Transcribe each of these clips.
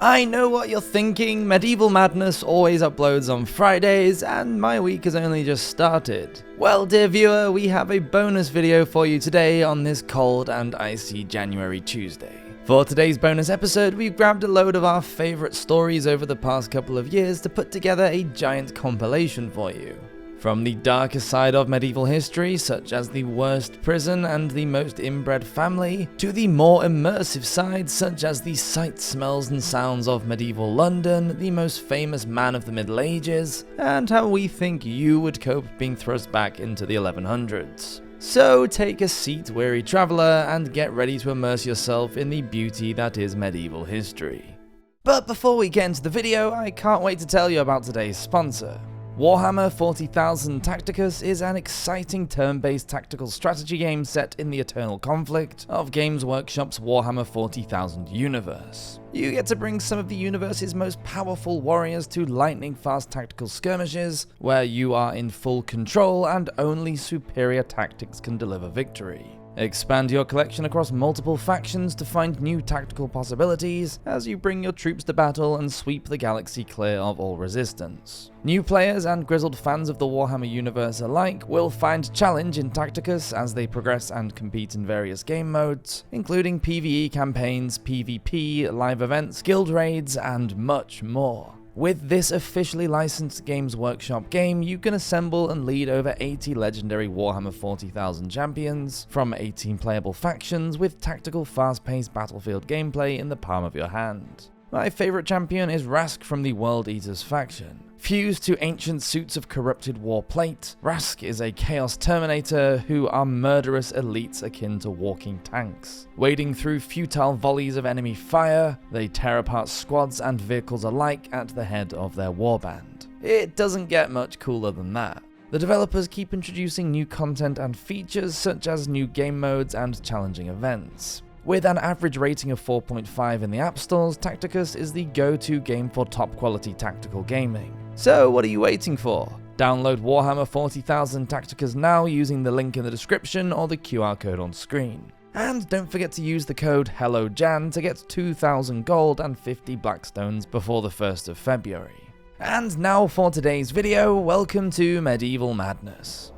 I know what you're thinking, Medieval Madness always uploads on Fridays, and my week has only just started. Well, dear viewer, we have a bonus video for you today on this cold and icy January Tuesday. For today's bonus episode, we've grabbed a load of our favourite stories over the past couple of years to put together a giant compilation for you. From the darkest side of medieval history, such as the worst prison and the most inbred family, to the more immersive side, such as the sights, smells and sounds of medieval London, the most famous man of the Middle Ages, and how we think you would cope being thrust back into the 1100s. So take a seat, weary traveller, and get ready to immerse yourself in the beauty that is medieval history. But before we get into the video, I can't wait to tell you about today's sponsor. Warhammer 40,000 Tacticus is an exciting turn-based tactical strategy game set in the eternal conflict of Games Workshop's Warhammer 40,000 universe. You get to bring some of the universe's most powerful warriors to lightning-fast tactical skirmishes, where you are in full control and only superior tactics can deliver victory. Expand your collection across multiple factions to find new tactical possibilities as you bring your troops to battle and sweep the galaxy clear of all resistance. New players and grizzled fans of the Warhammer universe alike will find challenge in Tacticus as they progress and compete in various game modes, including PvE campaigns, PvP, live events, guild raids, and much more. With this officially licensed Games Workshop game, you can assemble and lead over 80 legendary Warhammer 40,000 champions from 18 playable factions with tactical, fast-paced battlefield gameplay in the palm of your hand. My favourite champion is Rask from the World Eaters faction. Fused to ancient suits of corrupted war plate, Rask is a Chaos Terminator who are murderous elites akin to walking tanks. Wading through futile volleys of enemy fire, they tear apart squads and vehicles alike at the head of their warband. It doesn't get much cooler than that. The developers keep introducing new content and features such as new game modes and challenging events. With an average rating of 4.5 in the app stores, Tacticus is the go-to game for top-quality tactical gaming. So what are you waiting for? Download Warhammer 40,000 Tacticus now using the link in the description or the QR code on screen. And don't forget to use the code HELLOJAN to get 2,000 gold and 50 Blackstones before the 1st of February. And now for today's video, welcome to Medieval Madness.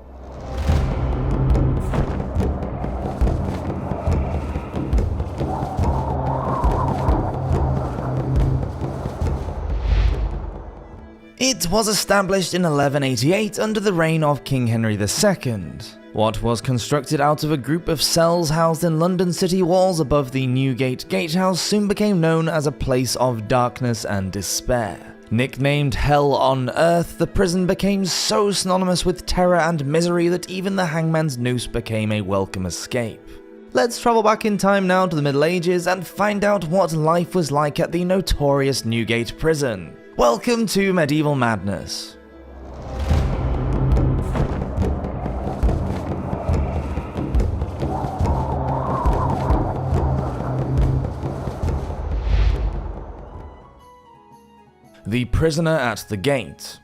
It was established in 1188 under the reign of King Henry II. What was constructed out of a group of cells housed in London city walls above the Newgate Gatehouse soon became known as a place of darkness and despair. Nicknamed Hell on Earth, the prison became so synonymous with terror and misery that even the hangman's noose became a welcome escape. Let's travel back in time now to the Middle Ages and find out what life was like at the notorious Newgate prison. Welcome to Medieval Madness. The Prisoner at the Gate.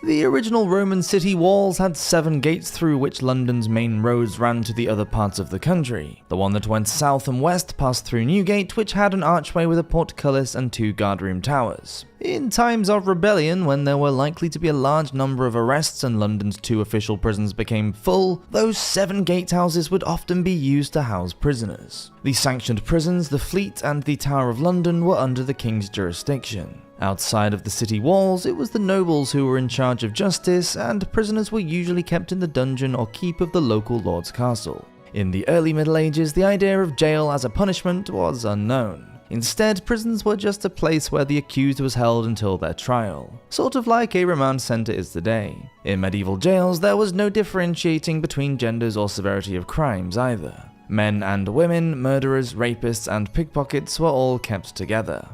The original Roman city walls had 7 gates through which London's main roads ran to the other parts of the country. The one that went south and west passed through Newgate, which had an archway with a portcullis and 2 guardroom towers. In times of rebellion, when there were likely to be a large number of arrests and London's 2 official prisons became full, those 7 gatehouses would often be used to house prisoners. The sanctioned prisons, the Fleet and the Tower of London were under the King's jurisdiction. Outside of the city walls, it was the nobles who were in charge of justice, and prisoners were usually kept in the dungeon or keep of the local lord's castle. In the early Middle Ages, the idea of jail as a punishment was unknown. Instead, prisons were just a place where the accused was held until their trial, sort of like a remand centre is today. In medieval jails, there was no differentiating between genders or severity of crimes either. Men and women, murderers, rapists, and pickpockets were all kept together.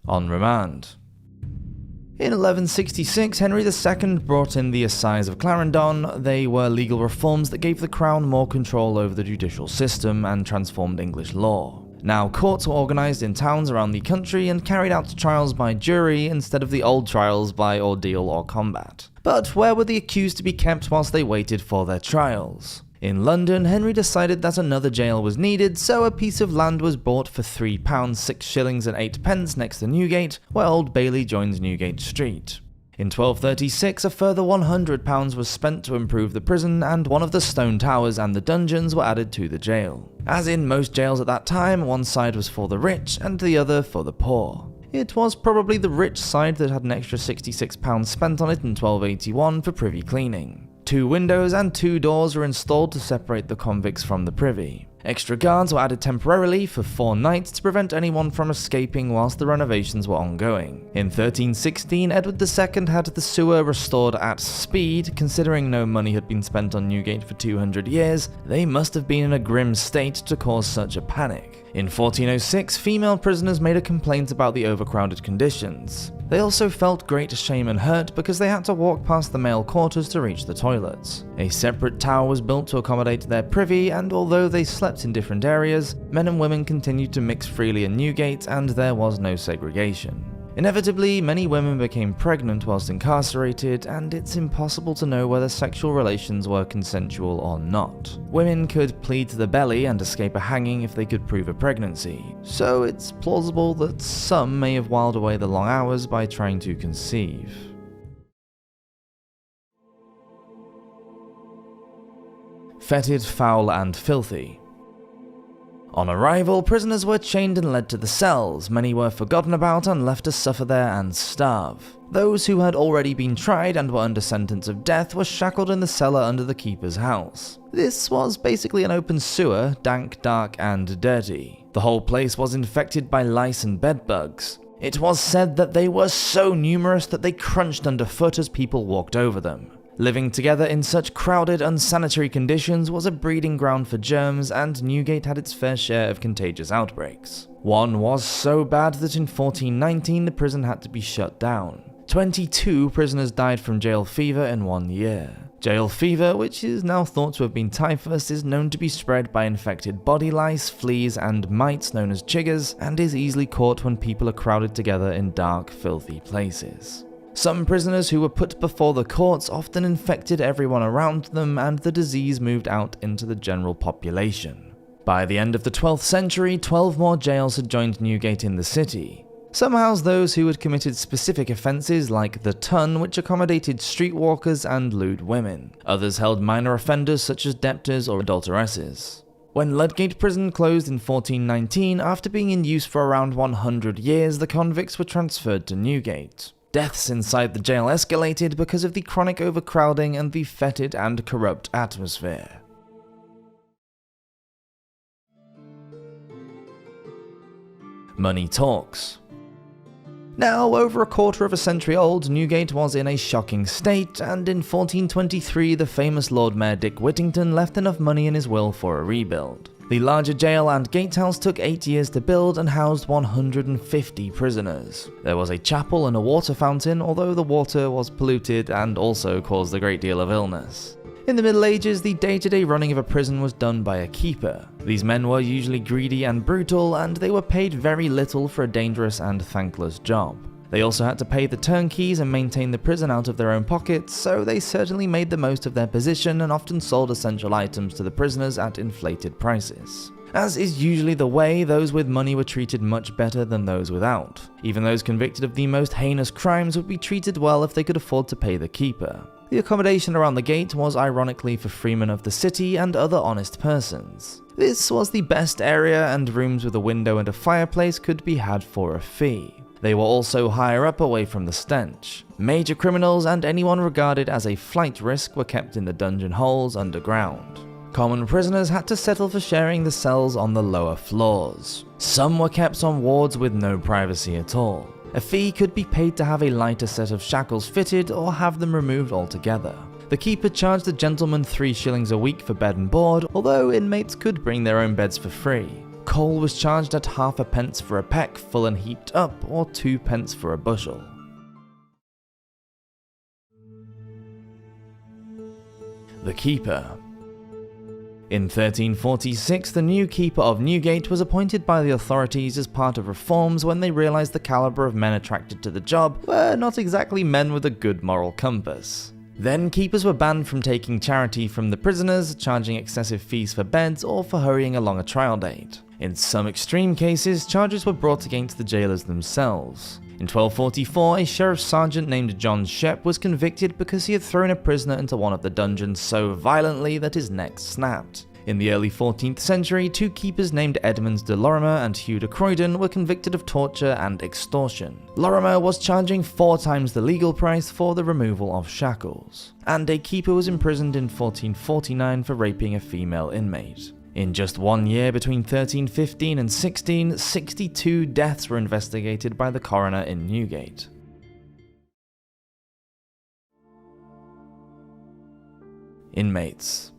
On remand. In 1166, Henry II brought in the Assize of Clarendon. They were legal reforms that gave the crown more control over the judicial system and transformed English law. Now, courts were organised in towns around the country and carried out trials by jury instead of the old trials by ordeal or combat. But where were the accused to be kept whilst they waited for their trials? In London, Henry decided that another jail was needed, so a piece of land was bought for £3, 6 shillings and 8 pence next to Newgate, where Old Bailey joins Newgate Street. In 1236, a further £100 was spent to improve the prison, and one of the stone towers and the dungeons were added to the jail. As in most jails at that time, one side was for the rich and the other for the poor. It was probably the rich side that had an extra £66 spent on it in 1281 for privy cleaning. 2 windows and 2 doors were installed to separate the convicts from the privy. Extra guards were added temporarily for 4 nights to prevent anyone from escaping whilst the renovations were ongoing. In 1316, Edward II had the sewer restored at speed. Considering no money had been spent on Newgate for 200 years, they must have been in a grim state to cause such a panic. In 1406, female prisoners made a complaint about the overcrowded conditions. They also felt great shame and hurt because they had to walk past the male quarters to reach the toilets. A separate tower was built to accommodate their privy, and although they slept in different areas, men and women continued to mix freely in Newgate, and there was no segregation. Inevitably, many women became pregnant whilst incarcerated, and it's impossible to know whether sexual relations were consensual or not. Women could plead to the belly and escape a hanging if they could prove a pregnancy, so it's plausible that some may have whiled away the long hours by trying to conceive. Fetid, foul, and filthy. On arrival, prisoners were chained and led to the cells. Many were forgotten about and left to suffer there and starve. Those who had already been tried and were under sentence of death were shackled in the cellar under the keeper's house. This was basically an open sewer, dank, dark, and dirty. The whole place was infected by lice and bedbugs. It was said that they were so numerous that they crunched underfoot as people walked over them. Living together in such crowded, unsanitary conditions was a breeding ground for germs, and Newgate had its fair share of contagious outbreaks. One was so bad that in 1419 the prison had to be shut down. 22 prisoners died from jail fever in 1 year. Jail fever, which is now thought to have been typhus, is known to be spread by infected body lice, fleas, and mites known as chiggers, and is easily caught when people are crowded together in dark, filthy places. Some prisoners who were put before the courts often infected everyone around them, and the disease moved out into the general population. By the end of the 12th century, 12 more jails had joined Newgate in the city. Some housed those who had committed specific offences like the Tun, which accommodated streetwalkers and lewd women. Others held minor offenders such as debtors or adulteresses. When Ludgate Prison closed in 1419, after being in use for around 100 years, the convicts were transferred to Newgate. Deaths inside the jail escalated because of the chronic overcrowding and the fetid and corrupt atmosphere. Money talks. Now, over a quarter of a century old, Newgate was in a shocking state, and in 1423 the famous Lord Mayor Dick Whittington left enough money in his will for a rebuild. The larger jail and gatehouse took 8 years to build and housed 150 prisoners. There was a chapel and a water fountain, although the water was polluted and also caused a great deal of illness. In the Middle Ages, the day-to-day running of a prison was done by a keeper. These men were usually greedy and brutal, and they were paid very little for a dangerous and thankless job. They also had to pay the turnkeys and maintain the prison out of their own pockets, so they certainly made the most of their position and often sold essential items to the prisoners at inflated prices. As is usually the way, those with money were treated much better than those without. Even those convicted of the most heinous crimes would be treated well if they could afford to pay the keeper. The accommodation around the gate was ironically for freemen of the city and other honest persons. This was the best area, and rooms with a window and a fireplace could be had for a fee. They were also higher up away from the stench. Major criminals and anyone regarded as a flight risk were kept in the dungeon holes underground. Common prisoners had to settle for sharing the cells on the lower floors. Some were kept on wards with no privacy at all. A fee could be paid to have a lighter set of shackles fitted or have them removed altogether. The keeper charged the gentleman 3 shillings a week for bed and board, although inmates could bring their own beds for free. Coal was charged at ½ for a peck full and heaped up, or 2p for a bushel. The keeper. In 1346, the new keeper of Newgate was appointed by the authorities as part of reforms when they realised the calibre of men attracted to the job were not exactly men with a good moral compass. Then keepers were banned from taking charity from the prisoners, charging excessive fees for beds, or for hurrying along a trial date. In some extreme cases, charges were brought against the jailers themselves. In 1244, a sheriff sergeant named John Shep was convicted because he had thrown a prisoner into one of the dungeons so violently that his neck snapped. In the early 14th century, two keepers named Edmonds de Lorimer and Hugh de Croydon were convicted of torture and extortion. Lorimer was charging 4 times the legal price for the removal of shackles, and a keeper was imprisoned in 1449 for raping a female inmate. In just 1 year between 1315 and 16, 62 deaths were investigated by the coroner in Newgate. Inmates.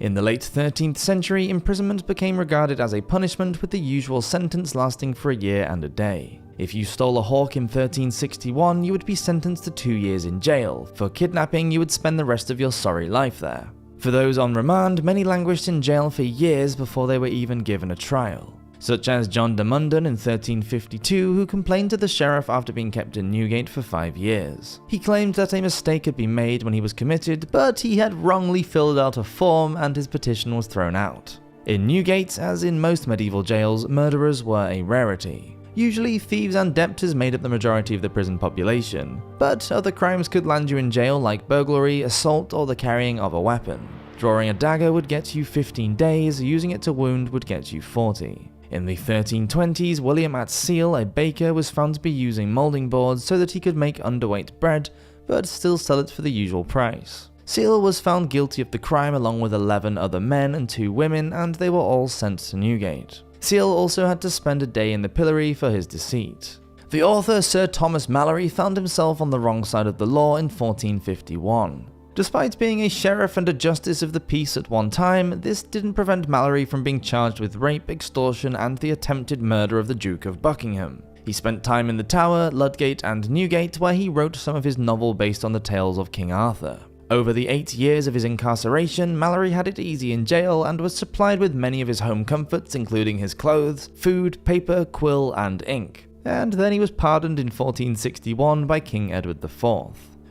In the late 13th century, imprisonment became regarded as a punishment, with the usual sentence lasting for a year and a day. If you stole a hawk in 1361, you would be sentenced to 2 years in jail. For kidnapping, you would spend the rest of your sorry life there. For those on remand, many languished in jail for years before they were even given a trial, such as John de Munden in 1352, who complained to the sheriff after being kept in Newgate for 5 years. He claimed that a mistake had been made when he was committed, but he had wrongly filled out a form and his petition was thrown out. In Newgate, as in most medieval jails, murderers were a rarity. Usually, thieves and debtors made up the majority of the prison population, but other crimes could land you in jail like burglary, assault, or the carrying of a weapon. Drawing a dagger would get you 15 days, using it to wound would get you 40. In the 1320s, William at Seal, a baker, was found to be using moulding boards so that he could make underweight bread, but still sell it for the usual price. Seal was found guilty of the crime along with 11 other men and 2 women, and they were all sent to Newgate. Seal also had to spend a day in the pillory for his deceit. The author Sir Thomas Malory found himself on the wrong side of the law in 1451. Despite being a sheriff and a justice of the peace at one time, this didn't prevent Malory from being charged with rape, extortion, and the attempted murder of the Duke of Buckingham. He spent time in the Tower, Ludgate, and Newgate, where he wrote some of his novel based on the tales of King Arthur. Over the 8 years of his incarceration, Malory had it easy in jail and was supplied with many of his home comforts, including his clothes, food, paper, quill, and ink. And then he was pardoned in 1461 by King Edward IV.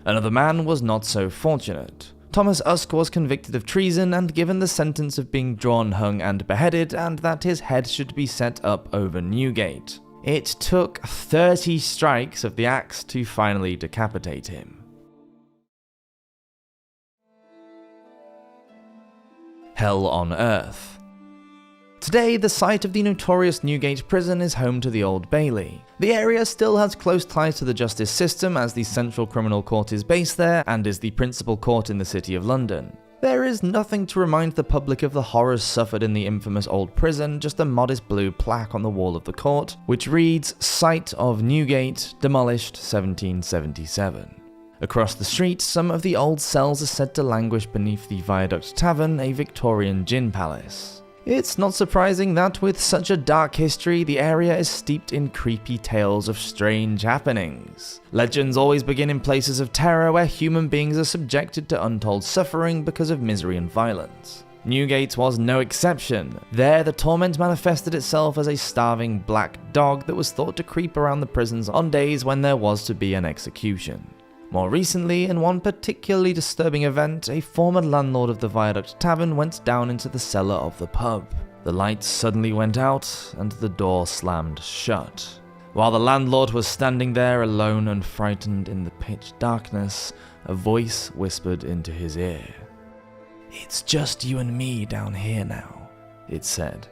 Another man was not so fortunate. Thomas Usk was convicted of treason and given the sentence of being drawn, hung, and beheaded, and that his head should be set up over Newgate. It took 30 strikes of the axe to finally decapitate him. Hell on Earth. Today, the site of the notorious Newgate prison is home to the Old Bailey. The area still has close ties to the justice system, as the Central Criminal Court is based there and is the principal court in the City of London. There is nothing to remind the public of the horrors suffered in the infamous old prison, just a modest blue plaque on the wall of the court, which reads, "Site of Newgate, demolished 1777. Across the street, some of the old cells are said to languish beneath the Viaduct Tavern, a Victorian gin palace. It's not surprising that with such a dark history, the area is steeped in creepy tales of strange happenings. Legends always begin in places of terror where human beings are subjected to untold suffering because of misery and violence. Newgate was no exception. There, the torment manifested itself as a starving black dog that was thought to creep around the prisons on days when there was to be an execution. More recently, in one particularly disturbing event, a former landlord of the Viaduct Tavern went down into the cellar of the pub. The lights suddenly went out, and the door slammed shut. While the landlord was standing there alone and frightened in the pitch darkness, a voice whispered into his ear. "It's just you and me down here now," it said.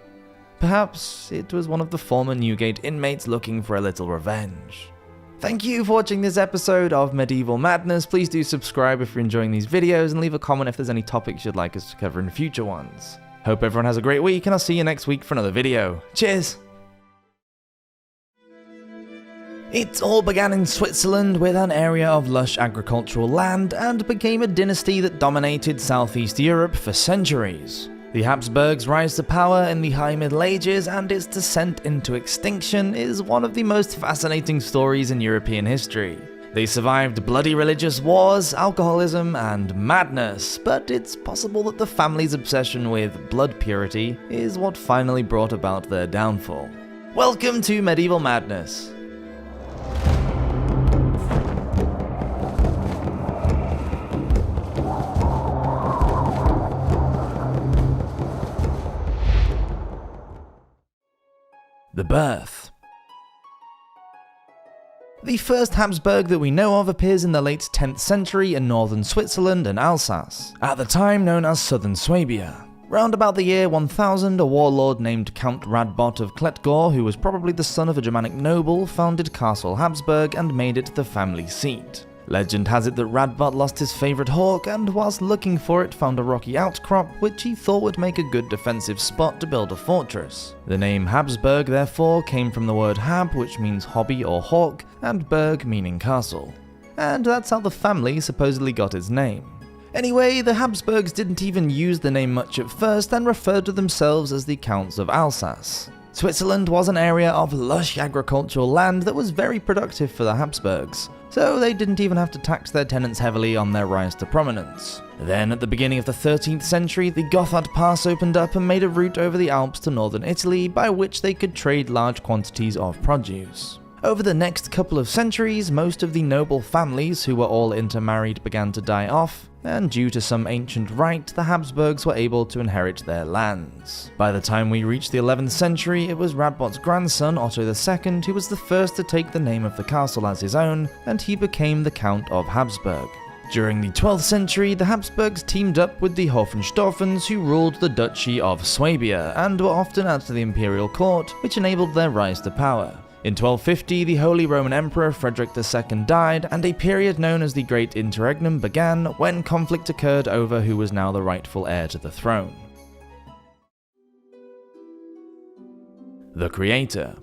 Perhaps it was one of the former Newgate inmates looking for a little revenge. Thank you for watching this episode of Medieval Madness. Please do subscribe if you're enjoying these videos and leave a comment if there's any topics you'd like us to cover in future ones. Hope everyone has a great week and I'll see you next week for another video. Cheers! It all began in Switzerland with an area of lush agricultural land and became a dynasty that dominated Southeast Europe for centuries. The Habsburgs' rise to power in the High Middle Ages and its descent into extinction is one of the most fascinating stories in European history. They survived bloody religious wars, alcoholism, and madness, but it's possible that the family's obsession with blood purity is what finally brought about their downfall. Welcome to Medieval Madness. The birth. The first Habsburg that we know of appears in the late 10th century in northern Switzerland and Alsace, at the time known as southern Swabia. Round about the year 1000, a warlord named Count Radbot of Klettgau, who was probably the son of a Germanic noble, founded Castle Habsburg and made it the family seat. Legend has it that Radbot lost his favourite hawk and, whilst looking for it, found a rocky outcrop which he thought would make a good defensive spot to build a fortress. The name Habsburg, therefore, came from the word hab, which means hobby or hawk, and berg meaning castle. And that's how the family supposedly got its name. Anyway, the Habsburgs didn't even use the name much at first and referred to themselves as the Counts of Alsace. Switzerland was an area of lush agricultural land that was very productive for the Habsburgs, so they didn't even have to tax their tenants heavily on their rise to prominence. Then, at the beginning of the 13th century, the Gotthard Pass opened up and made a route over the Alps to northern Italy by which they could trade large quantities of produce. Over the next couple of centuries, most of the noble families who were all intermarried began to die off, and due to some ancient rite, the Habsburgs were able to inherit their lands. By the time we reached the 11th century, it was Radbot's grandson, Otto II, who was the first to take the name of the castle as his own, and he became the Count of Habsburg. During the 12th century, the Habsburgs teamed up with the Hohenstaufens, who ruled the Duchy of Swabia, and were often at the imperial court, which enabled their rise to power. In 1250, the Holy Roman Emperor Frederick II died, and a period known as the Great Interregnum began, when conflict occurred over who was now the rightful heir to the throne. The Creator.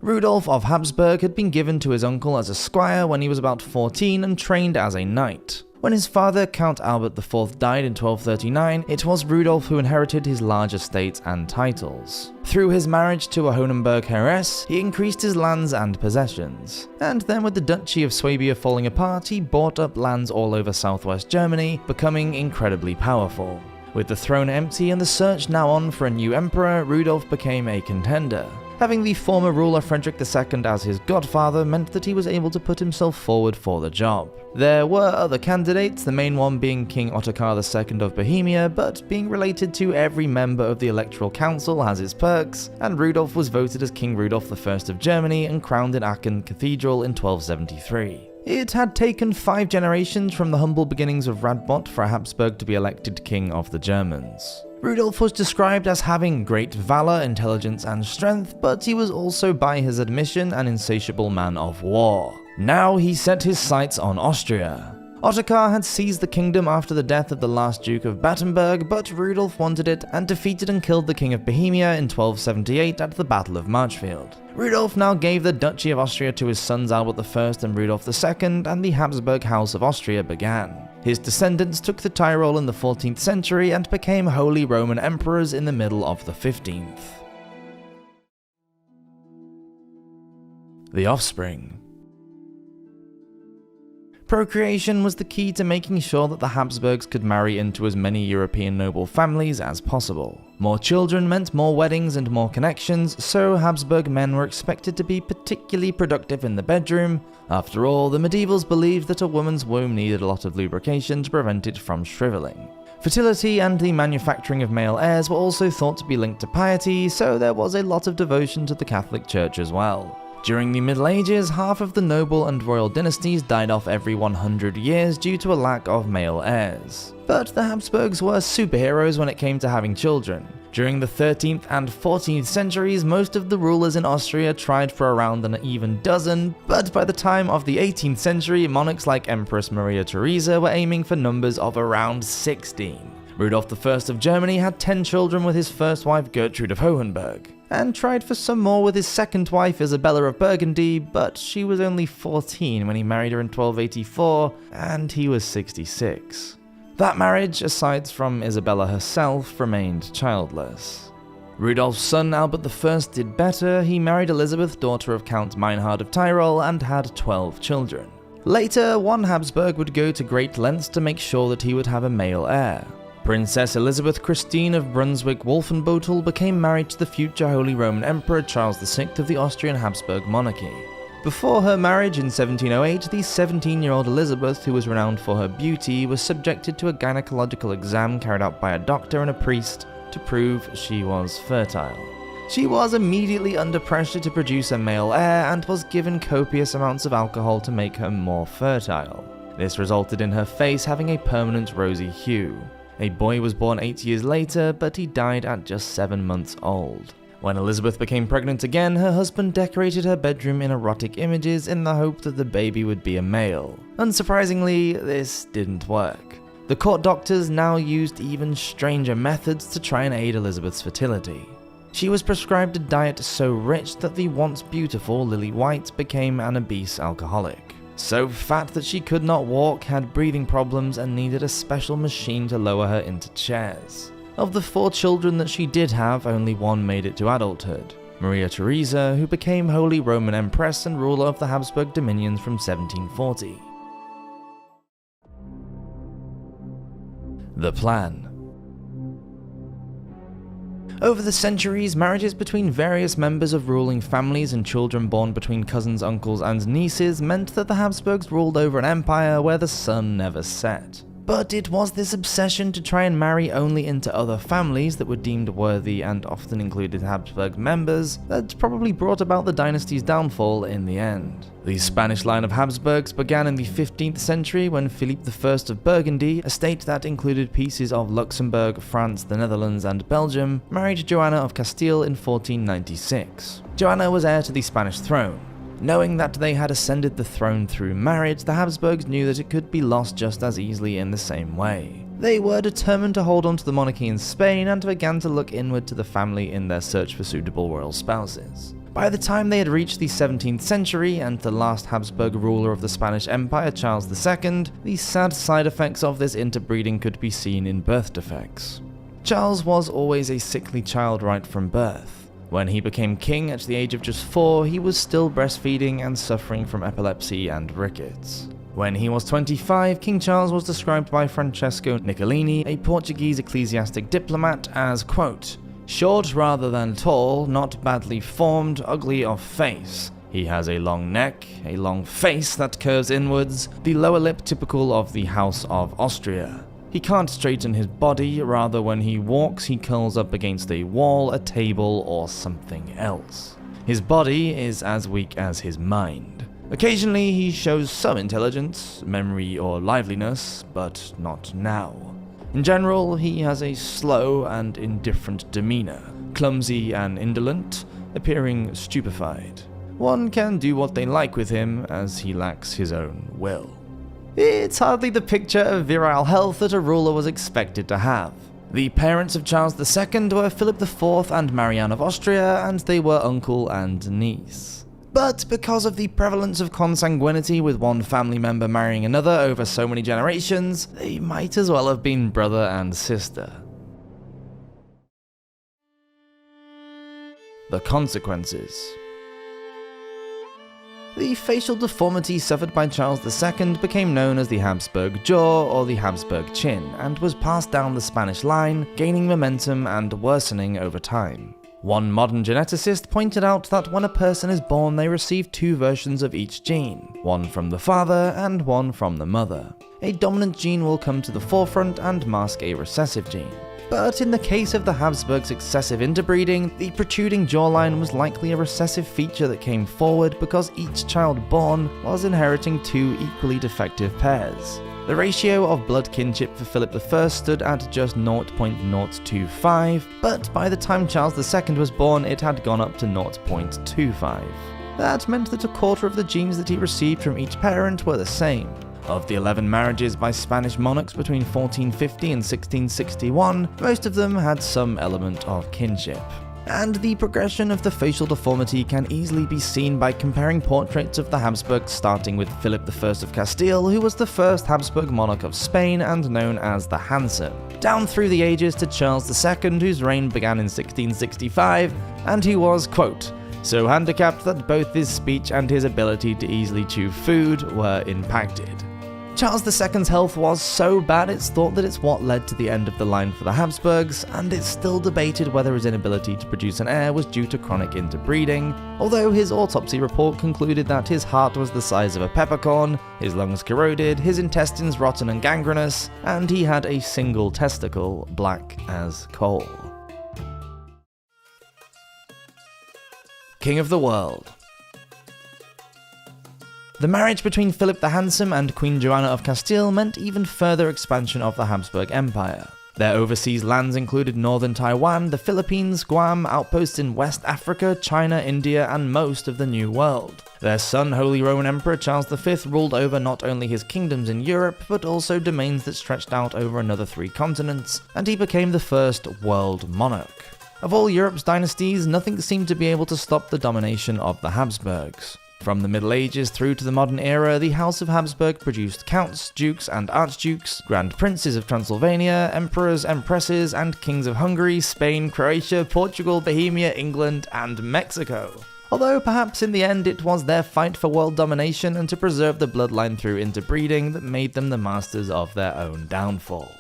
Rudolf of Habsburg had been given to his uncle as a squire when he was about 14 and trained as a knight. When his father, Count Albert IV, died in 1239, it was Rudolf who inherited his large estates and titles. Through his marriage to a Hohenberg heiress, he increased his lands and possessions. And then with the Duchy of Swabia falling apart, he bought up lands all over southwest Germany, becoming incredibly powerful. With the throne empty and the search now on for a new emperor, Rudolf became a contender. Having the former ruler Frederick II as his godfather meant that he was able to put himself forward for the job. There were other candidates, the main one being King Ottokar II of Bohemia, but being related to every member of the Electoral Council has its perks, and Rudolf was voted as King Rudolf I of Germany and crowned in Aachen Cathedral in 1273. It had taken 5 generations from the humble beginnings of Radbot for a Habsburg to be elected King of the Germans. Rudolf was described as having great valor, intelligence, and strength, but he was also, by his admission, an insatiable man of war. Now he set his sights on Austria. Ottokar had seized the kingdom after the death of the last Duke of Battenberg, but Rudolf wanted it and defeated and killed the King of Bohemia in 1278 at the Battle of Marchfield. Rudolf now gave the Duchy of Austria to his sons Albert I and Rudolf II, and the Habsburg House of Austria began. His descendants took the Tyrol in the 14th century and became Holy Roman Emperors in the middle of the 15th. The offspring. Procreation was the key to making sure that the Habsburgs could marry into as many European noble families as possible. More children meant more weddings and more connections, so Habsburg men were expected to be particularly productive in the bedroom. After all, the medievals believed that a woman's womb needed a lot of lubrication to prevent it from shriveling. Fertility and the manufacturing of male heirs were also thought to be linked to piety, so there was a lot of devotion to the Catholic Church as well. During the Middle Ages, half of the noble and royal dynasties died off every 100 years due to a lack of male heirs. But the Habsburgs were superheroes when it came to having children. During the 13th and 14th centuries, most of the rulers in Austria tried for around an even dozen, but by the time of the 18th century, monarchs like Empress Maria Theresa were aiming for numbers of around 16. Rudolf I of Germany had 10 children with his first wife Gertrude of Hohenberg, and tried for some more with his second wife Isabella of Burgundy, but she was only 14 when he married her in 1284, and he was 66. That marriage, aside from Isabella herself, remained childless. Rudolf's son Albert I did better. He married Elizabeth, daughter of Count Meinhard of Tyrol, and had 12 children. Later, one Habsburg would go to great lengths to make sure that he would have a male heir. Princess Elizabeth Christine of Brunswick-Wolfenbüttel became married to the future Holy Roman Emperor Charles VI of the Austrian Habsburg monarchy. Before her marriage in 1708, the 17-year-old Elizabeth, who was renowned for her beauty, was subjected to a gynecological exam carried out by a doctor and a priest, to prove she was fertile. She was immediately under pressure to produce a male heir and was given copious amounts of alcohol to make her more fertile. This resulted in her face having a permanent rosy hue. A boy was born 8 years later, but he died at just 7 months old. When Elizabeth became pregnant again, her husband decorated her bedroom in erotic images in the hope that the baby would be a male. Unsurprisingly, this didn't work. The court doctors now used even stranger methods to try and aid Elizabeth's fertility. She was prescribed a diet so rich that the once beautiful Lily White became an obese alcoholic. So fat that she could not walk, had breathing problems, and needed a special machine to lower her into chairs. Of the 4 children that she did have, only one made it to adulthood, Maria Theresa, who became Holy Roman Empress and ruler of the Habsburg dominions from 1740. The plan. Over the centuries, marriages between various members of ruling families and children born between cousins, uncles, and nieces meant that the Habsburgs ruled over an empire where the sun never set. But it was this obsession to try and marry only into other families that were deemed worthy and often included Habsburg members that probably brought about the dynasty's downfall in the end. The Spanish line of Habsburgs began in the 15th century when Philip I of Burgundy, a state that included pieces of Luxembourg, France, the Netherlands, and Belgium, married Joanna of Castile in 1496. Joanna was heir to the Spanish throne. Knowing that they had ascended the throne through marriage, the Habsburgs knew that it could be lost just as easily in the same way. They were determined to hold on to the monarchy in Spain and began to look inward to the family in their search for suitable royal spouses. By the time they had reached the 17th century and the last Habsburg ruler of the Spanish Empire, Charles II, the sad side effects of this interbreeding could be seen in birth defects. Charles was always a sickly child right from birth. When he became king at the age of just 4, he was still breastfeeding and suffering from epilepsy and rickets. When he was 25, King Charles was described by Francesco Niccolini, a Portuguese ecclesiastic diplomat, as, quote, "short rather than tall, not badly formed, ugly of face. He has a long neck, a long face that curves inwards, the lower lip typical of the House of Austria. He can't straighten his body, rather when he walks he curls up against a wall, a table, or something else. His body is as weak as his mind. Occasionally he shows some intelligence, memory, or liveliness, but not now. In general, he has a slow and indifferent demeanor, clumsy and indolent, appearing stupefied. One can do what they like with him, as he lacks his own will." It's hardly the picture of virile health that a ruler was expected to have. The parents of Charles II were Philip IV and Marianne of Austria, and they were uncle and niece. But because of the prevalence of consanguinity with one family member marrying another over so many generations, they might as well have been brother and sister. The consequences. The facial deformity suffered by Charles II became known as the Habsburg jaw or the Habsburg chin, and was passed down the Spanish line, gaining momentum and worsening over time. One modern geneticist pointed out that when a person is born they receive 2 versions of each gene, one from the father and one from the mother. A dominant gene will come to the forefront and mask a recessive gene. But in the case of the Habsburgs' excessive interbreeding, the protruding jawline was likely a recessive feature that came forward because each child born was inheriting 2 equally defective pairs. The ratio of blood kinship for Philip I stood at just 0.025, but by the time Charles II was born it had gone up to 0.25. That meant that a quarter of the genes that he received from each parent were the same. Of the 11 marriages by Spanish monarchs between 1450 and 1661, most of them had some element of kinship. And the progression of the facial deformity can easily be seen by comparing portraits of the Habsburgs, starting with Philip I of Castile, who was the first Habsburg monarch of Spain and known as the Handsome, down through the ages to Charles II, whose reign began in 1665, and who was, quote, "so handicapped that both his speech and his ability to easily chew food were impacted." Charles II's health was so bad it's thought that it's what led to the end of the line for the Habsburgs, and it's still debated whether his inability to produce an heir was due to chronic interbreeding, although his autopsy report concluded that his heart was the size of a peppercorn, his lungs corroded, his intestines rotten and gangrenous, and he had a single testicle, black as coal. king of the world. The marriage between Philip the Handsome and Queen Joanna of Castile meant even further expansion of the Habsburg Empire. Their overseas lands included northern Taiwan, the Philippines, Guam, outposts in West Africa, China, India, and most of the New World. Their son, Holy Roman Emperor Charles V, ruled over not only his kingdoms in Europe, but also domains that stretched out over another 3 continents, and he became the first world monarch. Of all Europe's dynasties, nothing seemed to be able to stop the domination of the Habsburgs. From the Middle Ages through to the modern era, the House of Habsburg produced counts, dukes and archdukes, grand princes of Transylvania, emperors, empresses, and kings of Hungary, Spain, Croatia, Portugal, Bohemia, England, and Mexico. Although perhaps in the end it was their fight for world domination and to preserve the bloodline through interbreeding that made them the masters of their own downfall.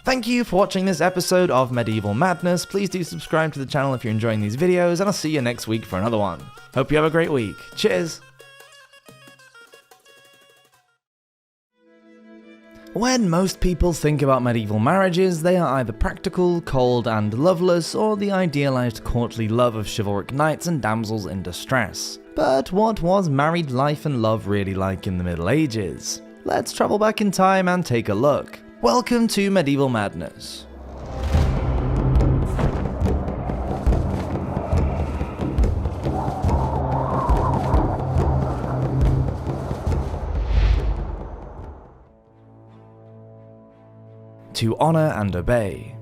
Thank you for watching this episode of Medieval Madness. Please do subscribe to the channel if you're enjoying these videos, and I'll see you next week for another one. Hope you have a great week. Cheers! When most people think about medieval marriages, they are either practical, cold, and loveless, or the idealized courtly love of chivalric knights and damsels in distress. But what was married life and love really like in the Middle Ages? Let's travel back in time and take a look. Welcome to Medieval Madness. To honor and obey.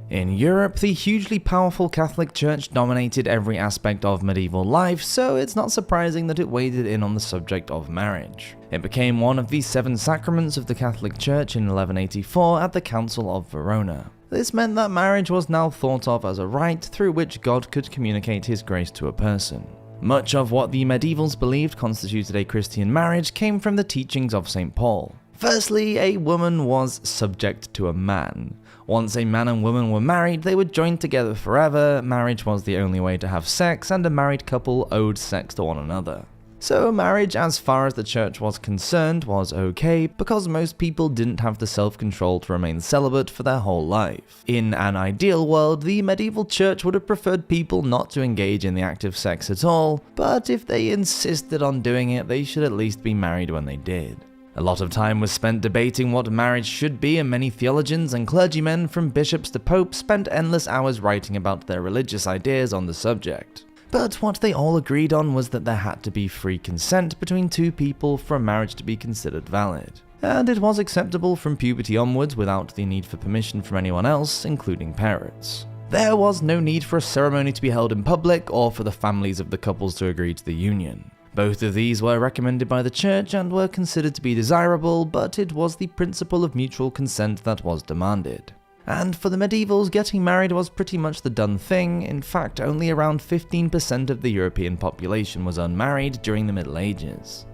In Europe, the hugely powerful Catholic Church dominated every aspect of medieval life, so it's not surprising that it waded in on the subject of marriage. It became one of the 7 sacraments of the Catholic Church in 1184 at the Council of Verona. This meant that marriage was now thought of as a rite through which God could communicate his grace to a person. Much of what the medievals believed constituted a Christian marriage came from the teachings of St. Paul. Firstly, a woman was subject to a man. Once a man and woman were married, they were joined together forever, marriage was the only way to have sex, and a married couple owed sex to one another. So marriage, as far as the church was concerned, was okay, because most people didn't have the self-control to remain celibate for their whole life. In an ideal world, the medieval church would have preferred people not to engage in the act of sex at all, but if they insisted on doing it, they should at least be married when they did. A lot of time was spent debating what marriage should be, and many theologians and clergymen, from bishops to popes, spent endless hours writing about their religious ideas on the subject. But what they all agreed on was that there had to be free consent between 2 people for a marriage to be considered valid. And it was acceptable from puberty onwards without the need for permission from anyone else, including parents. There was no need for a ceremony to be held in public or for the families of the couples to agree to the union. Both of these were recommended by the church and were considered to be desirable, but it was the principle of mutual consent that was demanded. And for the medievals, getting married was pretty much the done thing. In fact, only around 15% of the European population was unmarried during the Middle Ages.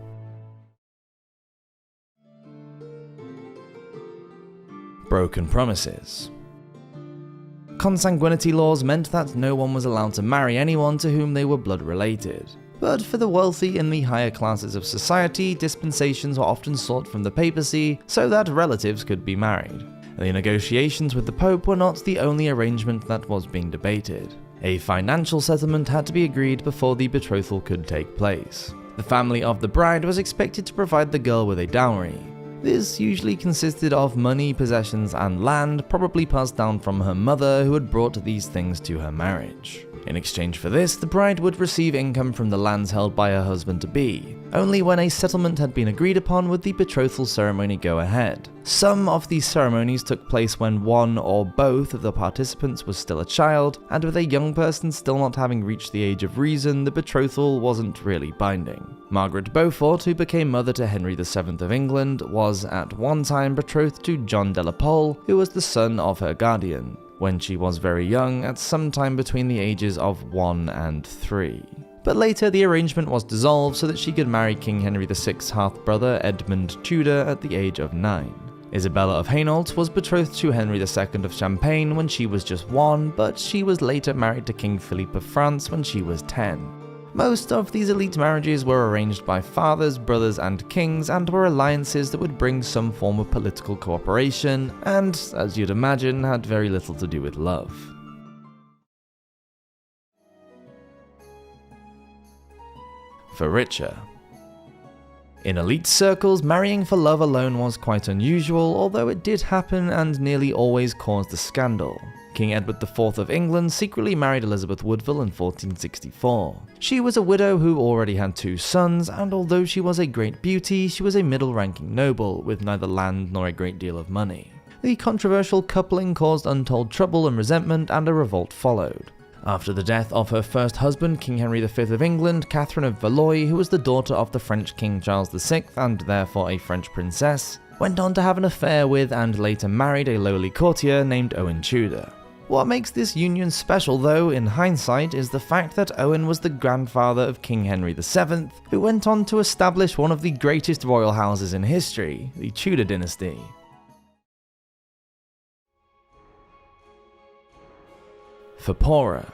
Broken promises. Consanguinity laws meant that no one was allowed to marry anyone to whom they were blood related. But for the wealthy in the higher classes of society, dispensations were often sought from the papacy so that relatives could be married. The negotiations with the Pope were not the only arrangement that was being debated. A financial settlement had to be agreed before the betrothal could take place. The family of the bride was expected to provide the girl with a dowry. This usually consisted of money, possessions, and land, probably passed down from her mother, who had brought these things to her marriage. In exchange for this, the bride would receive income from the lands held by her husband-to-be. Only when a settlement had been agreed upon would the betrothal ceremony go ahead. Some of these ceremonies took place when one or both of the participants was still a child, and with a young person still not having reached the age of reason, the betrothal wasn't really binding. Margaret Beaufort, who became mother to Henry VII of England, was at one time betrothed to John de la Pole, who was the son of her guardian, when she was very young, at some time between the ages of 1 and 3. But later the arrangement was dissolved so that she could marry King Henry VI's half-brother Edmund Tudor at the age of 9. Isabella of Hainault was betrothed to Henry II of Champagne when she was just 1, but she was later married to King Philippe of France when she was 10. Most of these elite marriages were arranged by fathers, brothers, and kings, and were alliances that would bring some form of political cooperation, and, as you'd imagine, had very little to do with love. for richer. In elite circles, marrying for love alone was quite unusual, although it did happen and nearly always caused a scandal. King Edward IV of England secretly married Elizabeth Woodville in 1464. She was a widow who already had 2 sons, and although she was a great beauty, she was a middle-ranking noble with neither land nor a great deal of money. The controversial coupling caused untold trouble and resentment, and a revolt followed. After the death of her first husband, King Henry V of England, Catherine of Valois, who was the daughter of the French King Charles VI and therefore a French princess, went on to have an affair with and later married a lowly courtier named Owen Tudor. What makes this union special though, in hindsight, is the fact that Owen was the grandfather of King Henry VII, who went on to establish one of the greatest royal houses in history, the Tudor dynasty. For poorer.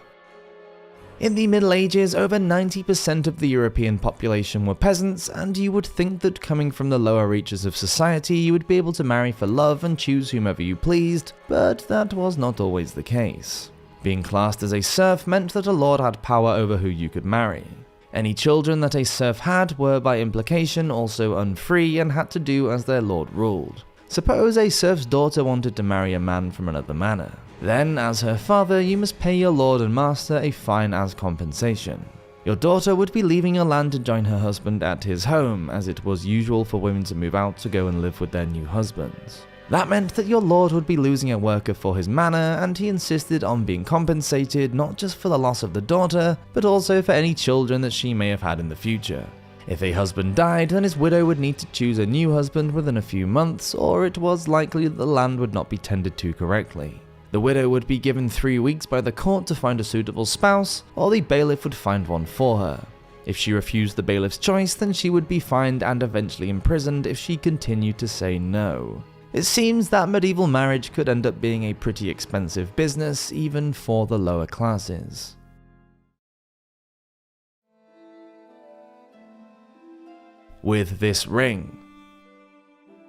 In the Middle Ages, over 90% of the European population were peasants, and you would think that coming from the lower reaches of society you would be able to marry for love and choose whomever you pleased, but that was not always the case. Being classed as a serf meant that a lord had power over who you could marry. Any children that a serf had were by implication also unfree and had to do as their lord ruled. Suppose a serf's daughter wanted to marry a man from another manor. Then, as her father, you must pay your lord and master a fine as compensation. Your daughter would be leaving your land to join her husband at his home, as it was usual for women to move out to go and live with their new husbands. That meant that your lord would be losing a worker for his manor, and he insisted on being compensated not just for the loss of the daughter, but also for any children that she may have had in the future. If a husband died, then his widow would need to choose a new husband within a few months, or it was likely that the land would not be tended to correctly. The widow would be given 3 weeks by the court to find a suitable spouse, or the bailiff would find one for her. If she refused the bailiff's choice, then she would be fined and eventually imprisoned if she continued to say no. It seems that medieval marriage could end up being a pretty expensive business, even for the lower classes. With this ring.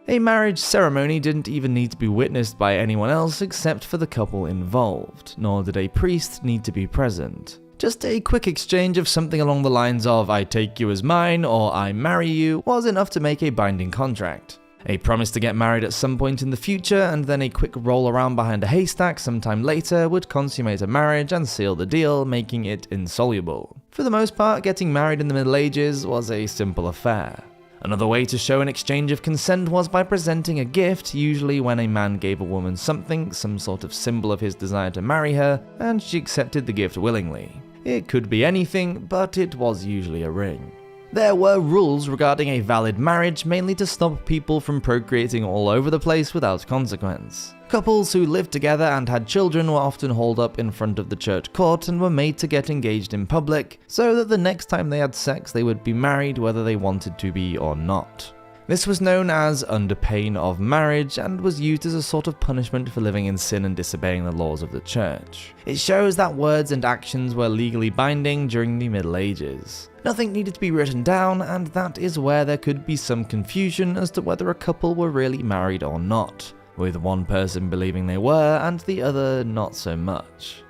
A marriage ceremony didn't even need to be witnessed by anyone else except for the couple involved, nor did a priest need to be present. Just a quick exchange of something along the lines of "I take you as mine" or "I marry you" was enough to make a binding contract. A promise to get married at some point in the future and then a quick roll around behind a haystack sometime later would consummate a marriage and seal the deal, making it insoluble. For the most part, getting married in the Middle Ages was a simple affair. Another way to show an exchange of consent was by presenting a gift, usually when a man gave a woman something, some sort of symbol of his desire to marry her, and she accepted the gift willingly. It could be anything, but it was usually a ring. There were rules regarding a valid marriage, mainly to stop people from procreating all over the place without consequence. Couples who lived together and had children were often hauled up in front of the church court and were made to get engaged in public, so that the next time they had sex they would be married whether they wanted to be or not. This was known as under pain of marriage and was used as a sort of punishment for living in sin and disobeying the laws of the church. It shows that words and actions were legally binding during the Middle Ages. Nothing needed to be written down, and that is where there could be some confusion as to whether a couple were really married or not, with one person believing they were and the other not so much.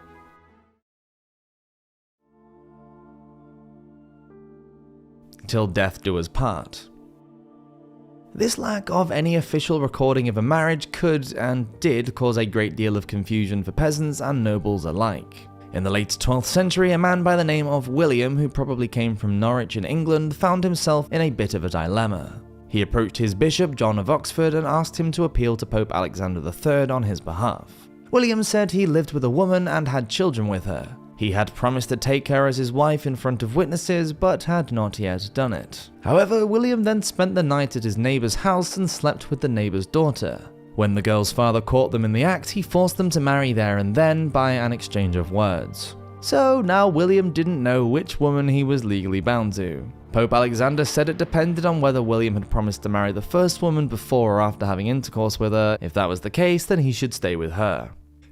Till death do us part. This lack of any official recording of a marriage could and did cause a great deal of confusion for peasants and nobles alike. In the late 12th century, a man by the name of William, who probably came from Norwich in England, found himself in a bit of a dilemma. He approached his bishop, John of Oxford, and asked him to appeal to Pope Alexander III on his behalf. William said he lived with a woman and had children with her. He had promised to take her as his wife in front of witnesses, but had not yet done it. However, William then spent the night at his neighbour's house and slept with the neighbour's daughter. When the girl's father caught them in the act, he forced them to marry there and then by an exchange of words. So now William didn't know which woman he was legally bound to. Pope Alexander said it depended on whether William had promised to marry the first woman before or after having intercourse with her. If that was the case, then he should stay with her.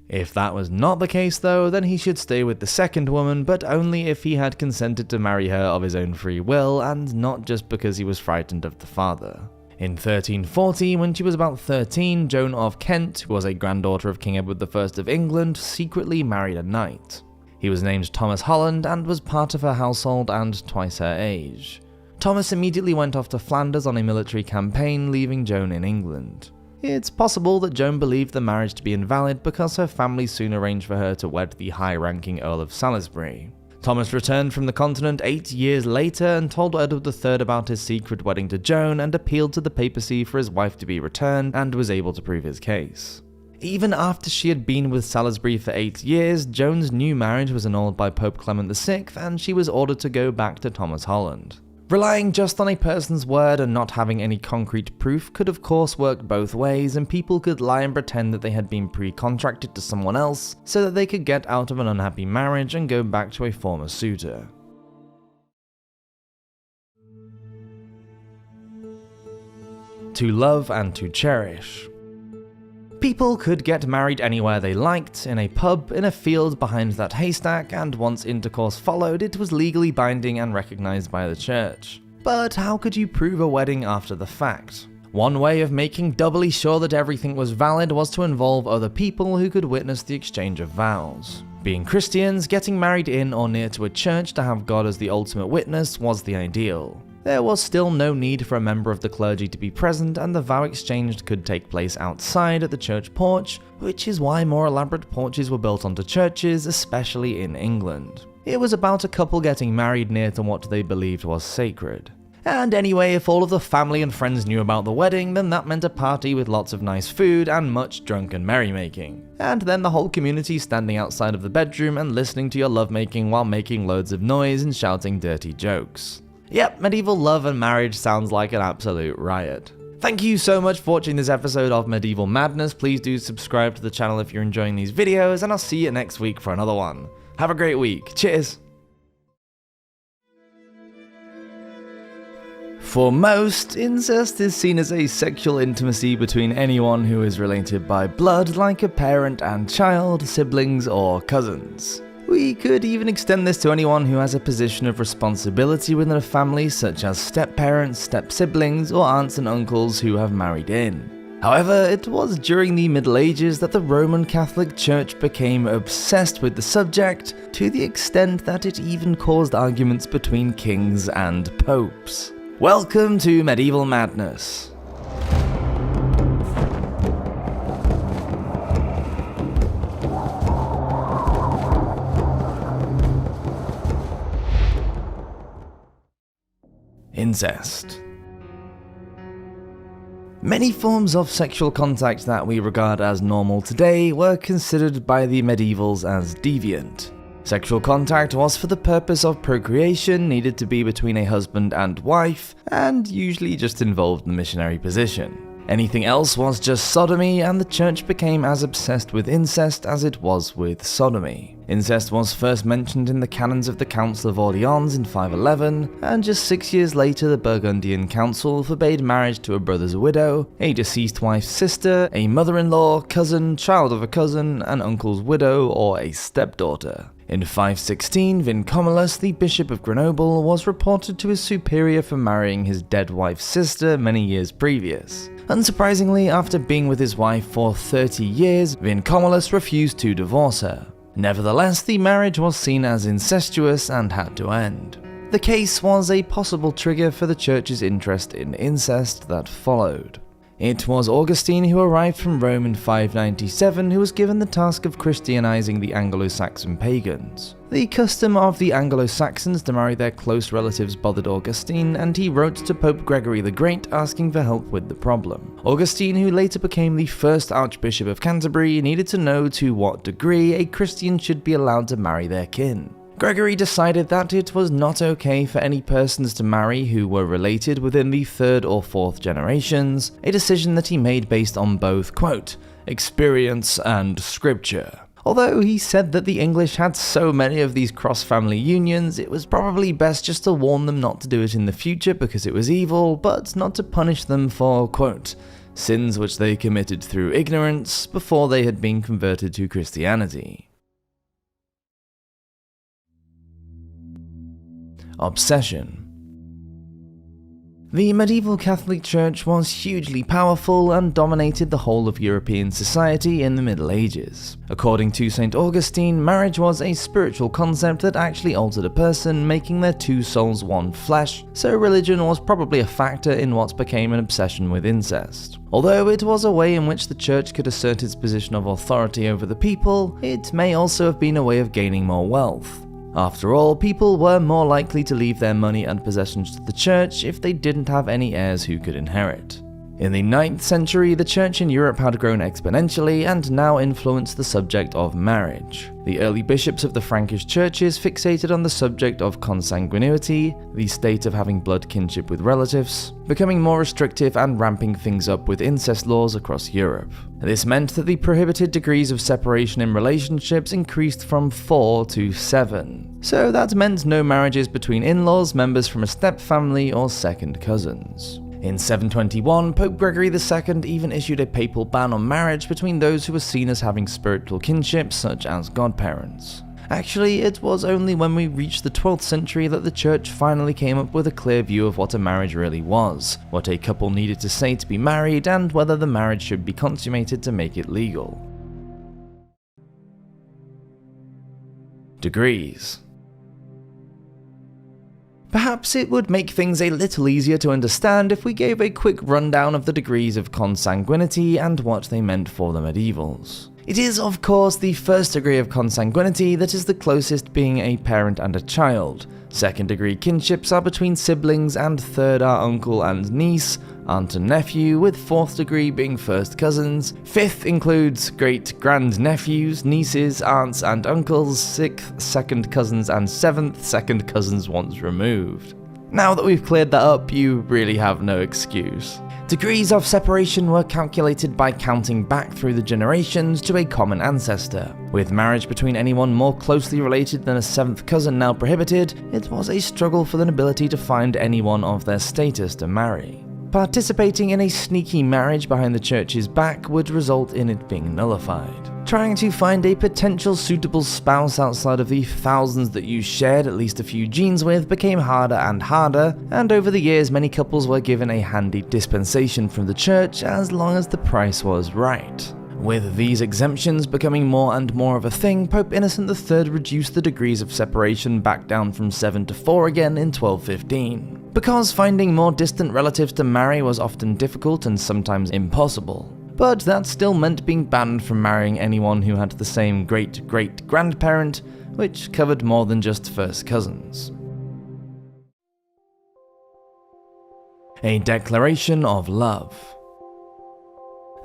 If that was not the case though, then he should stay with the second woman, but only if he had consented to marry her of his own free will and not just because he was frightened of the father. In 1340, when she was about 13, Joan of Kent, who was a granddaughter of King Edward I of England, secretly married a knight. He was named Thomas Holland and was part of her household and twice her age. Thomas immediately went off to Flanders on a military campaign, leaving Joan in England. It's possible that Joan believed the marriage to be invalid because her family soon arranged for her to wed the high-ranking Earl of Salisbury. Thomas returned from the continent 8 years later and told Edward III about his secret wedding to Joan and appealed to the papacy for his wife to be returned, and was able to prove his case. Even after she had been with Salisbury for 8 years, Joan's new marriage was annulled by Pope Clement VI, and she was ordered to go back to Thomas Holland. Relying just on a person's word and not having any concrete proof could of course work both ways, and people could lie and pretend that they had been pre-contracted to someone else so that they could get out of an unhappy marriage and go back to a former suitor. To love and to cherish. People could get married anywhere they liked, in a pub, in a field behind that haystack, and once intercourse followed, it was legally binding and recognized by the church. But how could you prove a wedding after the fact? One way of making doubly sure that everything was valid was to involve other people who could witness the exchange of vows. Being Christians, getting married in or near to a church to have God as the ultimate witness was the ideal. There was still no need for a member of the clergy to be present, and the vow exchange could take place outside at the church porch, which is why more elaborate porches were built onto churches, especially in England. It was about a couple getting married near to what they believed was sacred. And anyway, if all of the family and friends knew about the wedding, then that meant a party with lots of nice food and much drunken merrymaking. And then the whole community standing outside of the bedroom and listening to your lovemaking while making loads of noise and shouting dirty jokes. Yep, medieval love and marriage sounds like an absolute riot. Thank you so much for watching this episode of Medieval Madness. Please do subscribe to the channel if you're enjoying these videos, and I'll see you next week for another one. Have a great week. Cheers! For most, incest is seen as a sexual intimacy between anyone who is related by blood, like a parent and child, siblings, or cousins. We could even extend this to anyone who has a position of responsibility within a family, such as step-parents, step-siblings, or aunts and uncles who have married in. However, it was during the Middle Ages that the Roman Catholic Church became obsessed with the subject, to the extent that it even caused arguments between kings and popes. Welcome to Medieval Madness. Incest. Many forms of sexual contact that we regard as normal today were considered by the medievals as deviant. Sexual contact was for the purpose of procreation, needed to be between a husband and wife, and usually just involved the missionary position. Anything else was just sodomy, and the church became as obsessed with incest as it was with sodomy. Incest was first mentioned in the canons of the Council of Orleans in 511, and just 6 years later the Burgundian Council forbade marriage to a brother's widow, a deceased wife's sister, a mother-in-law, cousin, child of a cousin, an uncle's widow, or a stepdaughter. In 516, Vincomulus, the Bishop of Grenoble, was reported to his superior for marrying his dead wife's sister many years previous. Unsurprisingly, after being with his wife for 30 years, Vincomulus refused to divorce her. Nevertheless, the marriage was seen as incestuous and had to end. The case was a possible trigger for the church's interest in incest that followed. It was Augustine who arrived from Rome in 597 who was given the task of Christianizing the Anglo-Saxon pagans. The custom of the Anglo-Saxons to marry their close relatives bothered Augustine, and he wrote to Pope Gregory the Great asking for help with the problem. Augustine, who later became the first Archbishop of Canterbury, needed to know to what degree a Christian should be allowed to marry their kin. Gregory decided that it was not okay for any persons to marry who were related within the 3rd or 4th generations, a decision that he made based on both, quote, experience and scripture. Although he said that the English had so many of these cross-family unions, it was probably best just to warn them not to do it in the future because it was evil, but not to punish them for, quote, sins which they committed through ignorance before they had been converted to Christianity. Obsession. The medieval Catholic Church was hugely powerful and dominated the whole of European society in the Middle Ages. According to St. Augustine, marriage was a spiritual concept that actually altered a person, making their two souls one flesh, so religion was probably a factor in what became an obsession with incest. Although it was a way in which the church could assert its position of authority over the people, it may also have been a way of gaining more wealth. After all, people were more likely to leave their money and possessions to the church if they didn't have any heirs who could inherit. In the 9th century, the church in Europe had grown exponentially and now influenced the subject of marriage. The early bishops of the Frankish churches fixated on the subject of consanguinity, the state of having blood kinship with relatives, becoming more restrictive and ramping things up with incest laws across Europe. This meant that the prohibited degrees of separation in relationships increased from 4 to 7. So that meant no marriages between in-laws, members from a step-family, or second cousins. In 721, Pope Gregory II even issued a papal ban on marriage between those who were seen as having spiritual kinship, such as godparents. Actually, it was only when we reached the 12th century that the church finally came up with a clear view of what a marriage really was, what a couple needed to say to be married, and whether the marriage should be consummated to make it legal. Degrees. Perhaps it would make things a little easier to understand if we gave a quick rundown of the degrees of consanguinity and what they meant for the medievals. It is, of course, the first degree of consanguinity that is the closest, being a parent and a child. Second degree kinships are between siblings, and third are uncle and niece, aunt and nephew, with fourth degree being first cousins. Fifth includes great-grandnephews, nieces, aunts and uncles. Sixth, second cousins, and seventh, second cousins once removed. Now that we've cleared that up, you really have no excuse. Degrees of separation were calculated by counting back through the generations to a common ancestor. With marriage between anyone more closely related than a seventh cousin now prohibited, it was a struggle for the nobility to find anyone of their status to marry. Participating in a sneaky marriage behind the church's back would result in it being nullified. Trying to find a potential suitable spouse outside of the thousands that you shared at least a few genes with became harder and harder, and over the years many couples were given a handy dispensation from the church as long as the price was right. With these exemptions becoming more and more of a thing, Pope Innocent III reduced the degrees of separation back down from 7 to 4 again in 1215. Because finding more distant relatives to marry was often difficult and sometimes impossible. But that still meant being banned from marrying anyone who had the same great-great-grandparent, which covered more than just first cousins. A declaration of love.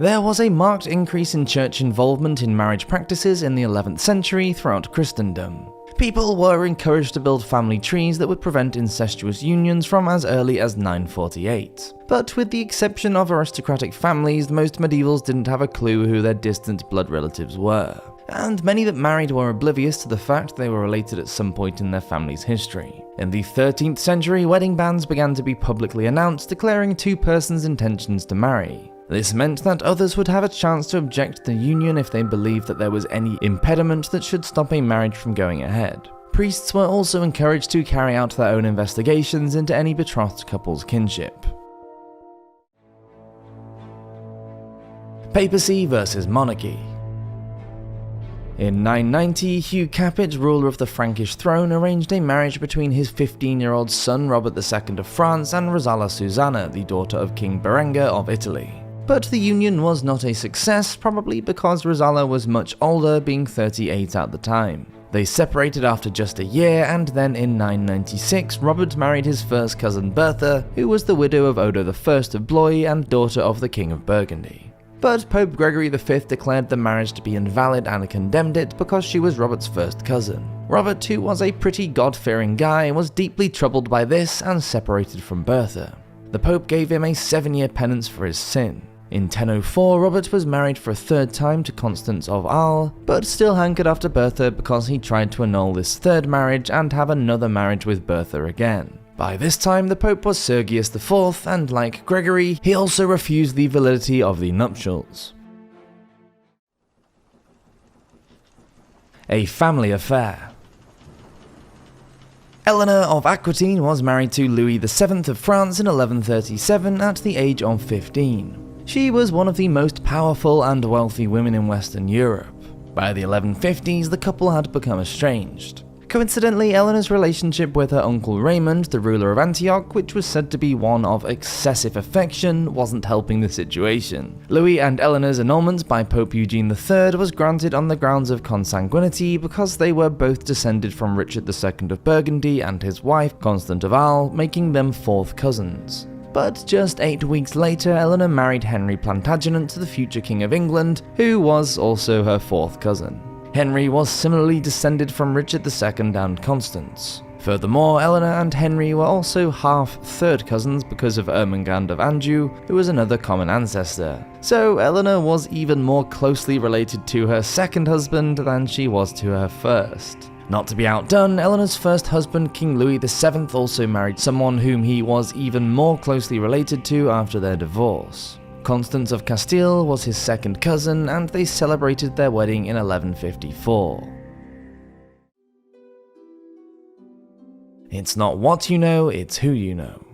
There was a marked increase in church involvement in marriage practices in the 11th century throughout Christendom. People were encouraged to build family trees that would prevent incestuous unions from as early as 948. But with the exception of aristocratic families, most medievals didn't have a clue who their distant blood relatives were. And many that married were oblivious to the fact they were related at some point in their family's history. In the 13th century, wedding bans began to be publicly announced, declaring two persons' intentions to marry. This meant that others would have a chance to object to the union if they believed that there was any impediment that should stop a marriage from going ahead. Priests were also encouraged to carry out their own investigations into any betrothed couple's kinship. Papacy versus monarchy. In 990, Hugh Capet, ruler of the Frankish throne, arranged a marriage between his 15-year-old son Robert II of France and Rosala Susanna, the daughter of King Berengar of Italy. But the union was not a success, probably because Rosala was much older, being 38 at the time. They separated after just a year, and then in 996, Robert married his first cousin Bertha, who was the widow of Odo I of Blois and daughter of the King of Burgundy. But Pope Gregory V declared the marriage to be invalid and condemned it because she was Robert's first cousin. Robert, who was a pretty God-fearing guy, was deeply troubled by this and separated from Bertha. The Pope gave him a 7-year penance for his sin. In 1004, Robert was married for a third time to Constance of Arles, but still hankered after Bertha because he tried to annul this third marriage and have another marriage with Bertha again. By this time, the Pope was Sergius IV, and like Gregory, he also refused the validity of the nuptials. A family affair. Eleanor of Aquitaine was married to Louis VII of France in 1137 at the age of 15. She was one of the most powerful and wealthy women in Western Europe. By the 1150s, the couple had become estranged. Coincidentally, Eleanor's relationship with her uncle Raymond, the ruler of Antioch, which was said to be one of excessive affection, wasn't helping the situation. Louis and Eleanor's annulment by Pope Eugene III was granted on the grounds of consanguinity because they were both descended from Richard II of Burgundy and his wife, Constance of Arles, making them fourth cousins. But just 8 weeks later, Eleanor married Henry Plantagenet to the future King of England, who was also her fourth cousin. Henry was similarly descended from Richard II and Constance. Furthermore, Eleanor and Henry were also half third cousins because of Ermengarde of Anjou, who was another common ancestor. So Eleanor was even more closely related to her second husband than she was to her first. Not to be outdone, Eleanor's first husband, King Louis VII, also married someone whom he was even more closely related to after their divorce. Constance of Castile was his second cousin, and they celebrated their wedding in 1154. It's not what you know, it's who you know.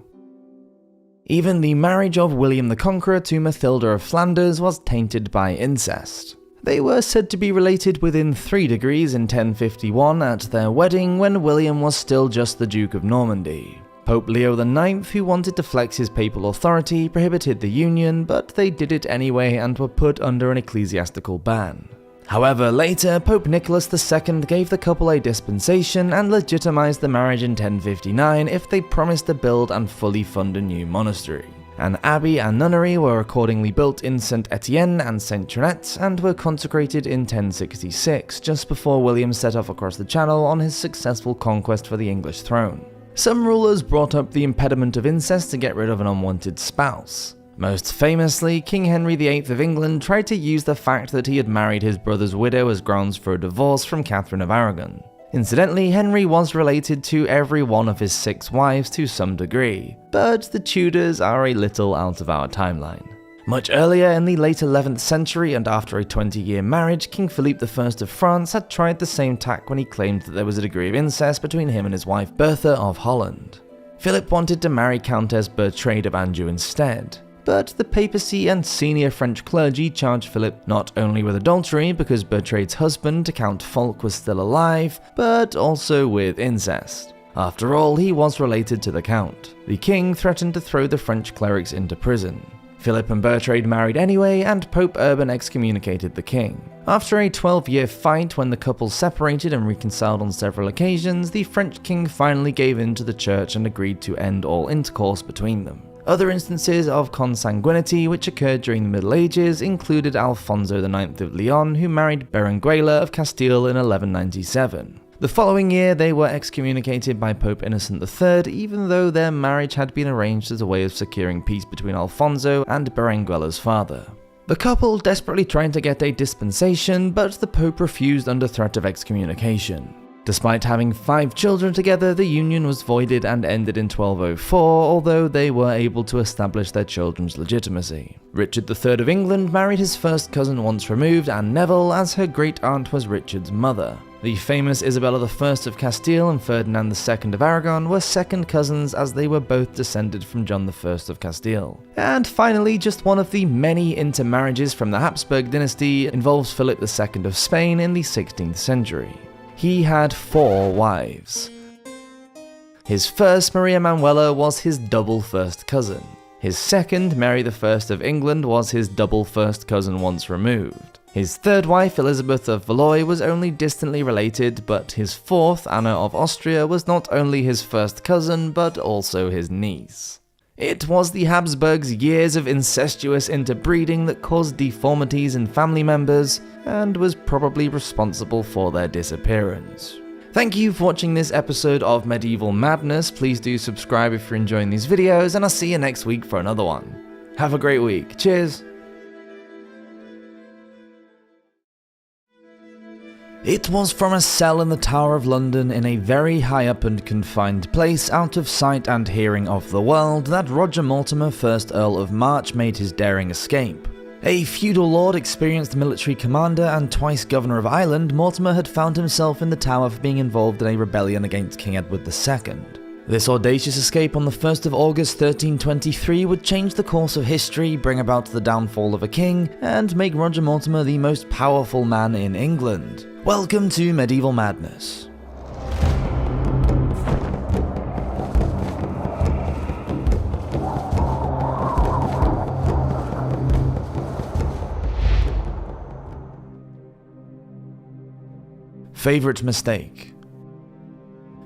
Even the marriage of William the Conqueror to Mathilda of Flanders was tainted by incest. They were said to be related within 3 degrees in 1051 at their wedding when William was still just the Duke of Normandy. Pope Leo IX, who wanted to flex his papal authority, prohibited the union, but they did it anyway and were put under an ecclesiastical ban. However, later, Pope Nicholas II gave the couple a dispensation and legitimized the marriage in 1059 if they promised to build and fully fund a new monastery. An abbey and nunnery were accordingly built in St. Etienne and St. Trinette and were consecrated in 1066, just before William set off across the Channel on his successful conquest for the English throne. Some rulers brought up the impediment of incest to get rid of an unwanted spouse. Most famously, King Henry VIII of England tried to use the fact that he had married his brother's widow as grounds for a divorce from Catherine of Aragon. Incidentally, Henry was related to every one of his 6 wives to some degree, but the Tudors are a little out of our timeline. Much earlier, in the late 11th century and after a 20-year marriage, King Philippe I of France had tried the same tack when he claimed that there was a degree of incest between him and his wife Bertha of Holland. Philip wanted to marry Countess Bertrade of Anjou instead, but the papacy and senior French clergy charged Philip not only with adultery because Bertrade's husband, Count Fulk, was still alive, but also with incest. After all, he was related to the Count. The king threatened to throw the French clerics into prison. Philip and Bertrade married anyway, and Pope Urban excommunicated the king. After a 12-year fight when the couple separated and reconciled on several occasions, the French king finally gave in to the church and agreed to end all intercourse between them. Other instances of consanguinity which occurred during the Middle Ages included Alfonso IX of Leon, who married Berenguela of Castile in 1197. The following year, they were excommunicated by Pope Innocent III, even though their marriage had been arranged as a way of securing peace between Alfonso and Berenguela's father. The couple desperately tried to get a dispensation, but the Pope refused under threat of excommunication. Despite having 5 children together, the union was voided and ended in 1204, although they were able to establish their children's legitimacy. Richard III of England married his first cousin once removed, Anne Neville, as her great-aunt was Richard's mother. The famous Isabella I of Castile and Ferdinand II of Aragon were second cousins, as they were both descended from John I of Castile. And finally, just one of the many intermarriages from the Habsburg dynasty involves Philip II of Spain in the 16th century. He had 4 wives. His first, Maria Manuela, was his double first cousin. His second, Mary I of England, was his double first cousin once removed. His third wife, Elizabeth of Valois, was only distantly related, but his fourth, Anna of Austria, was not only his first cousin, but also his niece. It was the Habsburgs' years of incestuous interbreeding that caused deformities in family members, and was probably responsible for their disappearance. Thank you for watching this episode of Medieval Madness. Please do subscribe if you're enjoying these videos, and I'll see you next week for another one. Have a great week. Cheers! It was from a cell in the Tower of London in a very high up and confined place out of sight and hearing of the world that Roger Mortimer, 1st Earl of March, made his daring escape. A feudal lord, experienced military commander, and twice governor of Ireland, Mortimer had found himself in the Tower for being involved in a rebellion against King Edward II. This audacious escape on the 1st of August 1323 would change the course of history, bring about the downfall of a king, and make Roger Mortimer the most powerful man in England. Welcome to Medieval Madness. Favourite mistake.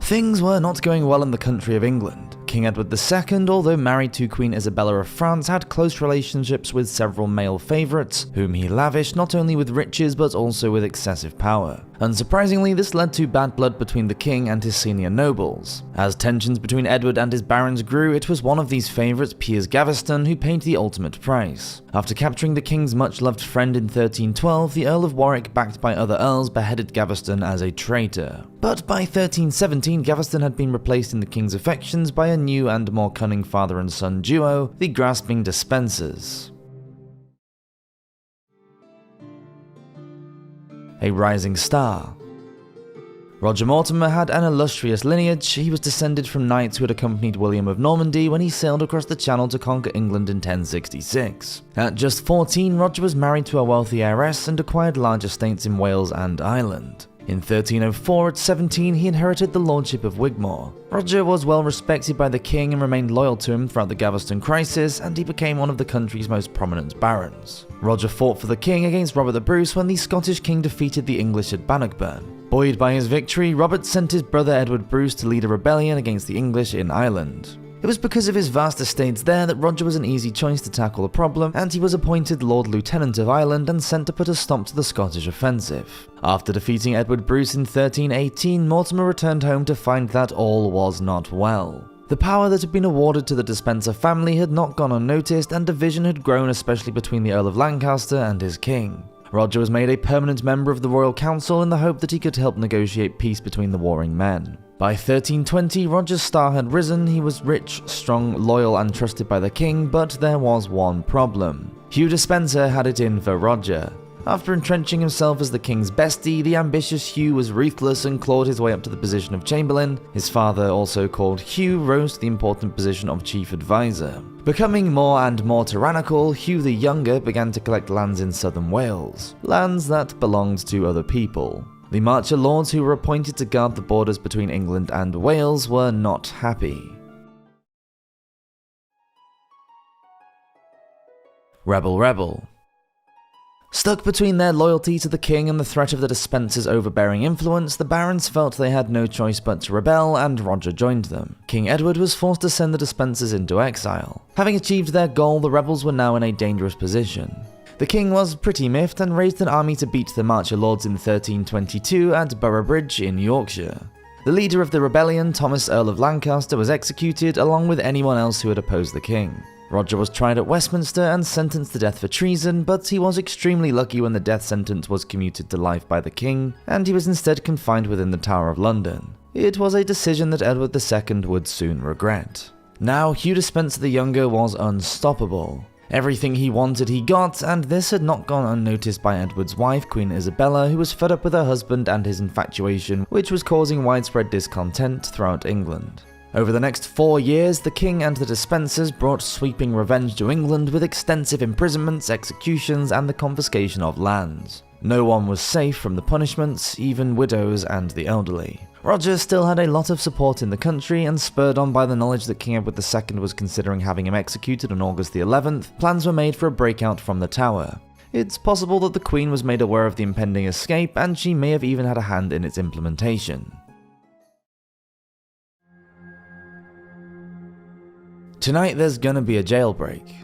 Things were not going well in the country of England. King Edward II, although married to Queen Isabella of France, had close relationships with several male favourites, whom he lavished not only with riches but also with excessive power. Unsurprisingly, this led to bad blood between the king and his senior nobles. As tensions between Edward and his barons grew, it was one of these favourites, Piers Gaveston, who paid the ultimate price. After capturing the king's much-loved friend in 1312, the Earl of Warwick, backed by other earls, beheaded Gaveston as a traitor. But by 1317, Gaveston had been replaced in the king's affections by a new and more cunning father and son duo, the grasping Despensers. A rising star. Roger Mortimer had an illustrious lineage. He was descended from knights who had accompanied William of Normandy when he sailed across the Channel to conquer England in 1066. At just 14, Roger was married to a wealthy heiress and acquired large estates in Wales and Ireland. In 1304, at 17, he inherited the lordship of Wigmore. Roger was well respected by the king and remained loyal to him throughout the Gaveston crisis, and he became one of the country's most prominent barons. Roger fought for the king against Robert the Bruce when the Scottish king defeated the English at Bannockburn. Buoyed by his victory, Robert sent his brother Edward Bruce to lead a rebellion against the English in Ireland. It was because of his vast estates there that Roger was an easy choice to tackle the problem, and he was appointed Lord Lieutenant of Ireland and sent to put a stop to the Scottish offensive. After defeating Edward Bruce in 1318, Mortimer returned home to find that all was not well. The power that had been awarded to the Despenser family had not gone unnoticed, and division had grown, especially between the Earl of Lancaster and his king. Roger was made a permanent member of the Royal Council in the hope that he could help negotiate peace between the warring men. By 1320, Roger's star had risen. He was rich, strong, loyal, and trusted by the king, but there was one problem. Hugh Despenser had it in for Roger. After entrenching himself as the king's bestie, the ambitious Hugh was ruthless and clawed his way up to the position of Chamberlain. His father, also called Hugh, rose to the important position of chief advisor. Becoming more and more tyrannical, Hugh the Younger began to collect lands in southern Wales, lands that belonged to other people. The Marcher Lords who were appointed to guard the borders between England and Wales were not happy. Rebel. Stuck between their loyalty to the king and the threat of the Despenser's overbearing influence, the barons felt they had no choice but to rebel, and Roger joined them. King Edward was forced to send the Despensers into exile. Having achieved their goal, the rebels were now in a dangerous position. The king was pretty miffed and raised an army to beat the Marcher Lords in 1322 at Boroughbridge in Yorkshire. The leader of the rebellion, Thomas Earl of Lancaster, was executed along with anyone else who had opposed the king. Roger was tried at Westminster and sentenced to death for treason, but he was extremely lucky when the death sentence was commuted to life by the king, and he was instead confined within the Tower of London. It was a decision that Edward II would soon regret. Now, Hugh Despenser the Younger was unstoppable. Everything he wanted he got, and this had not gone unnoticed by Edward's wife, Queen Isabella, who was fed up with her husband and his infatuation, which was causing widespread discontent throughout England. Over the next 4 years, the king and the Despensers brought sweeping revenge to England with extensive imprisonments, executions, and the confiscation of lands. No one was safe from the punishments, even widows and the elderly. Roger still had a lot of support in the country, and spurred on by the knowledge that King Edward II was considering having him executed on August the 11th, plans were made for a breakout from the tower. It's possible that the Queen was made aware of the impending escape, and she may have even had a hand in its implementation. Tonight there's gonna be a jailbreak.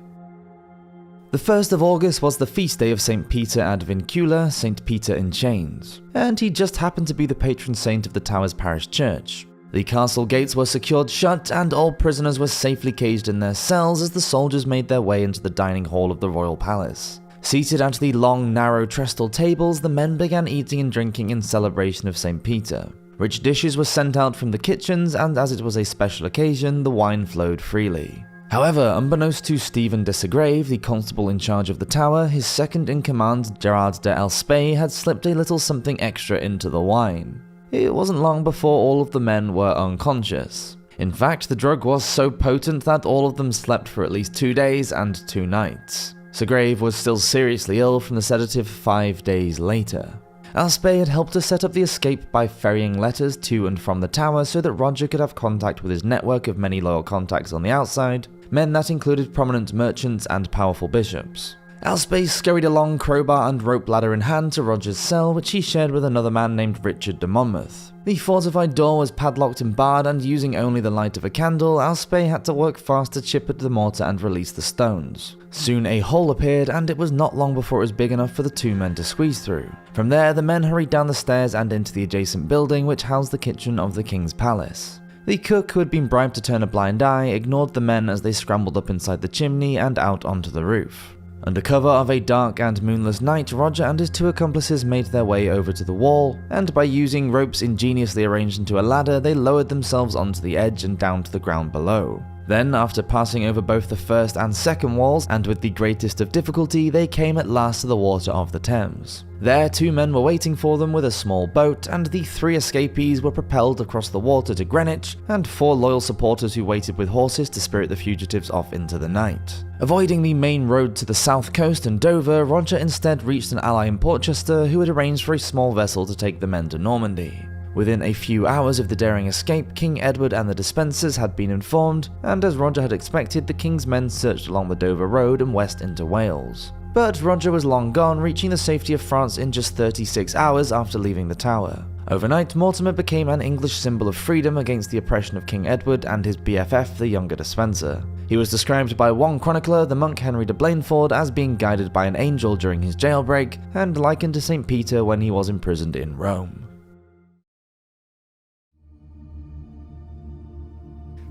The 1st of August was the feast day of St. Peter ad Vincula, St. Peter in Chains, and he just happened to be the patron saint of the tower's parish church. The castle gates were secured shut, and all prisoners were safely caged in their cells as the soldiers made their way into the dining hall of the royal palace. Seated at the long, narrow trestle tables, the men began eating and drinking in celebration of St. Peter. Rich dishes were sent out from the kitchens, and as it was a special occasion, the wine flowed freely. However, unbeknownst to Stephen de Segrave, the constable in charge of the tower, his second-in-command, Gerard de Elspeth, had slipped a little something extra into the wine. It wasn't long before all of the men were unconscious. In fact, the drug was so potent that all of them slept for at least 2 days and 2 nights. Segrave was still seriously ill from the sedative 5 days later. Elspeth had helped to set up the escape by ferrying letters to and from the tower so that Roger could have contact with his network of many loyal contacts on the outside, men that included prominent merchants and powerful bishops. Elspeth scurried along, crowbar and rope ladder in hand, to Roger's cell, which he shared with another man named Richard de Monmouth. The fortified door was padlocked and barred, and using only the light of a candle, Elspeth had to work fast to chip at the mortar and release the stones. Soon a hole appeared, and it was not long before it was big enough for the 2 men to squeeze through. From there, the men hurried down the stairs and into the adjacent building, which housed the kitchen of the king's palace. The cook, who had been bribed to turn a blind eye, ignored the men as they scrambled up inside the chimney and out onto the roof. Under cover of a dark and moonless night, Roger and his 2 accomplices made their way over to the wall, and by using ropes ingeniously arranged into a ladder, they lowered themselves onto the edge and down to the ground below. Then, after passing over both the first and second walls, and with the greatest of difficulty, they came at last to the water of the Thames. There, 2 men were waiting for them with a small boat, and the 3 escapees were propelled across the water to Greenwich, and 4 loyal supporters who waited with horses to spirit the fugitives off into the night. Avoiding the main road to the south coast and Dover, Roger instead reached an ally in Portchester who had arranged for a small vessel to take the men to Normandy. Within a few hours of the daring escape, King Edward and the Despensers had been informed, and as Roger had expected, the king's men searched along the Dover Road and west into Wales. But Roger was long gone, reaching the safety of France in just 36 hours after leaving the tower. Overnight, Mortimer became an English symbol of freedom against the oppression of King Edward and his BFF, the younger Despenser. He was described by one chronicler, the monk Henry de Blainford, as being guided by an angel during his jailbreak, and likened to St. Peter when he was imprisoned in Rome.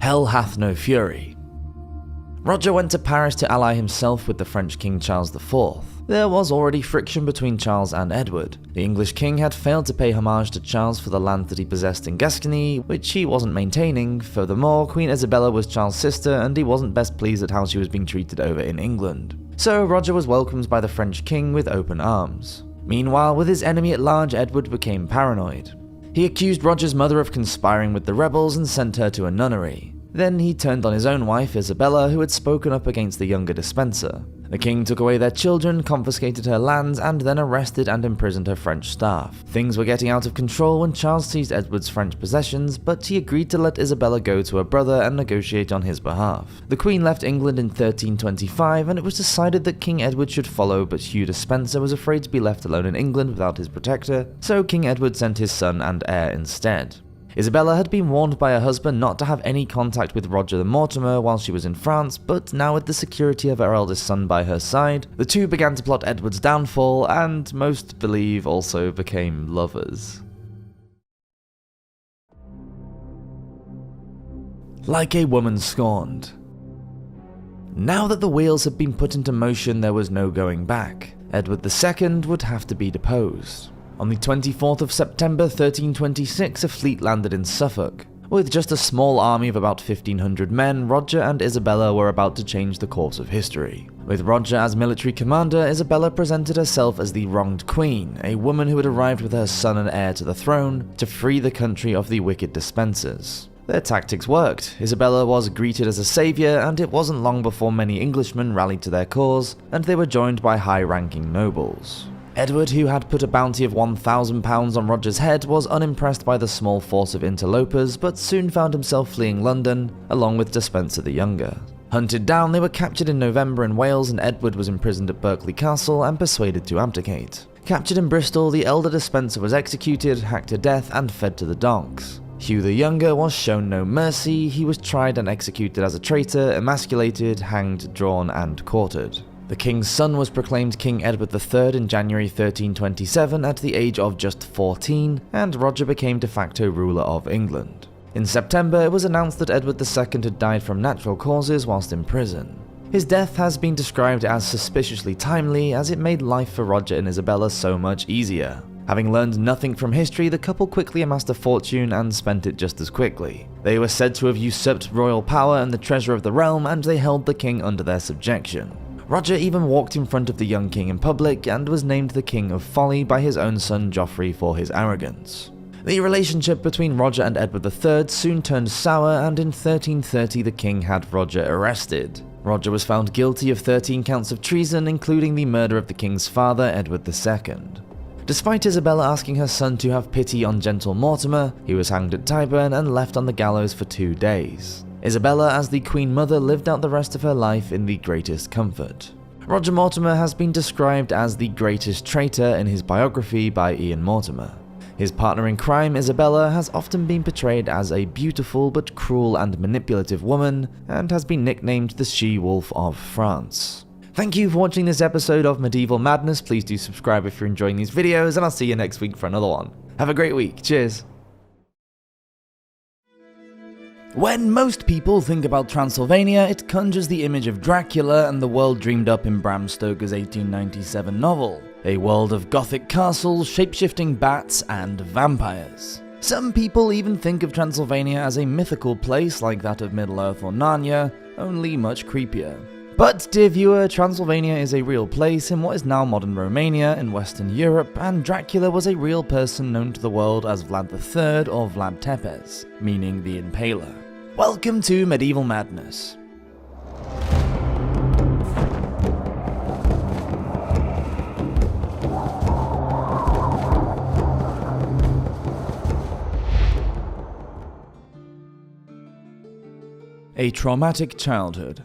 Hell hath no fury. Roger went to Paris to ally himself with the French King Charles IV. There was already friction between Charles and Edward. The English king had failed to pay homage to Charles for the land that he possessed in Gascony, which he wasn't maintaining. Furthermore, Queen Isabella was Charles' sister, and he wasn't best pleased at how she was being treated over in England. So Roger was welcomed by the French king with open arms. Meanwhile, with his enemy at large, Edward became paranoid. He accused Roger's mother of conspiring with the rebels and sent her to a nunnery. Then he turned on his own wife, Isabella, who had spoken up against the younger Despenser. The king took away their children, confiscated her lands, and then arrested and imprisoned her French staff. Things were getting out of control when Charles seized Edward's French possessions, but he agreed to let Isabella go to her brother and negotiate on his behalf. The Queen left England in 1325, and it was decided that King Edward should follow, but Hugh Despenser was afraid to be left alone in England without his protector, so King Edward sent his son and heir instead. Isabella had been warned by her husband not to have any contact with Roger the Mortimer while she was in France, but now with the security of her eldest son by her side, the two began to plot Edward's downfall, and most believe also became lovers. Like a woman scorned. Now that the wheels had been put into motion, there was no going back. Edward II would have to be deposed. On the 24th of September 1326, a fleet landed in Suffolk. With just a small army of about 1,500 men, Roger and Isabella were about to change the course of history. With Roger as military commander, Isabella presented herself as the wronged queen, a woman who had arrived with her son and heir to the throne to free the country of the wicked Despensers. Their tactics worked. Isabella was greeted as a saviour, and it wasn't long before many Englishmen rallied to their cause, and they were joined by high-ranking nobles. Edward, who had put a bounty of £1,000 on Roger's head, was unimpressed by the small force of interlopers, but soon found himself fleeing London, along with Despenser the Younger. Hunted down, they were captured in November in Wales, and Edward was imprisoned at Berkeley Castle and persuaded to abdicate. Captured in Bristol, the elder Despenser was executed, hacked to death, and fed to the dogs. Hugh the Younger was shown no mercy. He was tried and executed as a traitor, emasculated, hanged, drawn, and quartered. The king's son was proclaimed King Edward III in January 1327 at the age of just 14, and Roger became de facto ruler of England. In September, it was announced that Edward II had died from natural causes whilst in prison. His death has been described as suspiciously timely, as it made life for Roger and Isabella so much easier. Having learned nothing from history, the couple quickly amassed a fortune and spent it just as quickly. They were said to have usurped royal power and the treasure of the realm, and they held the king under their subjection. Roger even walked in front of the young king in public and was named the King of Folly by his own son Joffrey for his arrogance. The relationship between Roger and Edward III soon turned sour, and in 1330 the king had Roger arrested. Roger was found guilty of 13 counts of treason, including the murder of the king's father, Edward II. Despite Isabella asking her son to have pity on gentle Mortimer, he was hanged at Tyburn and left on the gallows for 2 days. Isabella, as the Queen Mother, lived out the rest of her life in the greatest comfort. Roger Mortimer has been described as the greatest traitor in his biography by Ian Mortimer. His partner in crime, Isabella, has often been portrayed as a beautiful but cruel and manipulative woman, and has been nicknamed the She-Wolf of France. Thank you for watching this episode of Medieval Madness. Please do subscribe if you're enjoying these videos, and I'll see you next week for another one. Have a great week. Cheers. When most people think about Transylvania, it conjures the image of Dracula and the world dreamed up in Bram Stoker's 1897 novel. A world of gothic castles, shape-shifting bats, and vampires. Some people even think of Transylvania as a mythical place like that of Middle-earth or Narnia, only much creepier. But, dear viewer, Transylvania is a real place in what is now modern Romania in Western Europe, and Dracula was a real person known to the world as Vlad III or Vlad Tepes, meaning the Impaler. Welcome to Medieval Madness. A traumatic childhood.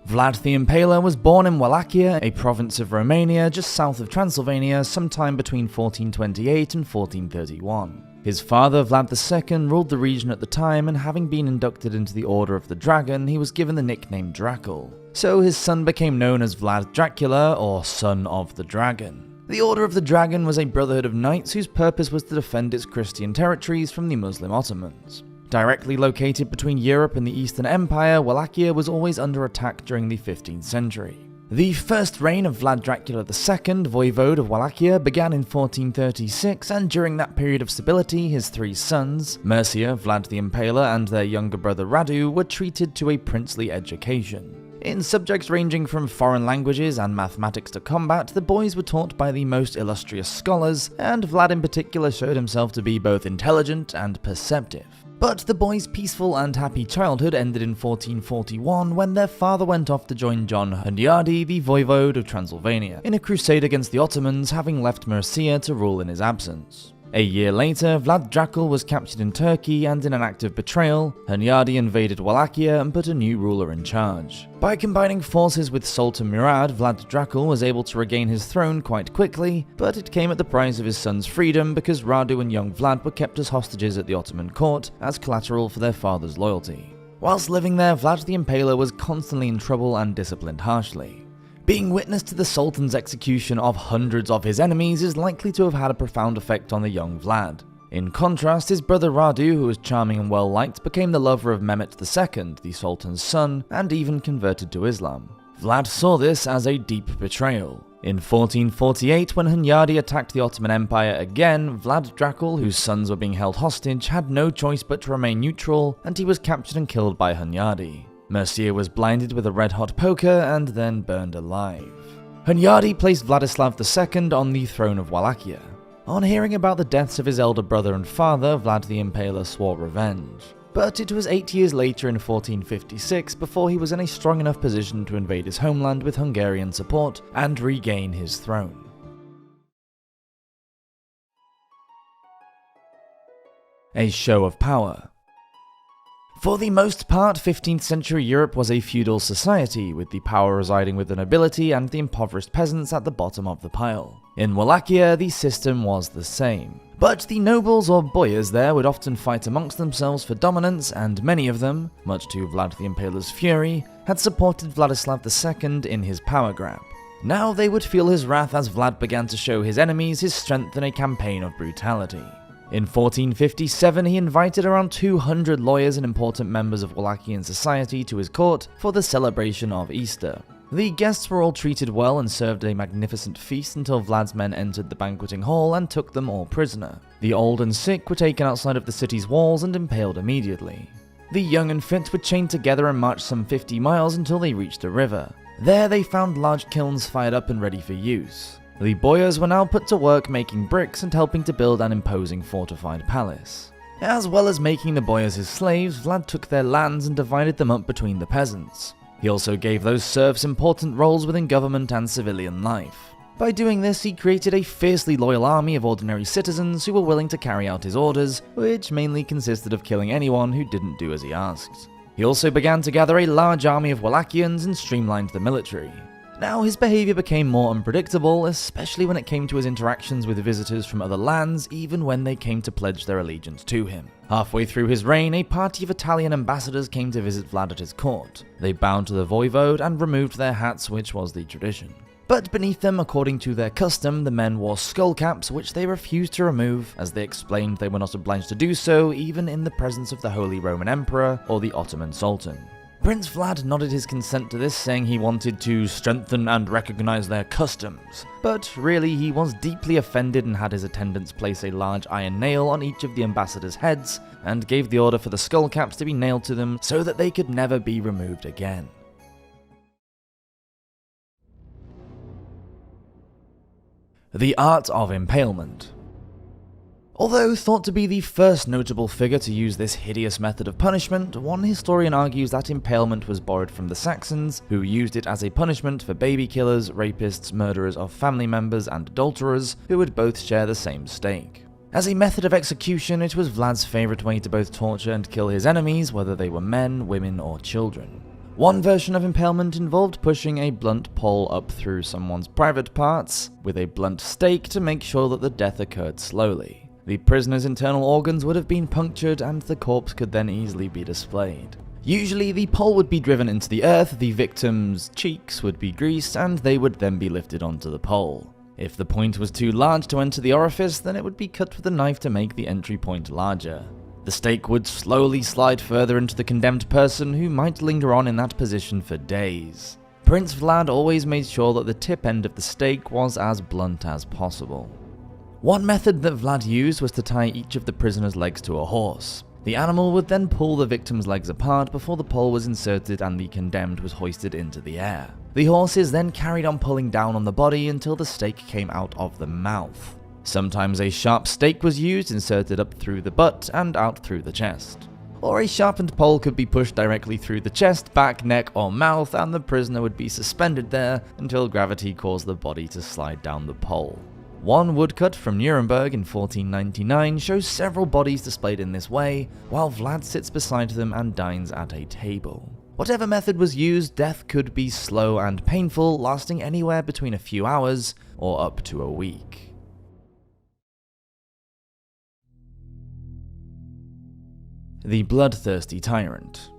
Vlad the Impaler was born in Wallachia, a province of Romania just south of Transylvania, sometime between 1428 and 1431. His father, Vlad II, ruled the region at the time, and having been inducted into the Order of the Dragon, he was given the nickname Dracul. So his son became known as Vlad Dracula, or Son of the Dragon. The Order of the Dragon was a brotherhood of knights whose purpose was to defend its Christian territories from the Muslim Ottomans. Directly located between Europe and the Eastern Empire, Wallachia was always under attack during the 15th century. The first reign of Vlad Dracula II, voivode of Wallachia, began in 1436, and during that period of stability, his 3 sons, Mercia, Vlad the Impaler, and their younger brother Radu, were treated to a princely education. In subjects ranging from foreign languages and mathematics to combat, the boys were taught by the most illustrious scholars, and Vlad in particular showed himself to be both intelligent and perceptive. But the boys' peaceful and happy childhood ended in 1441 when their father went off to join John Hunyadi, the voivode of Transylvania, in a crusade against the Ottomans, having left Mercia to rule in his absence. A year later, Vlad Dracul was captured in Turkey, and in an act of betrayal, Hunyadi invaded Wallachia and put a new ruler in charge. By combining forces with Sultan Murad, Vlad Dracul was able to regain his throne quite quickly, but it came at the price of his son's freedom because Radu and young Vlad were kept as hostages at the Ottoman court as collateral for their father's loyalty. Whilst living there, Vlad the Impaler was constantly in trouble and disciplined harshly. Being witness to the Sultan's execution of hundreds of his enemies is likely to have had a profound effect on the young Vlad. In contrast, his brother Radu, who was charming and well-liked, became the lover of Mehmet II, the Sultan's son, and even converted to Islam. Vlad saw this as a deep betrayal. In 1448, when Hunyadi attacked the Ottoman Empire again, Vlad Dracul, whose sons were being held hostage, had no choice but to remain neutral, and he was captured and killed by Hunyadi. Mercia was blinded with a red-hot poker and then burned alive. Hunyadi placed Vladislav II on the throne of Wallachia. On hearing about the deaths of his elder brother and father, Vlad the Impaler swore revenge. But it was 8 years later in 1456 before he was in a strong enough position to invade his homeland with Hungarian support and regain his throne. A show of power. For the most part, 15th century Europe was a feudal society, with the power residing with the nobility and the impoverished peasants at the bottom of the pile. In Wallachia, the system was the same. But the nobles or boyars there would often fight amongst themselves for dominance, and many of them, much to Vlad the Impaler's fury, had supported Vladislav II in his power grab. Now they would feel his wrath as Vlad began to show his enemies his strength in a campaign of brutality. In 1457, he invited around 200 lawyers and important members of Wallachian society to his court for the celebration of Easter. The guests were all treated well and served a magnificent feast until Vlad's men entered the banqueting hall and took them all prisoner. The old and sick were taken outside of the city's walls and impaled immediately. The young and fit were chained together and marched some 50 miles until they reached a river. There they found large kilns fired up and ready for use. The boyars were now put to work making bricks and helping to build an imposing fortified palace. As well as making the boyars his slaves, Vlad took their lands and divided them up between the peasants. He also gave those serfs important roles within government and civilian life. By doing this, he created a fiercely loyal army of ordinary citizens who were willing to carry out his orders, which mainly consisted of killing anyone who didn't do as he asked. He also began to gather a large army of Wallachians and streamlined the military. Now his behavior became more unpredictable, especially when it came to his interactions with visitors from other lands, even when they came to pledge their allegiance to him. Halfway through his reign, a party of Italian ambassadors came to visit Vlad at his court. They bowed to the voivode and removed their hats, which was the tradition. But beneath them, according to their custom, the men wore skull caps, which they refused to remove, as they explained they were not obliged to do so, even in the presence of the Holy Roman Emperor or the Ottoman Sultan. Prince Vlad nodded his consent to this, saying he wanted to strengthen and recognize their customs. But really, he was deeply offended and had his attendants place a large iron nail on each of the ambassadors' heads, and gave the order for the skull caps to be nailed to them so that they could never be removed again. The art of impalement. Although thought to be the first notable figure to use this hideous method of punishment, one historian argues that impalement was borrowed from the Saxons, who used it as a punishment for baby killers, rapists, murderers of family members, and adulterers, who would both share the same stake. As a method of execution, it was Vlad's favourite way to both torture and kill his enemies, whether they were men, women, or children. One version of impalement involved pushing a blunt pole up through someone's private parts with a blunt stake to make sure that the death occurred slowly. The prisoner's internal organs would have been punctured and the corpse could then easily be displayed. Usually the pole would be driven into the earth, the victim's cheeks would be greased, and they would then be lifted onto the pole. If the point was too large to enter the orifice, then it would be cut with a knife to make the entry point larger. The stake would slowly slide further into the condemned person, who might linger on in that position for days. Prince Vlad always made sure that the tip end of the stake was as blunt as possible. One method that Vlad used was to tie each of the prisoner's legs to a horse. The animal would then pull the victim's legs apart before the pole was inserted and the condemned was hoisted into the air. The horses then carried on pulling down on the body until the stake came out of the mouth. Sometimes a sharp stake was used, inserted up through the butt and out through the chest. Or a sharpened pole could be pushed directly through the chest, back, neck, or mouth, and the prisoner would be suspended there until gravity caused the body to slide down the pole. One woodcut from Nuremberg in 1499 shows several bodies displayed in this way, while Vlad sits beside them and dines at a table. Whatever method was used, death could be slow and painful, lasting anywhere between a few hours or up to a week. The Bloodthirsty Tyrant.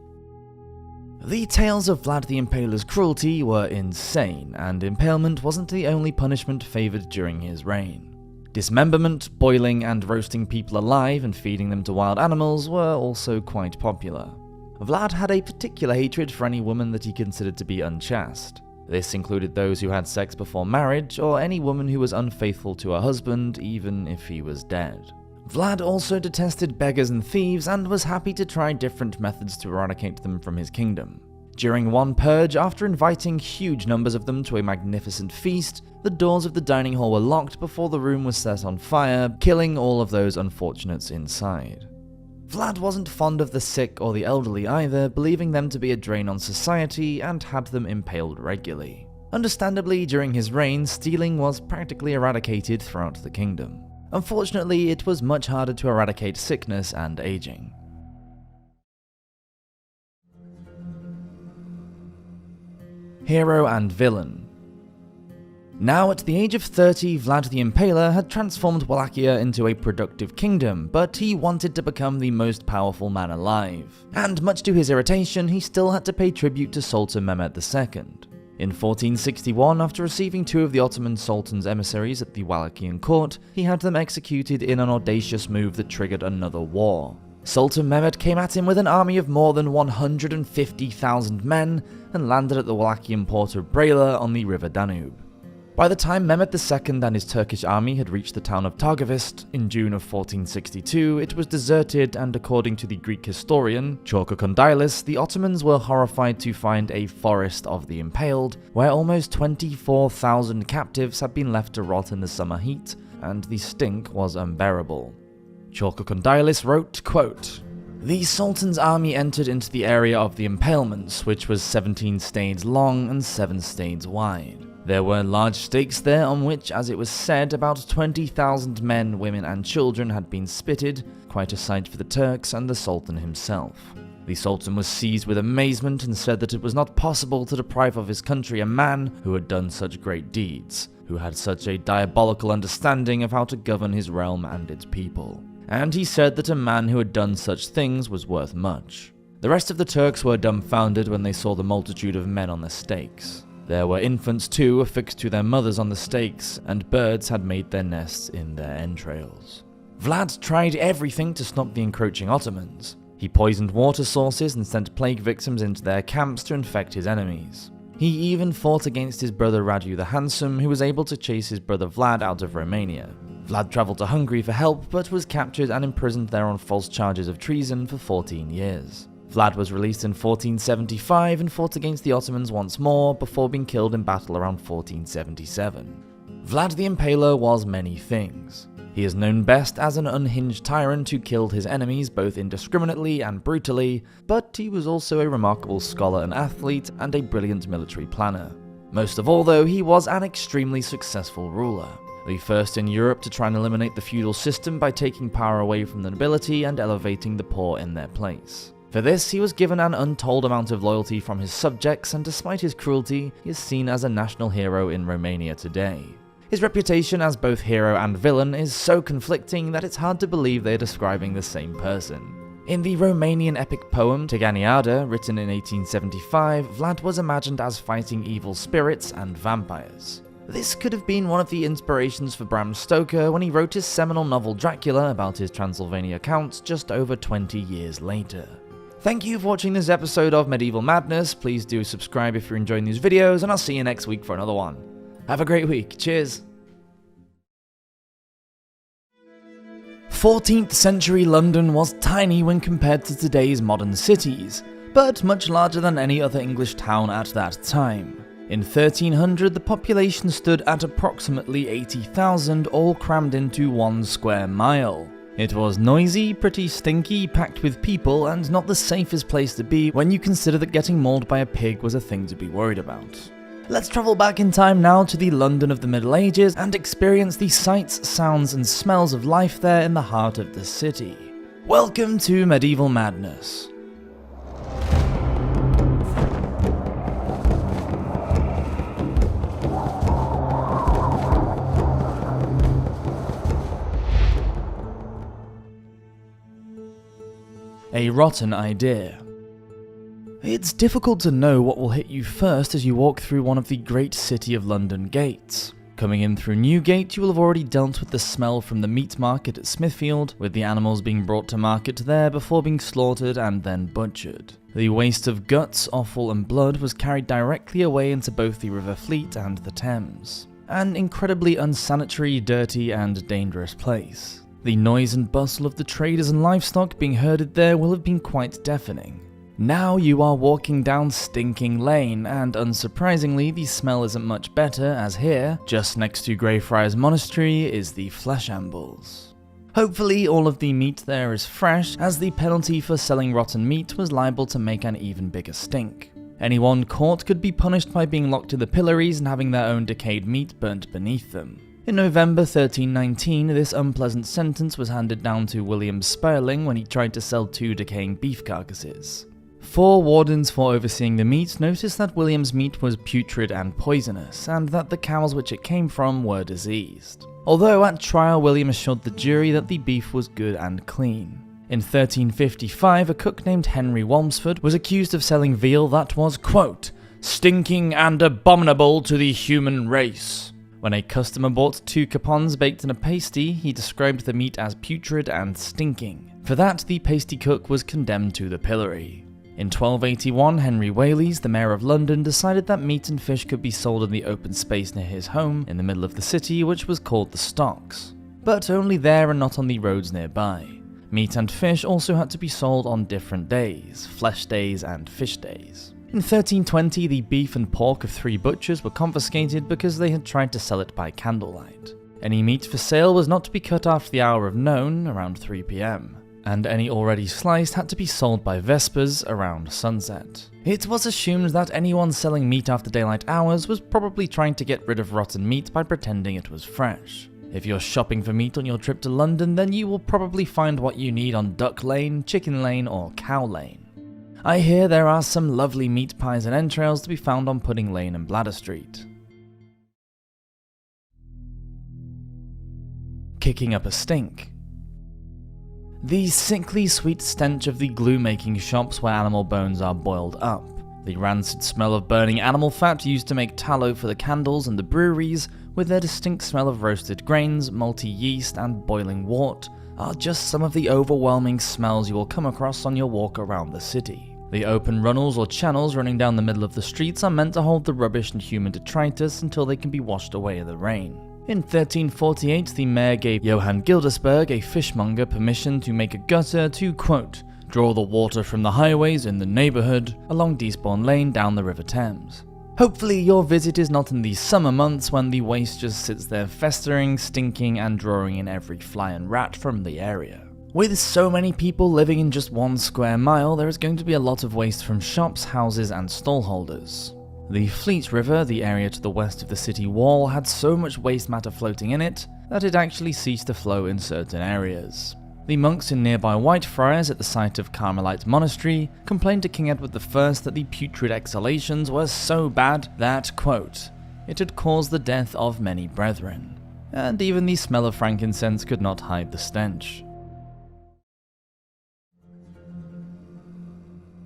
The tales of Vlad the Impaler's cruelty were insane, and impalement wasn't the only punishment favoured during his reign. Dismemberment, boiling, and roasting people alive and feeding them to wild animals were also quite popular. Vlad had a particular hatred for any woman that he considered to be unchaste. This included those who had sex before marriage, or any woman who was unfaithful to her husband, even if he was dead. Vlad also detested beggars and thieves and was happy to try different methods to eradicate them from his kingdom. During one purge, after inviting huge numbers of them to a magnificent feast, the doors of the dining hall were locked before the room was set on fire, killing all of those unfortunates inside. Vlad wasn't fond of the sick or the elderly either, believing them to be a drain on society, and had them impaled regularly. Understandably, during his reign, stealing was practically eradicated throughout the kingdom. Unfortunately, it was much harder to eradicate sickness and aging. Hero and Villain. Now at the age of 30, Vlad the Impaler had transformed Wallachia into a productive kingdom, but he wanted to become the most powerful man alive. And much to his irritation, he still had to pay tribute to Sultan Mehmed II. In 1461, after receiving two of the Ottoman Sultan's emissaries at the Wallachian court, he had them executed in an audacious move that triggered another war. Sultan Mehmed came at him with an army of more than 150,000 men and landed at the Wallachian port of Brela on the river Danube. By the time Mehmed II and his Turkish army had reached the town of Targovist in June of 1462, it was deserted, and according to the Greek historian Rawcliffe, the Ottomans were horrified to find a forest of the impaled, where almost 24,000 captives had been left to rot in the summer heat, and the stink was unbearable. Rawcliffe wrote, quote, "The Sultan's army entered into the area of the impalements, which was 17 stades long and 7 stades wide. There were large stakes there on which, as it was said, about 20,000 men, women and children had been spitted, quite a sight for the Turks and the Sultan himself. The Sultan was seized with amazement and said that it was not possible to deprive of his country a man who had done such great deeds, who had such a diabolical understanding of how to govern his realm and its people. And he said that a man who had done such things was worth much. The rest of the Turks were dumbfounded when they saw the multitude of men on the stakes. There were infants too, affixed to their mothers on the stakes, and birds had made their nests in their entrails. Vlad tried everything to stop the encroaching Ottomans. He poisoned water sources and sent plague victims into their camps to infect his enemies. He even fought against his brother Radu the Handsome, who was able to chase his brother Vlad out of Romania. Vlad travelled to Hungary for help, but was captured and imprisoned there on false charges of treason for 14 years. Vlad was released in 1475 and fought against the Ottomans once more, before being killed in battle around 1477. Vlad the Impaler was many things. He is known best as an unhinged tyrant who killed his enemies both indiscriminately and brutally, but he was also a remarkable scholar and athlete, and a brilliant military planner. Most of all though, he was an extremely successful ruler. The first in Europe to try and eliminate the feudal system by taking power away from the nobility and elevating the poor in their place. For this, he was given an untold amount of loyalty from his subjects, and despite his cruelty, he is seen as a national hero in Romania today. His reputation as both hero and villain is so conflicting that it's hard to believe they are describing the same person. In the Romanian epic poem Teganiada, written in 1875, Vlad was imagined as fighting evil spirits and vampires. This could have been one of the inspirations for Bram Stoker when he wrote his seminal novel Dracula about his Transylvania count just over 20 years later. Thank you for watching this episode of Medieval Madness. Please do subscribe if you're enjoying these videos, and I'll see you next week for another one. Have a great week. Cheers. 14th century London was tiny when compared to today's modern cities, but much larger than any other English town at that time. In 1300, the population stood at approximately 80,000, all crammed into 1 square mile. It was noisy, pretty stinky, packed with people, and not the safest place to be when you consider that getting mauled by a pig was a thing to be worried about. Let's travel back in time now to the London of the Middle Ages and experience the sights, sounds, and smells of life there in the heart of the city. Welcome to Medieval Madness. A rotten idea. It's difficult to know what will hit you first as you walk through one of the great City of London gates. Coming in through Newgate, you will have already dealt with the smell from the meat market at Smithfield, with the animals being brought to market there before being slaughtered and then butchered. The waste of guts, offal and blood was carried directly away into both the River Fleet and the Thames. An incredibly unsanitary, dirty and dangerous place. The noise and bustle of the traders and livestock being herded there will have been quite deafening. Now you are walking down Stinking Lane, and unsurprisingly the smell isn't much better, as here, just next to Greyfriars Monastery, is the Flesh Ambles. Hopefully all of the meat there is fresh, as the penalty for selling rotten meat was liable to make an even bigger stink. Anyone caught could be punished by being locked to the pillories and having their own decayed meat burnt beneath them. In November 1319, this unpleasant sentence was handed down to William Sperling when he tried to sell 2 decaying beef carcasses. 4 wardens for overseeing the meat noticed that William's meat was putrid and poisonous, and that the cows which it came from were diseased. Although at trial William assured the jury that the beef was good and clean. In 1355, a cook named Henry Walmsford was accused of selling veal that was, quote, "stinking and abominable to the human race." When a customer bought 2 capons baked in a pasty, he described the meat as putrid and stinking. For that, the pasty cook was condemned to the pillory. In 1281, Henry Whalley, the mayor of London, decided that meat and fish could be sold in the open space near his home in the middle of the city, which was called the stocks. But only there and not on the roads nearby. Meat and fish also had to be sold on different days, flesh days and fish days. In 1320, the beef and pork of 3 butchers were confiscated because they had tried to sell it by candlelight. Any meat for sale was not to be cut after the hour of noon, around 3 PM. And any already sliced had to be sold by vespers, around sunset. It was assumed that anyone selling meat after daylight hours was probably trying to get rid of rotten meat by pretending it was fresh. If you're shopping for meat on your trip to London, then you will probably find what you need on Duck Lane, Chicken Lane, or Cow Lane. I hear there are some lovely meat pies and entrails to be found on Pudding Lane and Bladder Street. Kicking up a stink. The sickly sweet stench of the glue-making shops where animal bones are boiled up, the rancid smell of burning animal fat used to make tallow for the candles and the breweries, with their distinct smell of roasted grains, malty yeast, and boiling wort, are just some of the overwhelming smells you will come across on your walk around the city. The open runnels or channels running down the middle of the streets are meant to hold the rubbish and human detritus until they can be washed away in the rain. In 1348, the mayor gave Johann Gildersberg, a fishmonger, permission to make a gutter to, quote, draw the water from the highways in the neighbourhood along Deesbourne Lane down the River Thames. Hopefully your visit is not in the summer months when the waste just sits there festering, stinking, and drawing in every fly and rat from the area. With so many people living in just 1 square mile, there is going to be a lot of waste from shops, houses, and stallholders. The Fleet River, the area to the west of the city wall, had so much waste matter floating in it that it actually ceased to flow in certain areas. The monks in nearby Whitefriars at the site of Carmelite Monastery complained to King Edward I that the putrid exhalations were so bad that, quote, it had caused the death of many brethren, and even the smell of frankincense could not hide the stench.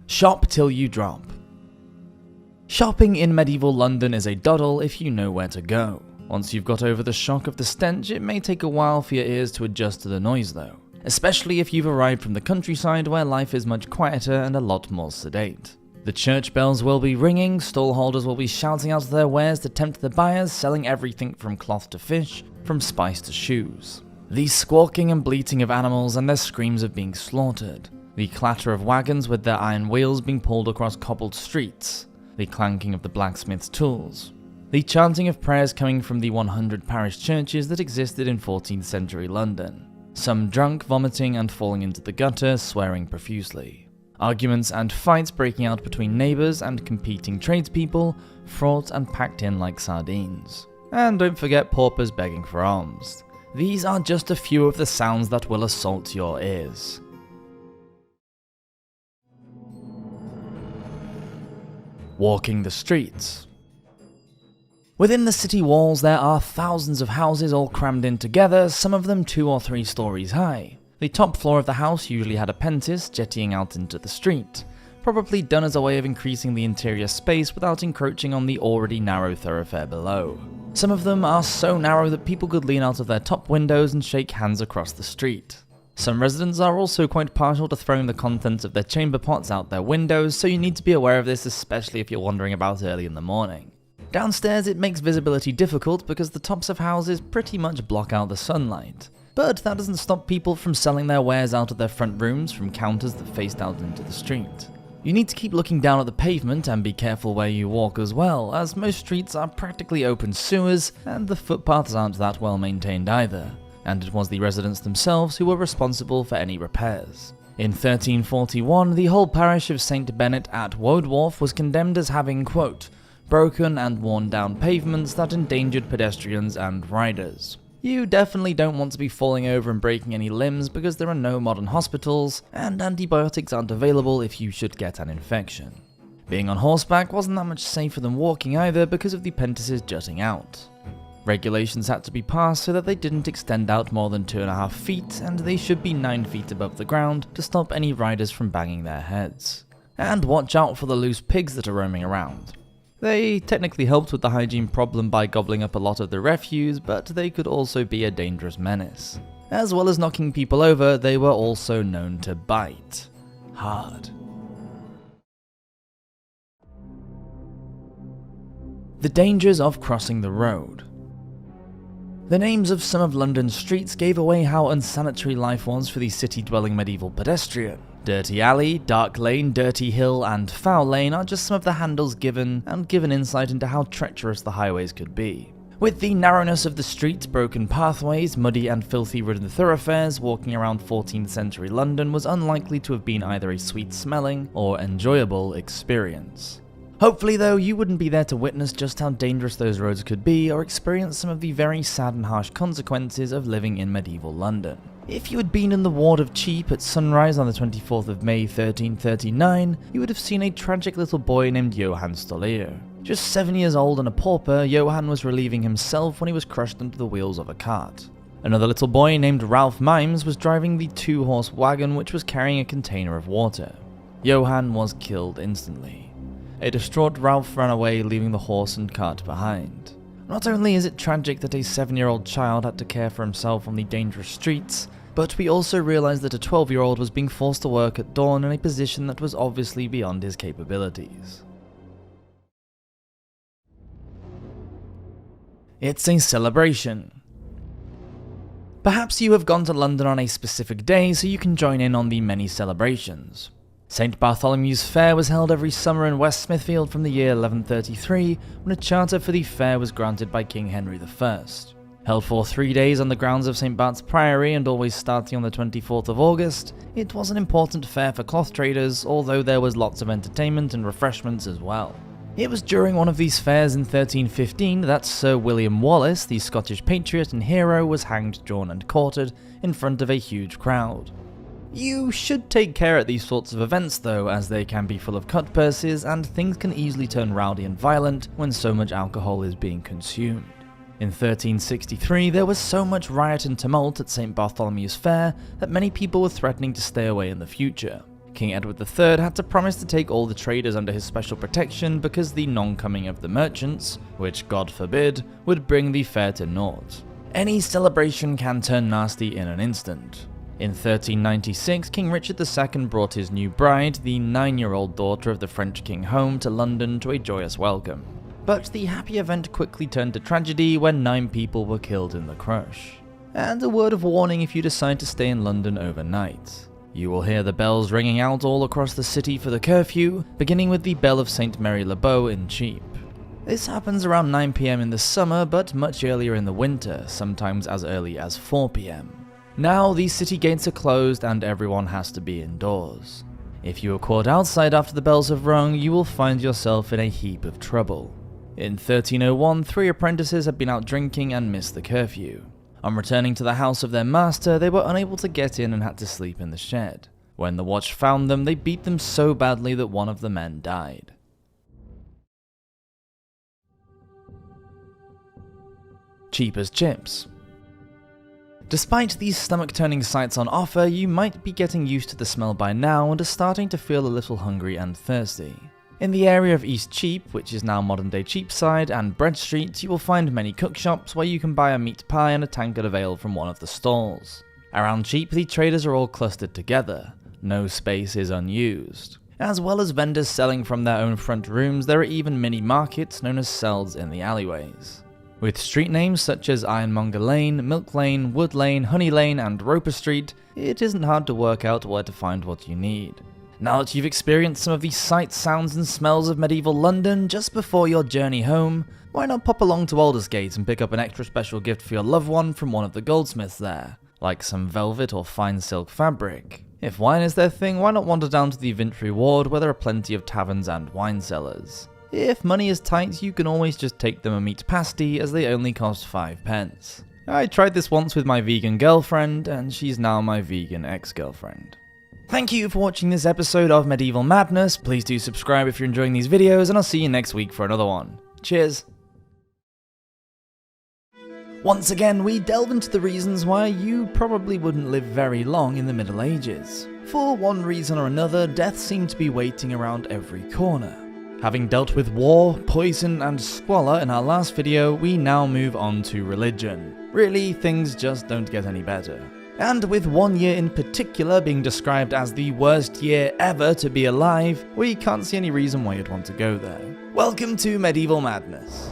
Shop till you drop. Shopping in medieval London is a doddle if you know where to go. Once you've got over the shock of the stench, it may take a while for your ears to adjust to the noise though, especially if you've arrived from the countryside where life is much quieter and a lot more sedate. The church bells will be ringing, stallholders will be shouting out their wares to tempt the buyers, selling everything from cloth to fish, from spice to shoes. The squawking and bleating of animals and their screams of being slaughtered. The clatter of wagons with their iron wheels being pulled across cobbled streets. The clanking of the blacksmith's tools. The chanting of prayers coming from the 100 parish churches that existed in 14th century London. Some drunk, vomiting and falling into the gutter, swearing profusely. Arguments and fights breaking out between neighbours and competing tradespeople, fraught and packed in like sardines. And don't forget paupers begging for alms. These are just a few of the sounds that will assault your ears. Walking the streets. Within the city walls there are thousands of houses all crammed in together, some of them 2 or 3 stories high. The top floor of the house usually had a pentis jettying out into the street, probably done as a way of increasing the interior space without encroaching on the already narrow thoroughfare below. Some of them are so narrow that people could lean out of their top windows and shake hands across the street. Some residents are also quite partial to throwing the contents of their chamber pots out their windows, so you need to be aware of this, especially if you're wandering about early in the morning. Downstairs it makes visibility difficult because the tops of houses pretty much block out the sunlight. But that doesn't stop people from selling their wares out of their front rooms from counters that faced out into the street. You need to keep looking down at the pavement and be careful where you walk as well, as most streets are practically open sewers and the footpaths aren't that well maintained either. And it was the residents themselves who were responsible for any repairs. In 1341, the whole parish of St. Bennet at Wodewarf was condemned as having, quote, broken and worn down pavements that endangered pedestrians and riders. You definitely don't want to be falling over and breaking any limbs because there are no modern hospitals, and antibiotics aren't available if you should get an infection. Being on horseback wasn't that much safer than walking either because of the pentices jutting out. Regulations had to be passed so that they didn't extend out more than 2.5 feet, and they should be 9 feet above the ground to stop any riders from banging their heads. And watch out for the loose pigs that are roaming around. They technically helped with the hygiene problem by gobbling up a lot of the refuse, but they could also be a dangerous menace. As well as knocking people over, they were also known to bite hard. The dangers of crossing the road. The names of some of London's streets gave away how unsanitary life was for the city-dwelling medieval pedestrian. Dirty Alley, Dark Lane, Dirty Hill, and Foul Lane are just some of the handles given, and give an insight into how treacherous the highways could be. With the narrowness of the streets, broken pathways, muddy and filthy ridden thoroughfares, walking around 14th century London was unlikely to have been either a sweet-smelling or enjoyable experience. Hopefully though, you wouldn't be there to witness just how dangerous those roads could be, or experience some of the very sad and harsh consequences of living in medieval London. If you had been in the ward of Cheap at sunrise on the 24th of May 1339, you would have seen a tragic little boy named Johann Stolier. Just 7 years old and a pauper, Johann was relieving himself when he was crushed under the wheels of a cart. Another little boy named Ralph Mimes was driving the 2-horse wagon which was carrying a container of water. Johann was killed instantly. A distraught Ralph ran away, leaving the horse and cart behind. Not only is it tragic that a 7-year-old child had to care for himself on the dangerous streets, but we also realize that a 12-year-old was being forced to work at dawn in a position that was obviously beyond his capabilities. It's a celebration. Perhaps you have gone to London on a specific day so you can join in on the many celebrations. St. Bartholomew's Fair was held every summer in West Smithfield from the year 1133, when a charter for the fair was granted by King Henry I. Held for 3 days on the grounds of St. Bart's Priory and always starting on the 24th of August, it was an important fair for cloth traders, although there was lots of entertainment and refreshments as well. It was during one of these fairs in 1315 that Sir William Wallace, the Scottish patriot and hero, was hanged, drawn and quartered in front of a huge crowd. You should take care at these sorts of events though, as they can be full of cutpurses and things can easily turn rowdy and violent when so much alcohol is being consumed. In 1363 there was so much riot and tumult at St. Bartholomew's Fair that many people were threatening to stay away in the future. King Edward III had to promise to take all the traders under his special protection because the non-coming of the merchants, which God forbid, would bring the fair to naught. Any celebration can turn nasty in an instant. In 1396, King Richard II brought his new bride, the 9-year-old daughter of the French king, home to London to a joyous welcome. But the happy event quickly turned to tragedy when 9 people were killed in the crush. And a word of warning if you decide to stay in London overnight. You will hear the bells ringing out all across the city for the curfew, beginning with the bell of St. Mary le Bow in Cheap. This happens around 9 PM in the summer, but much earlier in the winter, sometimes as early as 4 PM. Now, these city gates are closed and everyone has to be indoors. If you are caught outside after the bells have rung, you will find yourself in a heap of trouble. In 1301, 3 apprentices had been out drinking and missed the curfew. On returning to the house of their master, they were unable to get in and had to sleep in the shed. When the watch found them, they beat them so badly that one of the men died. Cheap as chips. Despite these stomach-turning sights on offer, you might be getting used to the smell by now and are starting to feel a little hungry and thirsty. In the area of East Cheap, which is now modern-day Cheapside, and Bread Street, you will find many cook shops where you can buy a meat pie and a tankard of ale from one of the stalls. Around Cheap, the traders are all clustered together. No space is unused. As well as vendors selling from their own front rooms, there are even mini-markets known as cells in the alleyways. With street names such as Ironmonger Lane, Milk Lane, Wood Lane, Honey Lane, and Roper Street, it isn't hard to work out where to find what you need. Now that you've experienced some of the sights, sounds, and smells of medieval London just before your journey home, why not pop along to Aldersgate and pick up an extra special gift for your loved one from one of the goldsmiths there, like some velvet or fine silk fabric. If wine is their thing, why not wander down to the Vintry Ward where there are plenty of taverns and wine cellars. If money is tight, you can always just take them a meat pasty as they only cost 5 pence. I tried this once with my vegan girlfriend, and she's now my vegan ex-girlfriend. Thank you for watching this episode of Medieval Madness. Please do subscribe if you're enjoying these videos, and I'll see you next week for another one. Cheers! Once again, we delve into the reasons why you probably wouldn't live very long in the Middle Ages. For one reason or another, death seemed to be waiting around every corner. Having dealt with war, poison, and squalor in our last video, we now move on to religion. Really, things just don't get any better. And with one year in particular being described as the worst year ever to be alive, we can't see any reason why you'd want to go there. Welcome to Medieval Madness.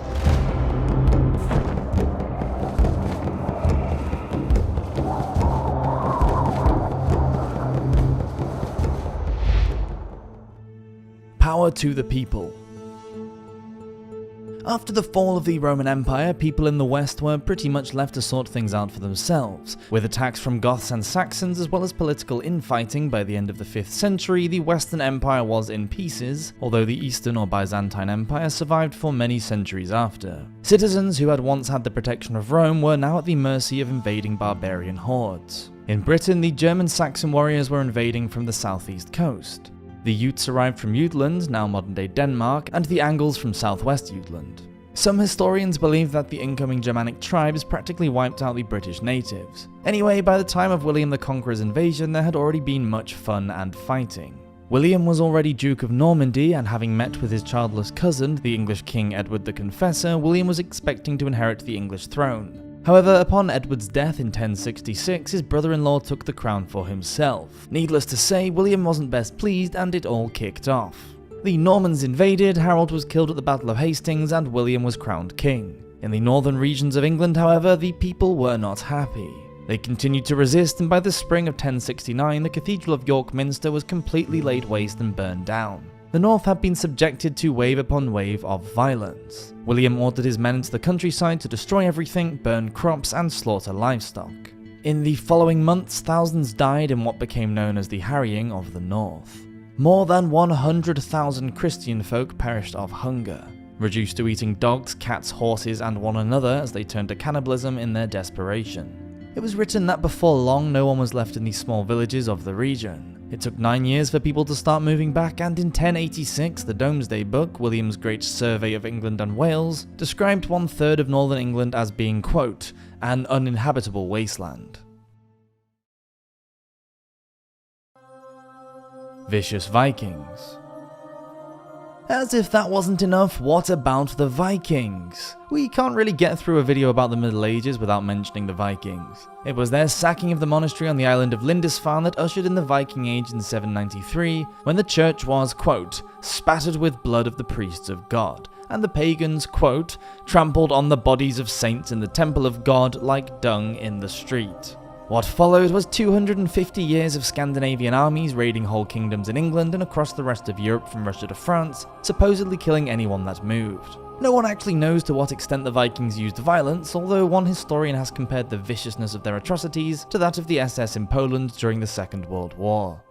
Power to the people. After the fall of the Roman Empire, people in the West were pretty much left to sort things out for themselves. With attacks from Goths and Saxons as well as political infighting by the end of the 5th century, the Western Empire was in pieces, although the Eastern or Byzantine Empire survived for many centuries after. Citizens who had once had the protection of Rome were now at the mercy of invading barbarian hordes. In Britain, the German Saxon warriors were invading from the southeast coast. The Utes arrived from Jutland, now modern-day Denmark, and the Angles from southwest Jutland. Some historians believe that the incoming Germanic tribes practically wiped out the British natives. Anyway, by the time of William the Conqueror's invasion, there had already been much fun and fighting. William was already Duke of Normandy, and having met with his childless cousin, the English King Edward the Confessor, William was expecting to inherit the English throne. However, upon Edward's death in 1066, his brother-in-law took the crown for himself. Needless to say, William wasn't best pleased and it all kicked off. The Normans invaded, Harold was killed at the Battle of Hastings, and William was crowned king. In the northern regions of England, however, the people were not happy. They continued to resist, and by the spring of 1069, the Cathedral of York Minster was completely laid waste and burned down. The north had been subjected to wave upon wave of violence. William ordered his men into the countryside to destroy everything, burn crops, and slaughter livestock. In the following months, thousands died in what became known as the Harrying of the North. More than 100,000 Christian folk perished of hunger, reduced to eating dogs, cats, horses, and one another as they turned to cannibalism in their desperation. It was written that before long, no one was left in the small villages of the region. It took 9 years for people to start moving back, and in 1086, the Domesday Book, William's Great Survey of England and Wales, described 1/3 of northern England as being, quote, an uninhabitable wasteland. Vicious Vikings. As if that wasn't enough, what about the Vikings? We can't really get through a video about the Middle Ages without mentioning the Vikings. It was their sacking of the monastery on the island of Lindisfarne that ushered in the Viking Age in 793, when the church was, quote, spattered with blood of the priests of God, and the pagans, quote, trampled on the bodies of saints in the temple of God like dung in the street. What followed was 250 years of Scandinavian armies raiding whole kingdoms in England and across the rest of Europe from Russia to France, supposedly killing anyone that moved. No one actually knows to what extent the Vikings used violence, although one historian has compared the viciousness of their atrocities to that of the SS in Poland during the Second World War.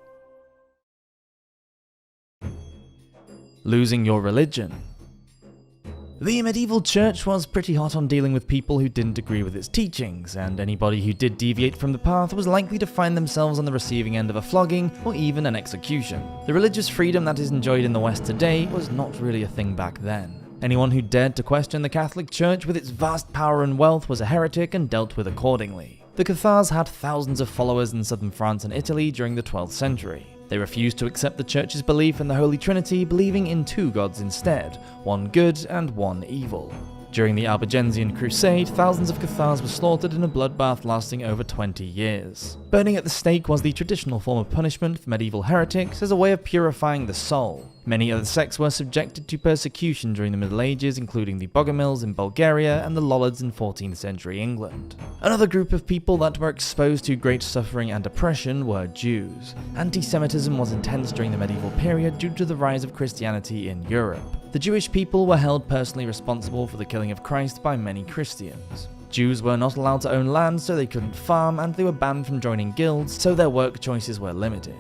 Losing your religion. The medieval church was pretty hot on dealing with people who didn't agree with its teachings, and anybody who did deviate from the path was likely to find themselves on the receiving end of a flogging or even an execution. The religious freedom that is enjoyed in the West today was not really a thing back then. Anyone who dared to question the Catholic Church with its vast power and wealth was a heretic and dealt with accordingly. The Cathars had thousands of followers in southern France and Italy during the 12th century. They refused to accept the church's belief in the Holy Trinity, believing in two gods instead, one good and one evil. During the Albigensian Crusade, thousands of Cathars were slaughtered in a bloodbath lasting over 20 years. Burning at the stake was the traditional form of punishment for medieval heretics as a way of purifying the soul. Many other sects were subjected to persecution during the Middle Ages, including the Bogomils in Bulgaria and the Lollards in 14th century England. Another group of people that were exposed to great suffering and oppression were Jews. Anti-Semitism was intense during the medieval period due to the rise of Christianity in Europe. The Jewish people were held personally responsible for the killing of Christ by many Christians. Jews were not allowed to own land, so they couldn't farm, and they were banned from joining guilds, so their work choices were limited.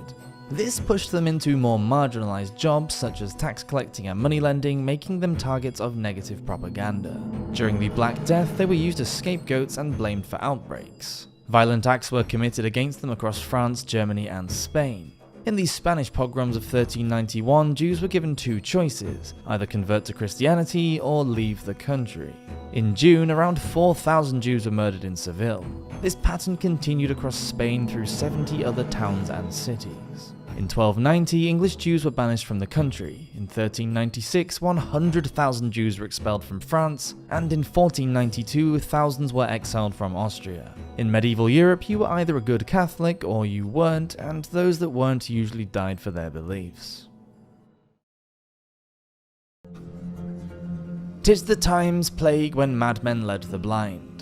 This pushed them into more marginalized jobs such as tax collecting and money lending, making them targets of negative propaganda. During the Black Death, they were used as scapegoats and blamed for outbreaks. Violent acts were committed against them across France, Germany, and Spain. In the Spanish pogroms of 1391, Jews were given two choices, either convert to Christianity or leave the country. In June, around 4,000 Jews were murdered in Seville. This pattern continued across Spain through 70 other towns and cities. In 1290, English Jews were banished from the country. In 1396, 100,000 Jews were expelled from France, and in 1492, thousands were exiled from Austria. In medieval Europe, you were either a good Catholic or you weren't, and those that weren't usually died for their beliefs. 'Tis the times plague when madmen led the blind.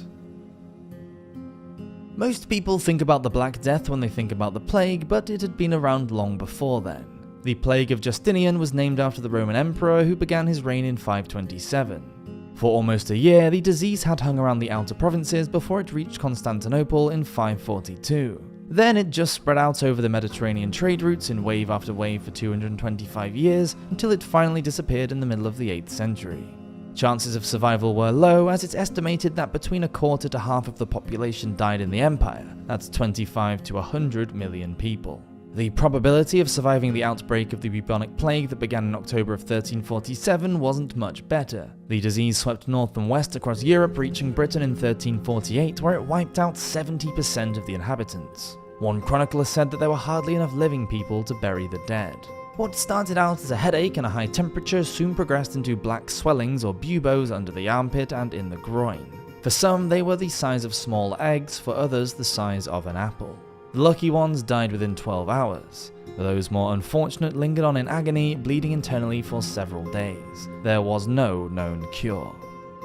Most people think about the Black Death when they think about the plague, but it had been around long before then. The Plague of Justinian was named after the Roman emperor who began his reign in 527. For almost a year, the disease had hung around the outer provinces before it reached Constantinople in 542. Then it just spread out over the Mediterranean trade routes in wave after wave for 225 years, until it finally disappeared in the middle of the 8th century. Chances of survival were low, as it's estimated that between a quarter to half of the population died in the empire. That's 25 to 100 million people. The probability of surviving the outbreak of the bubonic plague that began in October of 1347 wasn't much better. The disease swept north and west across Europe, reaching Britain in 1348, where it wiped out 70% of the inhabitants. One chronicler said that there were hardly enough living people to bury the dead. What started out as a headache and a high temperature soon progressed into black swellings or buboes under the armpit and in the groin. For some, they were the size of small eggs, for others the size of an apple. The lucky ones died within 12 hours. Those more unfortunate lingered on in agony, bleeding internally for several days. There was no known cure.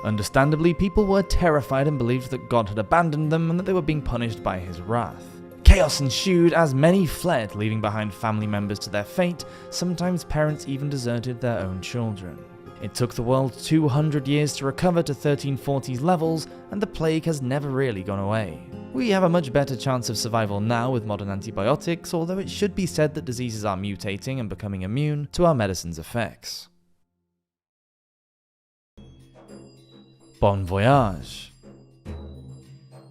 Understandably, people were terrified and believed that God had abandoned them and that they were being punished by his wrath. Chaos ensued as many fled, leaving behind family members to their fate. Sometimes parents even deserted their own children. It took the world 200 years to recover to 1340s levels, and the plague has never really gone away. We have a much better chance of survival now with modern antibiotics, although it should be said that diseases are mutating and becoming immune to our medicine's effects. Bon voyage.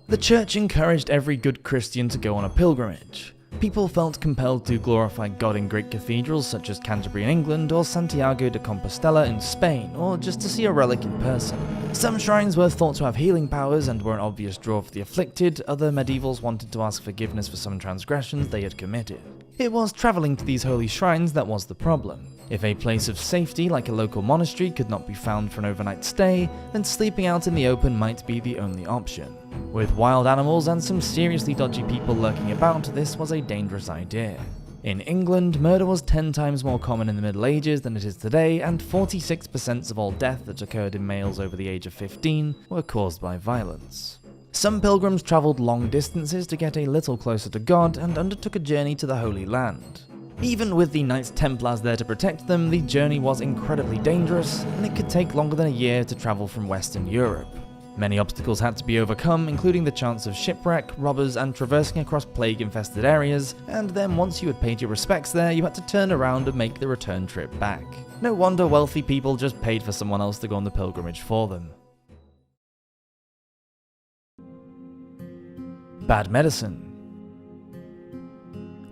The church encouraged every good Christian to go on a pilgrimage. People felt compelled to glorify God in great cathedrals such as Canterbury in England or Santiago de Compostela in Spain, or just to see a relic in person. Some shrines were thought to have healing powers and were an obvious draw for the afflicted. Other medievals wanted to ask forgiveness for some transgressions they had committed. It was travelling to these holy shrines that was the problem. If a place of safety like a local monastery could not be found for an overnight stay, then sleeping out in the open might be the only option. With wild animals and some seriously dodgy people lurking about, this was a dangerous idea. In England, murder was 10 times more common in the Middle Ages than it is today, and 46% of all deaths that occurred in males over the age of 15 were caused by violence. Some pilgrims travelled long distances to get a little closer to God and undertook a journey to the Holy Land. Even with the Knights Templars there to protect them, the journey was incredibly dangerous, and it could take longer than a year to travel from Western Europe. Many obstacles had to be overcome, including the chance of shipwreck, robbers, and traversing across plague-infested areas, and then once you had paid your respects there, you had to turn around and make the return trip back. No wonder wealthy people just paid for someone else to go on the pilgrimage for them. Bad medicine.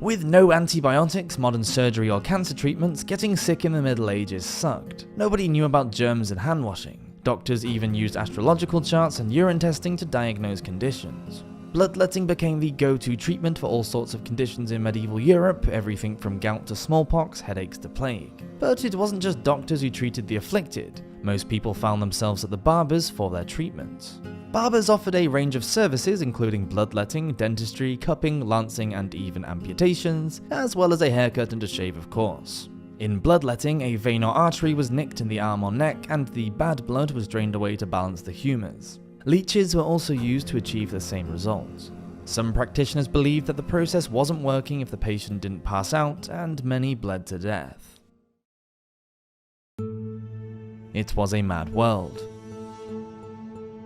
With no antibiotics, modern surgery, or cancer treatments, getting sick in the Middle Ages sucked. Nobody knew about germs and hand washing. Doctors even used astrological charts and urine testing to diagnose conditions. Bloodletting became the go-to treatment for all sorts of conditions in medieval Europe, everything from gout to smallpox, headaches to plague. But it wasn't just doctors who treated the afflicted. Most people found themselves at the barbers for their treatment. Barbers offered a range of services including bloodletting, dentistry, cupping, lancing, and even amputations, as well as a haircut and a shave, of course. In bloodletting, a vein or artery was nicked in the arm or neck, and the bad blood was drained away to balance the humours. Leeches were also used to achieve the same result. Some practitioners believed that the process wasn't working if the patient didn't pass out, and many bled to death. It was a mad world.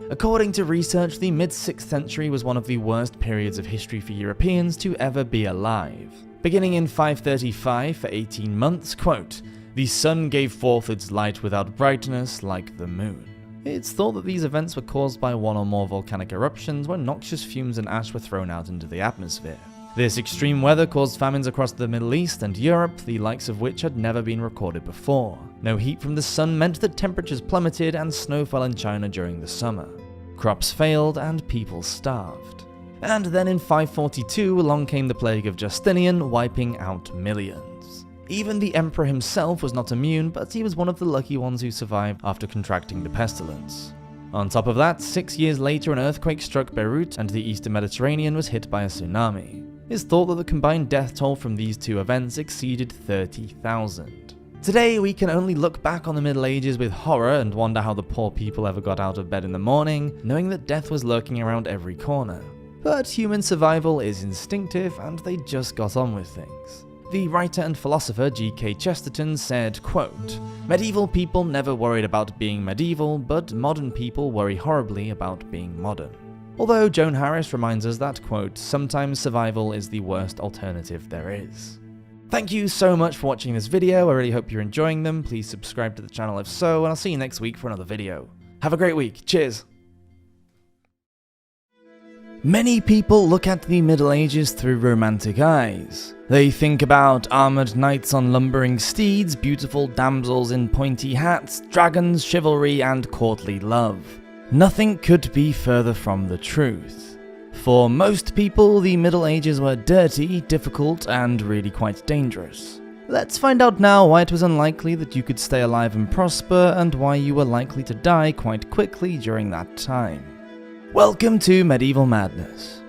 According to research, the mid-6th century was one of the worst periods of history for Europeans to ever be alive. Beginning in 535 for 18 months, quote, "The sun gave forth its light without brightness like the moon." It's thought that these events were caused by one or more volcanic eruptions when noxious fumes and ash were thrown out into the atmosphere. This extreme weather caused famines across the Middle East and Europe, the likes of which had never been recorded before. No heat from the sun meant that temperatures plummeted and snow fell in China during the summer. Crops failed and people starved. And then in 542 along came the plague of Justinian, wiping out millions. Even the emperor himself was not immune, but he was one of the lucky ones who survived after contracting the pestilence. On top of that, 6 years later an earthquake struck Beirut and the eastern Mediterranean was hit by a tsunami. It's thought that the combined death toll from these two events exceeded 30,000. Today we can only look back on the Middle Ages with horror and wonder how the poor people ever got out of bed in the morning, knowing that death was lurking around every corner. But human survival is instinctive and they just got on with things. The writer and philosopher G.K. Chesterton said, quote, "Medieval people never worried about being medieval, but modern people worry horribly about being modern." Although Joan Harris reminds us that, quote, "sometimes survival is the worst alternative there is." Thank you so much for watching this video, I really hope you're enjoying them. Please subscribe to the channel if so, and I'll see you next week for another video. Have a great week, cheers! Many people look at the Middle Ages through romantic eyes. They think about armoured knights on lumbering steeds, beautiful damsels in pointy hats, dragons, chivalry, and courtly love. Nothing could be further from the truth. For most people, the Middle Ages were dirty, difficult, and really quite dangerous. Let's find out now why it was unlikely that you could stay alive and prosper, and why you were likely to die quite quickly during that time. Welcome to Medieval Madness.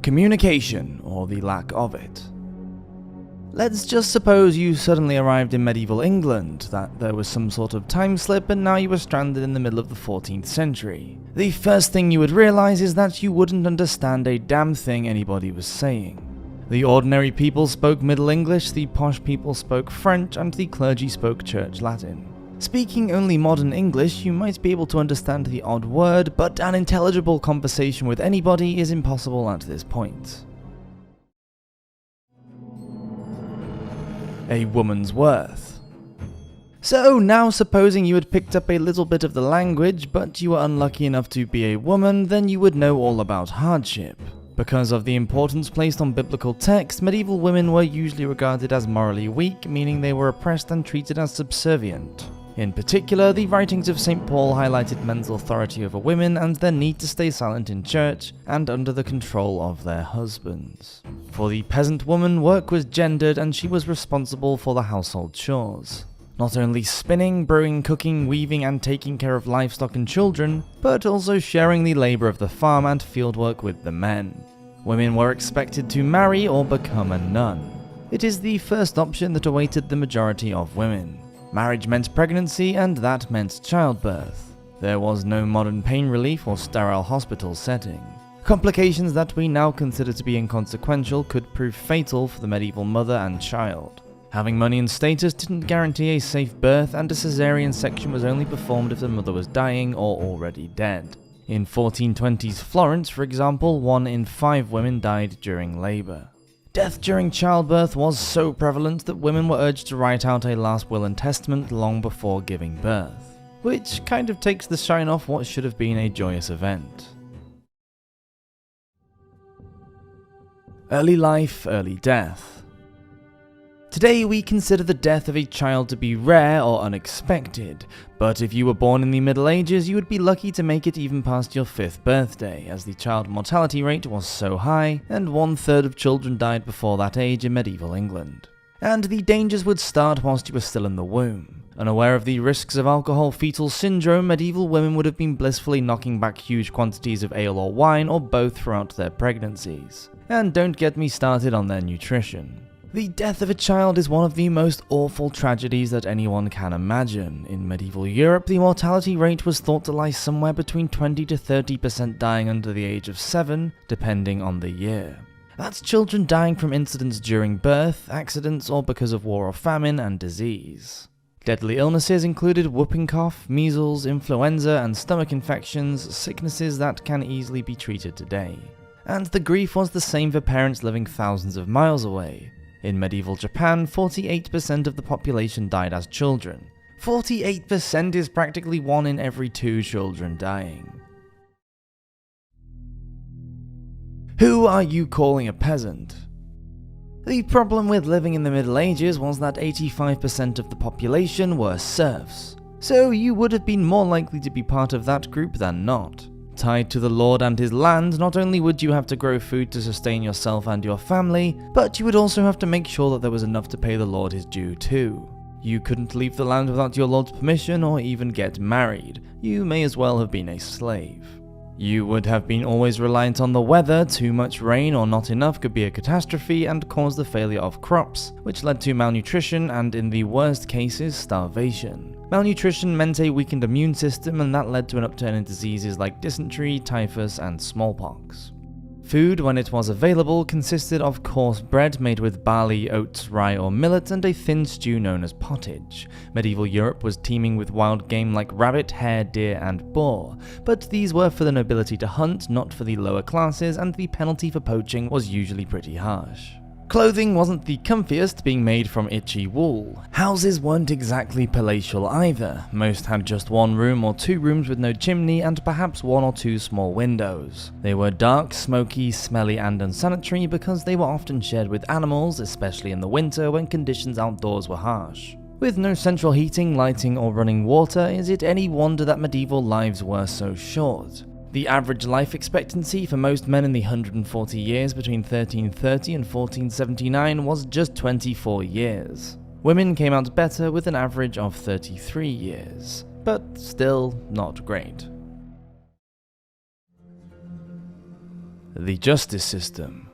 Communication, or the lack of it. Let's just suppose you suddenly arrived in medieval England, that there was some sort of time slip and now you were stranded in the middle of the 14th century. The first thing you would realize is that you wouldn't understand a damn thing anybody was saying. The ordinary people spoke Middle English, the posh people spoke French, and the clergy spoke Church Latin. Speaking only modern English, you might be able to understand the odd word, but an intelligible conversation with anybody is impossible at this point. A woman's worth. So now supposing you had picked up a little bit of the language, but you were unlucky enough to be a woman, then you would know all about hardship. Because of the importance placed on biblical text, medieval women were usually regarded as morally weak, meaning they were oppressed and treated as subservient. In particular, the writings of St. Paul highlighted men's authority over women and their need to stay silent in church and under the control of their husbands. For the peasant woman, work was gendered and she was responsible for the household chores. Not only spinning, brewing, cooking, weaving, and taking care of livestock and children, but also sharing the labor of the farm and fieldwork with the men. Women were expected to marry or become a nun. It is the first option that awaited the majority of women. Marriage meant pregnancy, and that meant childbirth. There was no modern pain relief or sterile hospital setting. Complications that we now consider to be inconsequential could prove fatal for the medieval mother and child. Having money and status didn't guarantee a safe birth, and a caesarean section was only performed if the mother was dying or already dead. In 1420s Florence, for example, 1 in 5 women died during labor. Death during childbirth was so prevalent that women were urged to write out a last will and testament long before giving birth, which kind of takes the shine off what should have been a joyous event. Early life, early death. Today we consider the death of a child to be rare or unexpected, but if you were born in the Middle Ages you would be lucky to make it even past your 5th birthday, as the child mortality rate was so high, and 1/3 of children died before that age in medieval England. And the dangers would start whilst you were still in the womb. Unaware of the risks of alcohol-fetal syndrome, medieval women would have been blissfully knocking back huge quantities of ale or wine, or both throughout their pregnancies. And don't get me started on their nutrition. The death of a child is one of the most awful tragedies that anyone can imagine. In medieval Europe, the mortality rate was thought to lie somewhere between 20 to 30% dying under the age of 7, depending on the year. That's children dying from incidents during birth, accidents, or because of war or famine and disease. Deadly illnesses included whooping cough, measles, influenza, and stomach infections, sicknesses that can easily be treated today. And the grief was the same for parents living thousands of miles away. In medieval Japan, 48% of the population died as children. 48% is practically 1 in every 2 children dying. Who are you calling a peasant? The problem with living in the Middle Ages was that 85% of the population were serfs, so you would have been more likely to be part of that group than not. Tied to the lord and his land, not only would you have to grow food to sustain yourself and your family, but you would also have to make sure that there was enough to pay the lord his due too. You couldn't leave the land without your lord's permission or even get married. You may as well have been a slave. You would have been always reliant on the weather. Too much rain or not enough could be a catastrophe and cause the failure of crops, which led to malnutrition and, in the worst cases, starvation. Malnutrition meant a weakened immune system, and that led to an upturn in diseases like dysentery, typhus, and smallpox. Food, when it was available, consisted of coarse bread made with barley, oats, rye, or millet, and a thin stew known as pottage. Medieval Europe was teeming with wild game like rabbit, hare, deer, and boar, but these were for the nobility to hunt, not for the lower classes, and the penalty for poaching was usually pretty harsh. Clothing wasn't the comfiest, being made from itchy wool. Houses weren't exactly palatial either. Most had just one room or two rooms with no chimney and perhaps one or two small windows. They were dark, smoky, smelly, and unsanitary because they were often shared with animals, especially in the winter when conditions outdoors were harsh. With no central heating, lighting, or running water, is it any wonder that medieval lives were so short? The average life expectancy for most men in the 140 years between 1330 and 1479 was just 24 years. Women came out better with an average of 33 years, but still not great. The justice system.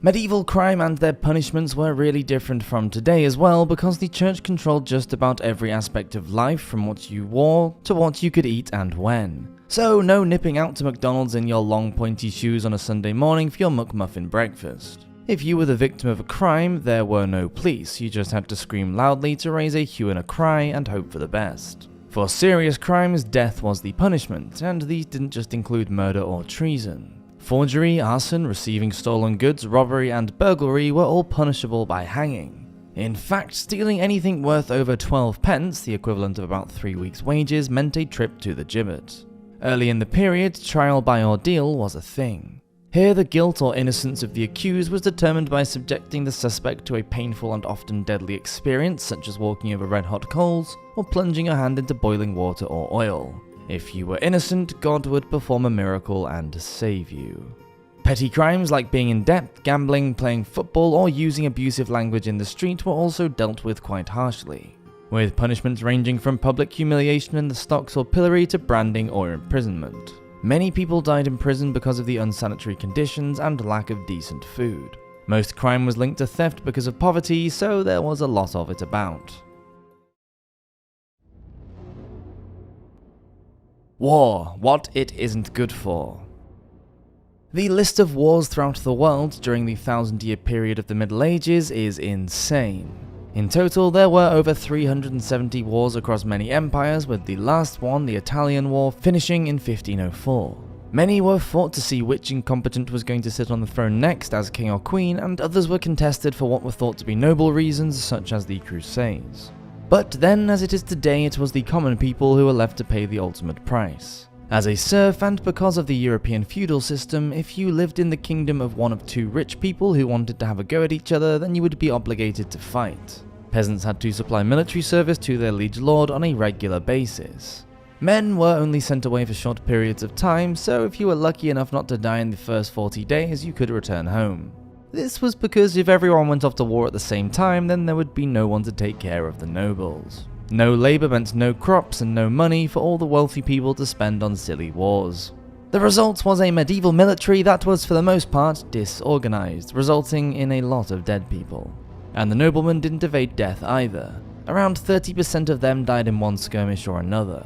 Medieval crime and their punishments were really different from today as well, because the church controlled just about every aspect of life, from what you wore to what you could eat and when. So no nipping out to McDonald's in your long pointy shoes on a Sunday morning for your McMuffin breakfast. If you were the victim of a crime, there were no police. You just had to scream loudly to raise a hue and a cry and hope for the best. For serious crimes, death was the punishment, and these didn't just include murder or treason. Forgery, arson, receiving stolen goods, robbery, and burglary were all punishable by hanging. In fact, stealing anything worth over 12 pence, the equivalent of about 3 weeks' wages, meant a trip to the gibbet. Early in the period, trial by ordeal was a thing. Here, the guilt or innocence of the accused was determined by subjecting the suspect to a painful and often deadly experience, such as walking over red-hot coals or plunging your hand into boiling water or oil. If you were innocent, God would perform a miracle and save you. Petty crimes like being in debt, gambling, playing football, or using abusive language in the street were also dealt with quite harshly, with punishments ranging from public humiliation in the stocks or pillory to branding or imprisonment. Many people died in prison because of the unsanitary conditions and lack of decent food. Most crime was linked to theft because of poverty, so there was a lot of it about. War, what it isn't good for. The list of wars throughout the world during the 1000-year period of the Middle Ages is insane. In total, there were over 370 wars across many empires, with the last one, the Italian War, finishing in 1504. Many were fought to see which incompetent was going to sit on the throne next as king or queen, and others were contested for what were thought to be noble reasons, such as the Crusades. But then, as it is today, it was the common people who were left to pay the ultimate price. As a serf, and because of the European feudal system, if you lived in the kingdom of one of two rich people who wanted to have a go at each other, then you would be obligated to fight. Peasants had to supply military service to their liege lord on a regular basis. Men were only sent away for short periods of time, so if you were lucky enough not to die in the first 40 days, you could return home. This was because if everyone went off to war at the same time, then there would be no one to take care of the nobles. No labor meant no crops and no money for all the wealthy people to spend on silly wars. The result was a medieval military that was for the most part disorganized, resulting in a lot of dead people. And the noblemen didn't evade death either. Around 30% of them died in one skirmish or another.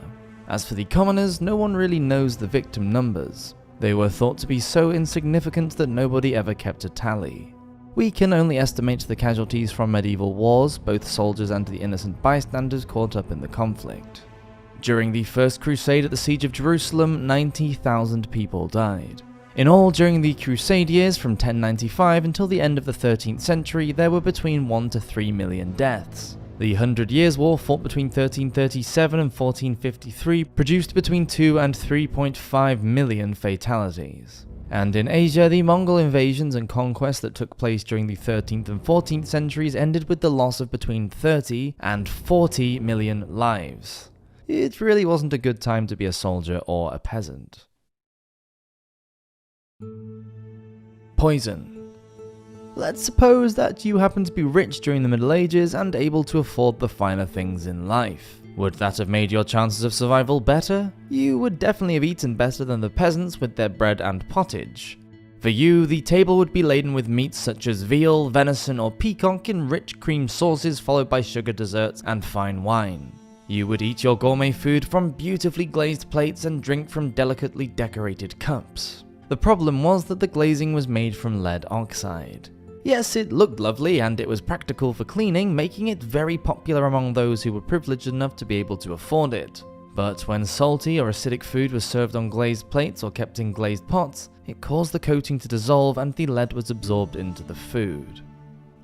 As for the commoners, no one really knows the victim numbers. They were thought to be so insignificant that nobody ever kept a tally. We can only estimate the casualties from medieval wars, both soldiers and the innocent bystanders caught up in the conflict. During the First Crusade at the Siege of Jerusalem, 90,000 people died. In all, during the Crusade years from 1095 until the end of the 13th century, there were between 1 to 3 million deaths. The 100 Years' War, fought between 1337 and 1453, produced between 2 and 3.5 million fatalities. And in Asia, the Mongol invasions and conquests that took place during the 13th and 14th centuries ended with the loss of between 30 and 40 million lives. It really wasn't a good time to be a soldier or a peasant. Poison. Let's suppose that you happen to be rich during the Middle Ages and able to afford the finer things in life. Would that have made your chances of survival better? You would definitely have eaten better than the peasants with their bread and pottage. For you, the table would be laden with meats such as veal, venison, or peacock in rich cream sauces followed by sugar desserts and fine wine. You would eat your gourmet food from beautifully glazed plates and drink from delicately decorated cups. The problem was that the glazing was made from lead oxide. Yes, it looked lovely and it was practical for cleaning, making it very popular among those who were privileged enough to be able to afford it. But when salty or acidic food was served on glazed plates or kept in glazed pots, it caused the coating to dissolve and the lead was absorbed into the food.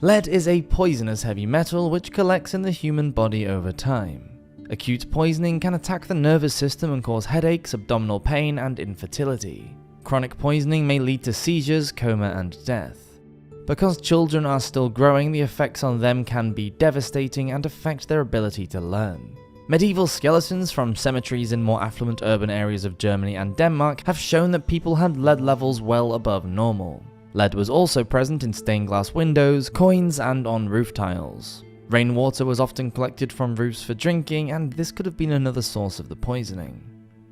Lead is a poisonous heavy metal which collects in the human body over time. Acute poisoning can attack the nervous system and cause headaches, abdominal pain, and infertility. Chronic poisoning may lead to seizures, coma, and death. Because children are still growing, the effects on them can be devastating and affect their ability to learn. Medieval skeletons from cemeteries in more affluent urban areas of Germany and Denmark have shown that people had lead levels well above normal. Lead was also present in stained glass windows, coins, and on roof tiles. Rainwater was often collected from roofs for drinking, and this could have been another source of the poisoning.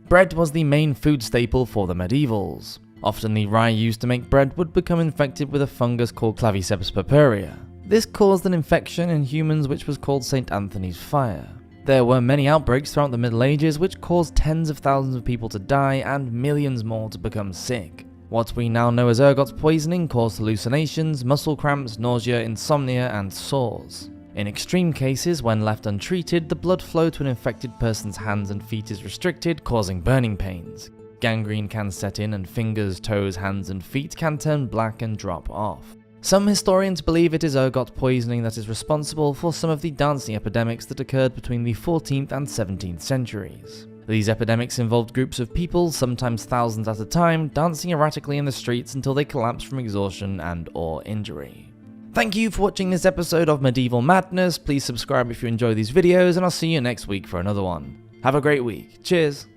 Bread was the main food staple for the medievals. Often the rye used to make bread would become infected with a fungus called Claviceps purpurea. This caused an infection in humans which was called St. Anthony's fire. There were many outbreaks throughout the Middle Ages which caused tens of thousands of people to die and millions more to become sick. What we now know as ergot poisoning caused hallucinations, muscle cramps, nausea, insomnia, and sores. In extreme cases, when left untreated, the blood flow to an infected person's hands and feet is restricted, causing burning pains. Gangrene can set in and fingers, toes, hands, and feet can turn black and drop off. Some historians believe it is ergot poisoning that is responsible for some of the dancing epidemics that occurred between the 14th and 17th centuries. These epidemics involved groups of people, sometimes thousands at a time, dancing erratically in the streets until they collapsed from exhaustion and/or injury. Thank you for watching this episode of Medieval Madness. Please subscribe if you enjoy these videos, and I'll see you next week for another one. Have a great week. Cheers!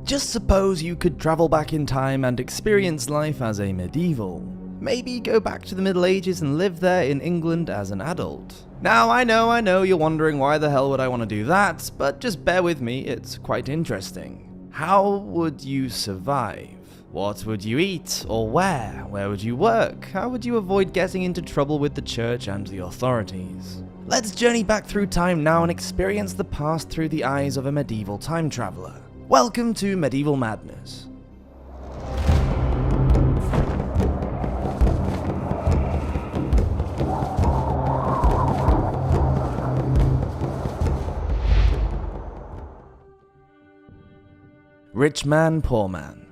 Just suppose you could travel back in time and experience life as a medieval. Maybe go back to the Middle Ages and live there in England as an adult. Now, I know you're wondering why the hell would I want to do that, but just bear with me, it's quite interesting. How would you survive? What would you eat or wear? Where would you work? How would you avoid getting into trouble with the church and the authorities? Let's journey back through time now and experience the past through the eyes of a medieval time traveler. Welcome to Medieval Madness. Rich man, poor man.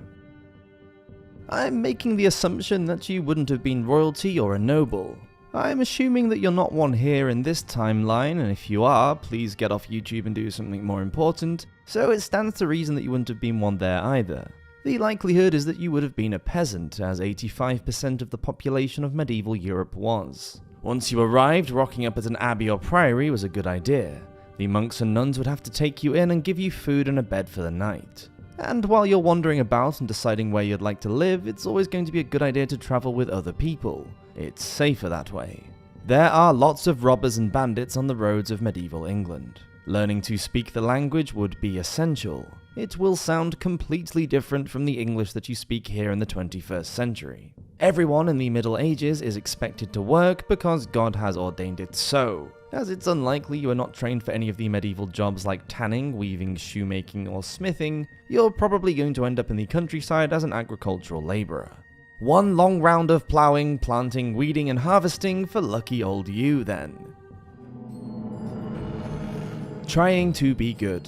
I'm making the assumption that you wouldn't have been royalty or a noble. I'm assuming that you're not one here in this timeline, and if you are, please get off YouTube and do something more important, so it stands to reason that you wouldn't have been one there either. The likelihood is that you would have been a peasant, as 85% of the population of medieval Europe was. Once you arrived, rocking up at an abbey or priory was a good idea. The monks and nuns would have to take you in and give you food and a bed for the night. And while you're wandering about and deciding where you'd like to live, it's always going to be a good idea to travel with other people. It's safer that way. There are lots of robbers and bandits on the roads of medieval England. Learning to speak the language would be essential. It will sound completely different from the English that you speak here in the 21st century. Everyone in the Middle Ages is expected to work because God has ordained it so, as it's unlikely you are not trained for any of the medieval jobs like tanning, weaving, shoemaking, or smithing. You're probably going to end up in the countryside as an agricultural labourer. One long round of ploughing, planting, weeding, and harvesting for lucky old you then. Trying to be good.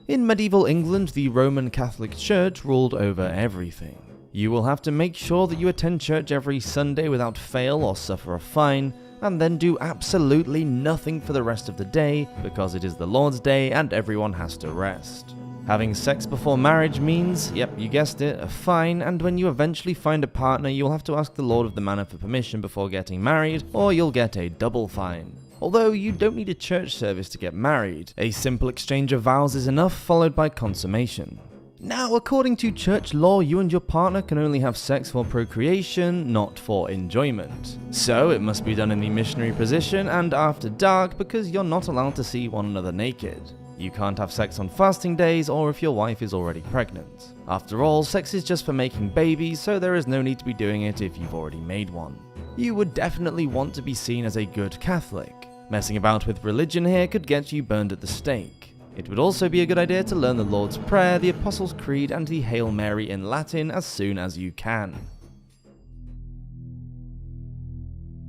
In medieval England, the Roman Catholic Church ruled over everything. You will have to make sure that you attend church every Sunday without fail or suffer a fine, and then do absolutely nothing for the rest of the day because it is the Lord's Day and everyone has to rest. Having sex before marriage means, yep, you guessed it, a fine, and when you eventually find a partner, you'll have to ask the lord of the manor for permission before getting married, or you'll get a double fine. Although you don't need a church service to get married, a simple exchange of vows is enough, followed by consummation. Now, according to church law, you and your partner can only have sex for procreation, not for enjoyment. So it must be done in the missionary position and after dark because you're not allowed to see one another naked. You can't have sex on fasting days or if your wife is already pregnant. After all, sex is just for making babies, so there is no need to be doing it if you've already made one. You would definitely want to be seen as a good Catholic. Messing about with religion here could get you burned at the stake. It would also be a good idea to learn the Lord's Prayer, the Apostles' Creed, and the Hail Mary in Latin as soon as you can.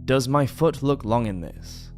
Does my foot look long in this?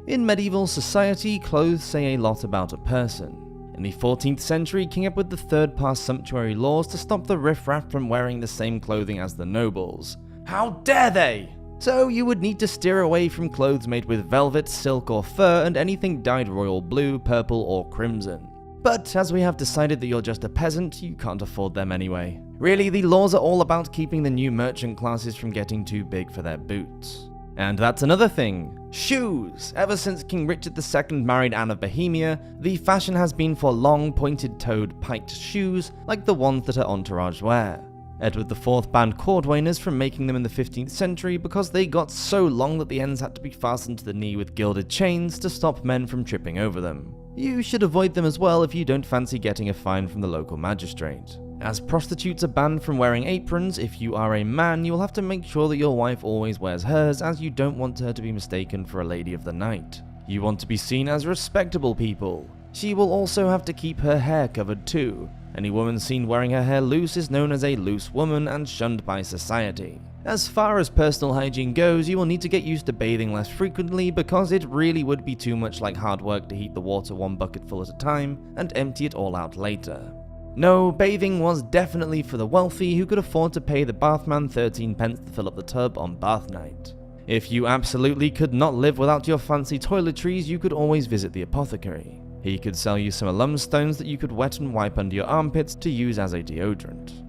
In medieval society, clothes say a lot about a person. In the 14th century, King Edward III passed sumptuary laws to stop the riffraff from wearing the same clothing as the nobles. How dare they! So you would need to steer away from clothes made with velvet, silk or fur and anything dyed royal blue, purple or crimson. But as we have decided that you're just a peasant, you can't afford them anyway. Really, the laws are all about keeping the new merchant classes from getting too big for their boots. And that's another thing. Shoes! Ever since King Richard II married Anne of Bohemia, the fashion has been for long, pointed-toed, piked shoes like the ones that her entourage wear. Edward IV banned cordwainers from making them in the 15th century because they got so long that the ends had to be fastened to the knee with gilded chains to stop men from tripping over them. You should avoid them as well if you don't fancy getting a fine from the local magistrate. As prostitutes are banned from wearing aprons, if you are a man, you'll have to make sure that your wife always wears hers, as you don't want her to be mistaken for a lady of the night. You want to be seen as respectable people. She will also have to keep her hair covered too. Any woman seen wearing her hair loose is known as a loose woman and shunned by society. As far as personal hygiene goes, you will need to get used to bathing less frequently because it really would be too much like hard work to heat the water one bucketful at a time and empty it all out later. No, bathing was definitely for the wealthy who could afford to pay the bathman 13 pence to fill up the tub on bath night. If you absolutely could not live without your fancy toiletries, you could always visit the apothecary. He could sell you some alum stones that you could wet and wipe under your armpits to use as a deodorant.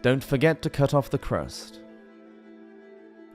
Don't forget to cut off the crust.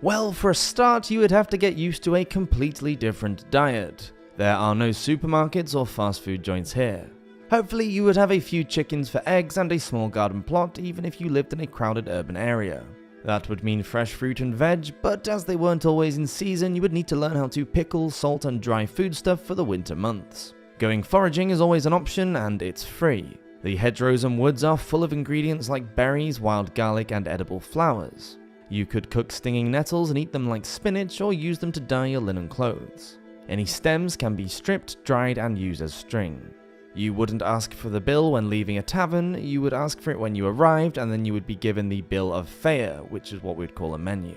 Well, for a start, you would have to get used to a completely different diet. There are no supermarkets or fast food joints here. Hopefully you would have a few chickens for eggs and a small garden plot even if you lived in a crowded urban area. That would mean fresh fruit and veg, but as they weren't always in season, you would need to learn how to pickle, salt and dry foodstuff for the winter months. Going foraging is always an option and it's free. The hedgerows and woods are full of ingredients like berries, wild garlic and edible flowers. You could cook stinging nettles and eat them like spinach or use them to dye your linen clothes. Any stems can be stripped, dried and used as string. You wouldn't ask for the bill when leaving a tavern, you would ask for it when you arrived and then you would be given the bill of fare, which is what we'd call a menu.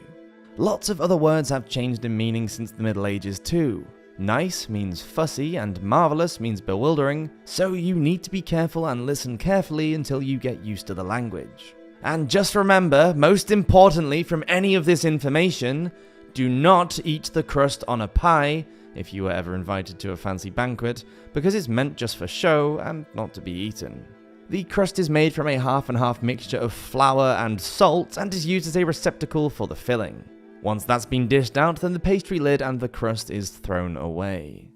Lots of other words have changed in meaning since the Middle Ages too. Nice means fussy and marvelous means bewildering, so you need to be careful and listen carefully until you get used to the language. And just remember, most importantly from any of this information, do not eat the crust on a pie if you were ever invited to a fancy banquet, because it's meant just for show and not to be eaten. The crust is made from a half and half mixture of flour and salt and is used as a receptacle for the filling. Once that's been dished out, then the pastry lid and the crust is thrown away.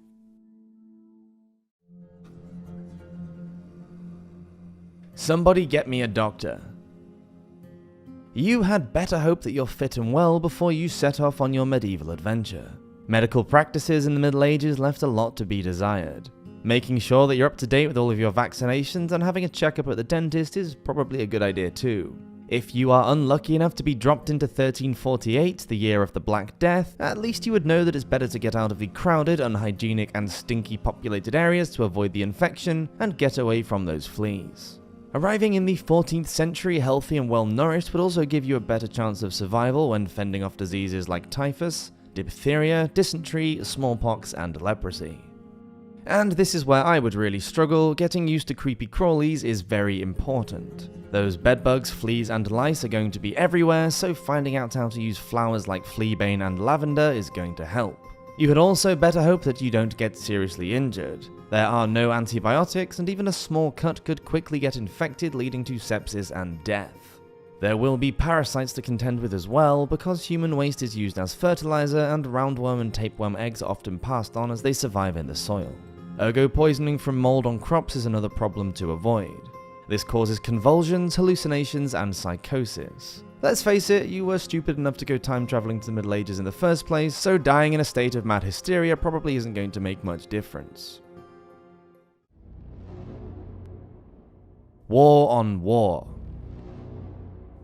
Somebody get me a doctor. You had better hope that you're fit and well before you set off on your medieval adventure. Medical practices in the Middle Ages left a lot to be desired. Making sure that you're up to date with all of your vaccinations and having a checkup at the dentist is probably a good idea too. If you are unlucky enough to be dropped into 1348, the year of the Black Death, at least you would know that it's better to get out of the crowded, unhygienic and stinky populated areas to avoid the infection and get away from those fleas. Arriving in the 14th century healthy and well nourished would also give you a better chance of survival when fending off diseases like typhus, diphtheria, dysentery, smallpox and leprosy. And this is where I would really struggle. Getting used to creepy crawlies is very important. Those bedbugs, fleas and lice are going to be everywhere, so finding out how to use flowers like fleabane and lavender is going to help. You had also better hope that you don't get seriously injured. There are no antibiotics, and even a small cut could quickly get infected, leading to sepsis and death. There will be parasites to contend with as well, because human waste is used as fertilizer, and roundworm and tapeworm eggs are often passed on as they survive in the soil. Ergo, poisoning from mold on crops is another problem to avoid. This causes convulsions, hallucinations, and psychosis. Let's face it, you were stupid enough to go time traveling to the Middle Ages in the first place, so dying in a state of mad hysteria probably isn't going to make much difference. War on war.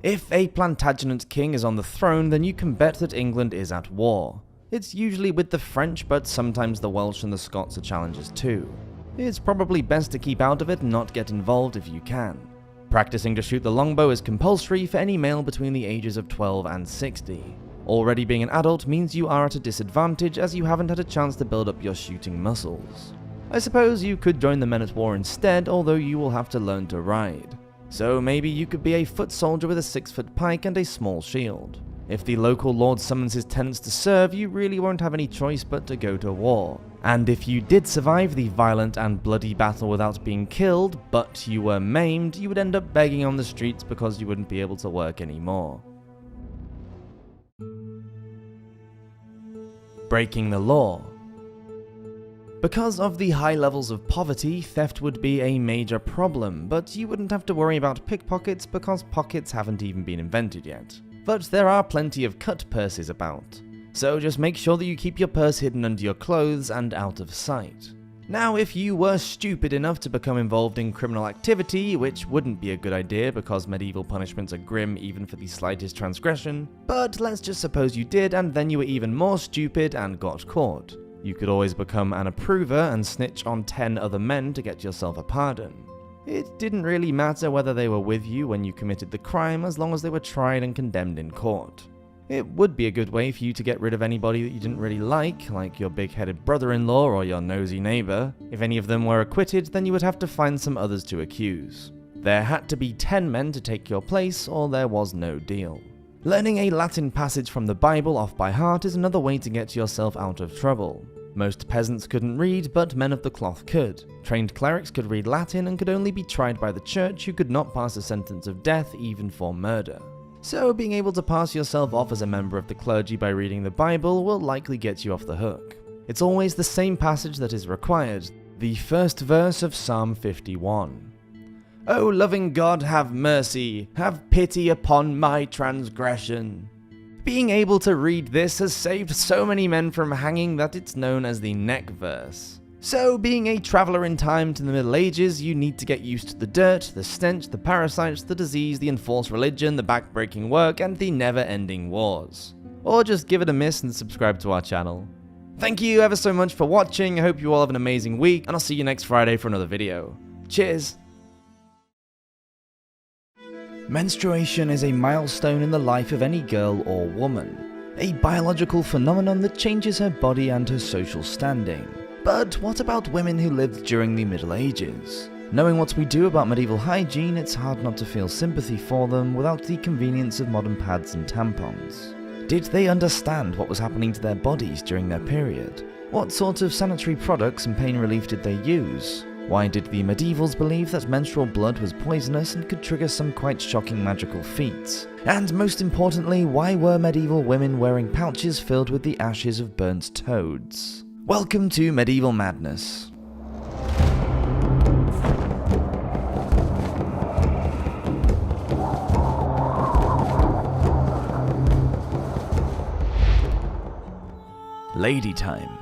If a Plantagenet king is on the throne, then you can bet that England is at war. It's usually with the French, but sometimes the Welsh and the Scots are challengers too. It's probably best to keep out of it and not get involved if you can. Practicing to shoot the longbow is compulsory for any male between the ages of 12 and 60. Already being an adult means you are at a disadvantage as you haven't had a chance to build up your shooting muscles. I suppose you could join the men at war instead, although you will have to learn to ride. So maybe you could be a foot soldier with a 6-foot pike and a small shield. If the local lord summons his tenants to serve, you really won't have any choice but to go to war. And if you did survive the violent and bloody battle without being killed, but you were maimed, you would end up begging on the streets because you wouldn't be able to work anymore. Breaking the law. Because of the high levels of poverty, theft would be a major problem, but you wouldn't have to worry about pickpockets because pockets haven't even been invented yet. But there are plenty of cut purses about, so just make sure that you keep your purse hidden under your clothes and out of sight. Now, if you were stupid enough to become involved in criminal activity, which wouldn't be a good idea because medieval punishments are grim even for the slightest transgression, but let's just suppose you did and then you were even more stupid and got caught. You could always become an approver and snitch on 10 other men to get yourself a pardon. It didn't really matter whether they were with you when you committed the crime as long as they were tried and condemned in court. It would be a good way for you to get rid of anybody that you didn't really like your big-headed brother-in-law or your nosy neighbor. If any of them were acquitted, then you would have to find some others to accuse. There had to be 10 men to take your place, or there was no deal. Learning a Latin passage from the Bible off by heart is another way to get yourself out of trouble. Most peasants couldn't read, but men of the cloth could. Trained clerics could read Latin and could only be tried by the church, who could not pass a sentence of death even for murder. So being able to pass yourself off as a member of the clergy by reading the Bible will likely get you off the hook. It's always the same passage that is required, the first verse of Psalm 51. O loving God, have mercy, have pity upon my transgression. Being able to read this has saved so many men from hanging that it's known as the neck verse. So, being a traveller in time to the Middle Ages, you need to get used to the dirt, the stench, the parasites, the disease, the enforced religion, the back-breaking work, and the never-ending wars. Or just give it a miss and subscribe to our channel. Thank you ever so much for watching, I hope you all have an amazing week, and I'll see you next Friday for another video. Cheers! Menstruation is a milestone in the life of any girl or woman, a biological phenomenon that changes her body and her social standing. But what about women who lived during the Middle Ages? Knowing what we do about medieval hygiene, it's hard not to feel sympathy for them without the convenience of modern pads and tampons. Did they understand what was happening to their bodies during their period? What sort of sanitary products and pain relief did they use? Why did the medievals believe that menstrual blood was poisonous and could trigger some quite shocking magical feats? And most importantly, why were medieval women wearing pouches filled with the ashes of burnt toads? Welcome to Medieval Madness. Lady time.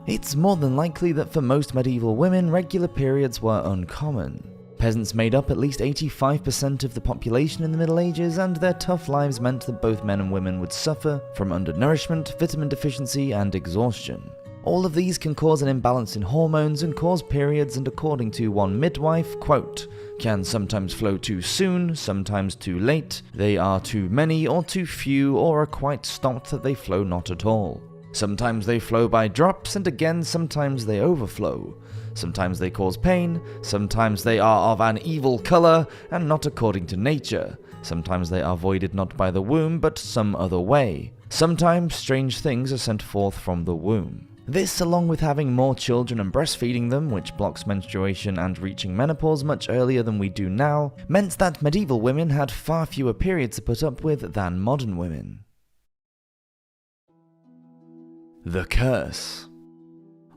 It's more than likely that for most medieval women, regular periods were uncommon. Peasants made up at least 85% of the population in the Middle Ages, and their tough lives meant that both men and women would suffer from undernourishment, vitamin deficiency, and exhaustion. All of these can cause an imbalance in hormones and cause periods, and according to one midwife, quote, can sometimes flow too soon, sometimes too late, they are too many or too few, or are quite stopped that they flow not at all. Sometimes they flow by drops, and again sometimes they overflow. Sometimes they cause pain, sometimes they are of an evil color and not according to nature. Sometimes they are voided not by the womb, but some other way. Sometimes strange things are sent forth from the womb. This, along with having more children and breastfeeding them, which blocks menstruation and reaching menopause much earlier than we do now, meant that medieval women had far fewer periods to put up with than modern women. The curse.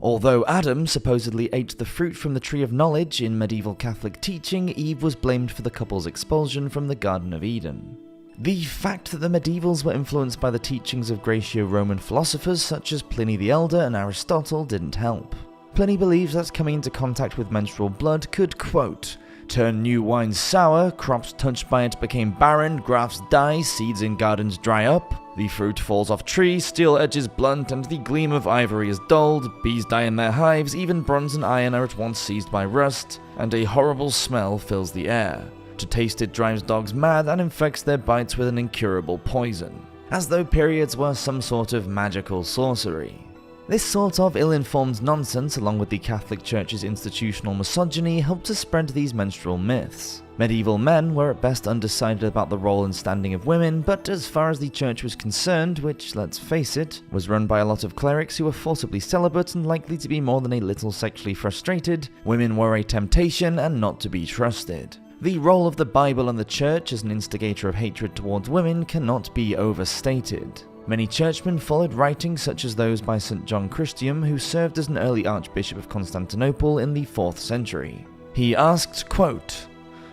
Although Adam supposedly ate the fruit from the tree of knowledge in medieval Catholic teaching, Eve was blamed for the couple's expulsion from the Garden of Eden. The fact that the medievals were influenced by the teachings of Graeco-Roman philosophers such as Pliny the Elder and Aristotle didn't help. Pliny believes that coming into contact with menstrual blood could, quote, turn new wine sour, crops touched by it became barren, grafts die, seeds in gardens dry up, the fruit falls off trees, steel edges blunt, and the gleam of ivory is dulled, bees die in their hives, even bronze and iron are at once seized by rust, and a horrible smell fills the air. To taste it drives dogs mad and infects their bites with an incurable poison, as though periods were some sort of magical sorcery. This sort of ill-informed nonsense, along with the Catholic Church's institutional misogyny, helped to spread these menstrual myths. Medieval men were at best undecided about the role and standing of women, but as far as the Church was concerned, which, let's face it, was run by a lot of clerics who were forcibly celibate and likely to be more than a little sexually frustrated, women were a temptation and not to be trusted. The role of the Bible and the Church as an instigator of hatred towards women cannot be overstated. Many churchmen followed writings such as those by St. John Chrysostom, who served as an early Archbishop of Constantinople in the 4th century. He asked, quote,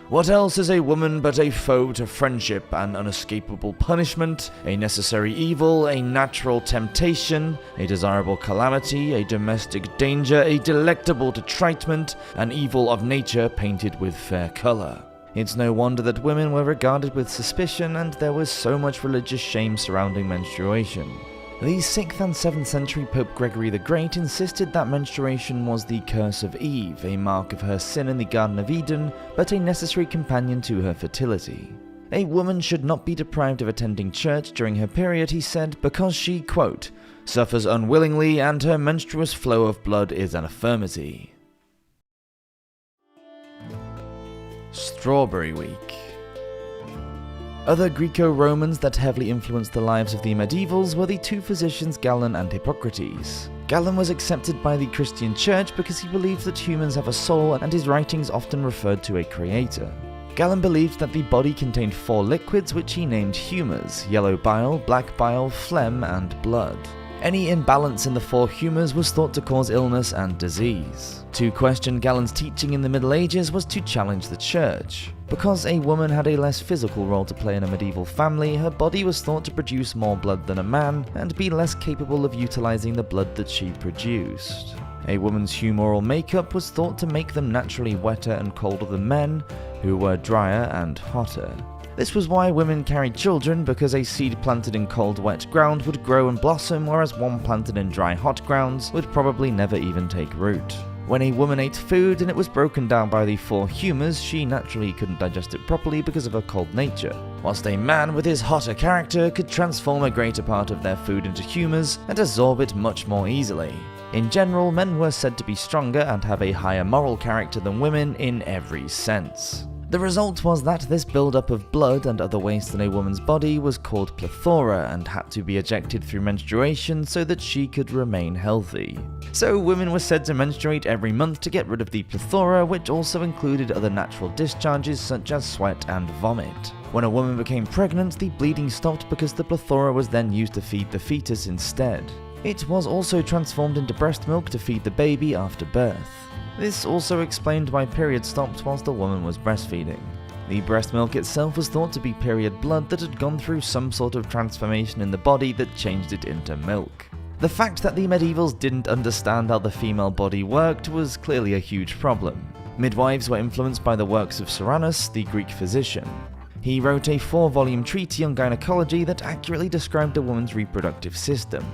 what else is a woman but a foe to friendship, an unescapable punishment, a necessary evil, a natural temptation, a desirable calamity, a domestic danger, a delectable detritement, an evil of nature painted with fair colour. It's no wonder that women were regarded with suspicion and there was so much religious shame surrounding menstruation. The 6th and 7th century Pope Gregory the Great insisted that menstruation was the curse of Eve, a mark of her sin in the Garden of Eden, but a necessary companion to her fertility. A woman should not be deprived of attending church during her period, he said, because she, quote, suffers unwillingly and her menstruous flow of blood is an infirmity. Strawberry Week. Other Greco-Romans that heavily influenced the lives of the medievals were the two physicians Galen and Hippocrates. Galen was accepted by the Christian Church because he believed that humans have a soul, and his writings often referred to a creator. Galen believed that the body contained 4 liquids which he named humours: yellow bile, black bile, phlegm, and blood. Any imbalance in the 4 humours was thought to cause illness and disease. To question Galen's teaching in the Middle Ages was to challenge the Church. Because a woman had a less physical role to play in a medieval family, her body was thought to produce more blood than a man and be less capable of utilising the blood that she produced. A woman's humoral makeup was thought to make them naturally wetter and colder than men, who were drier and hotter. This was why women carried children, because a seed planted in cold, wet ground would grow and blossom, whereas one planted in dry, hot grounds would probably never even take root. When a woman ate food and it was broken down by the 4 humours, she naturally couldn't digest it properly because of her cold nature, whilst a man with his hotter character could transform a greater part of their food into humours and absorb it much more easily. In general, men were said to be stronger and have a higher moral character than women in every sense. The result was that this build-up of blood and other waste in a woman's body was called plethora and had to be ejected through menstruation so that she could remain healthy. So women were said to menstruate every month to get rid of the plethora, which also included other natural discharges such as sweat and vomit. When a woman became pregnant, the bleeding stopped because the plethora was then used to feed the fetus instead. It was also transformed into breast milk to feed the baby after birth. This also explained why periods stopped whilst the woman was breastfeeding. The breast milk itself was thought to be period blood that had gone through some sort of transformation in the body that changed it into milk. The fact that the medievals didn't understand how the female body worked was clearly a huge problem. Midwives were influenced by the works of Soranus, the Greek physician. He wrote a 4-volume treatise on gynecology that accurately described a woman's reproductive system.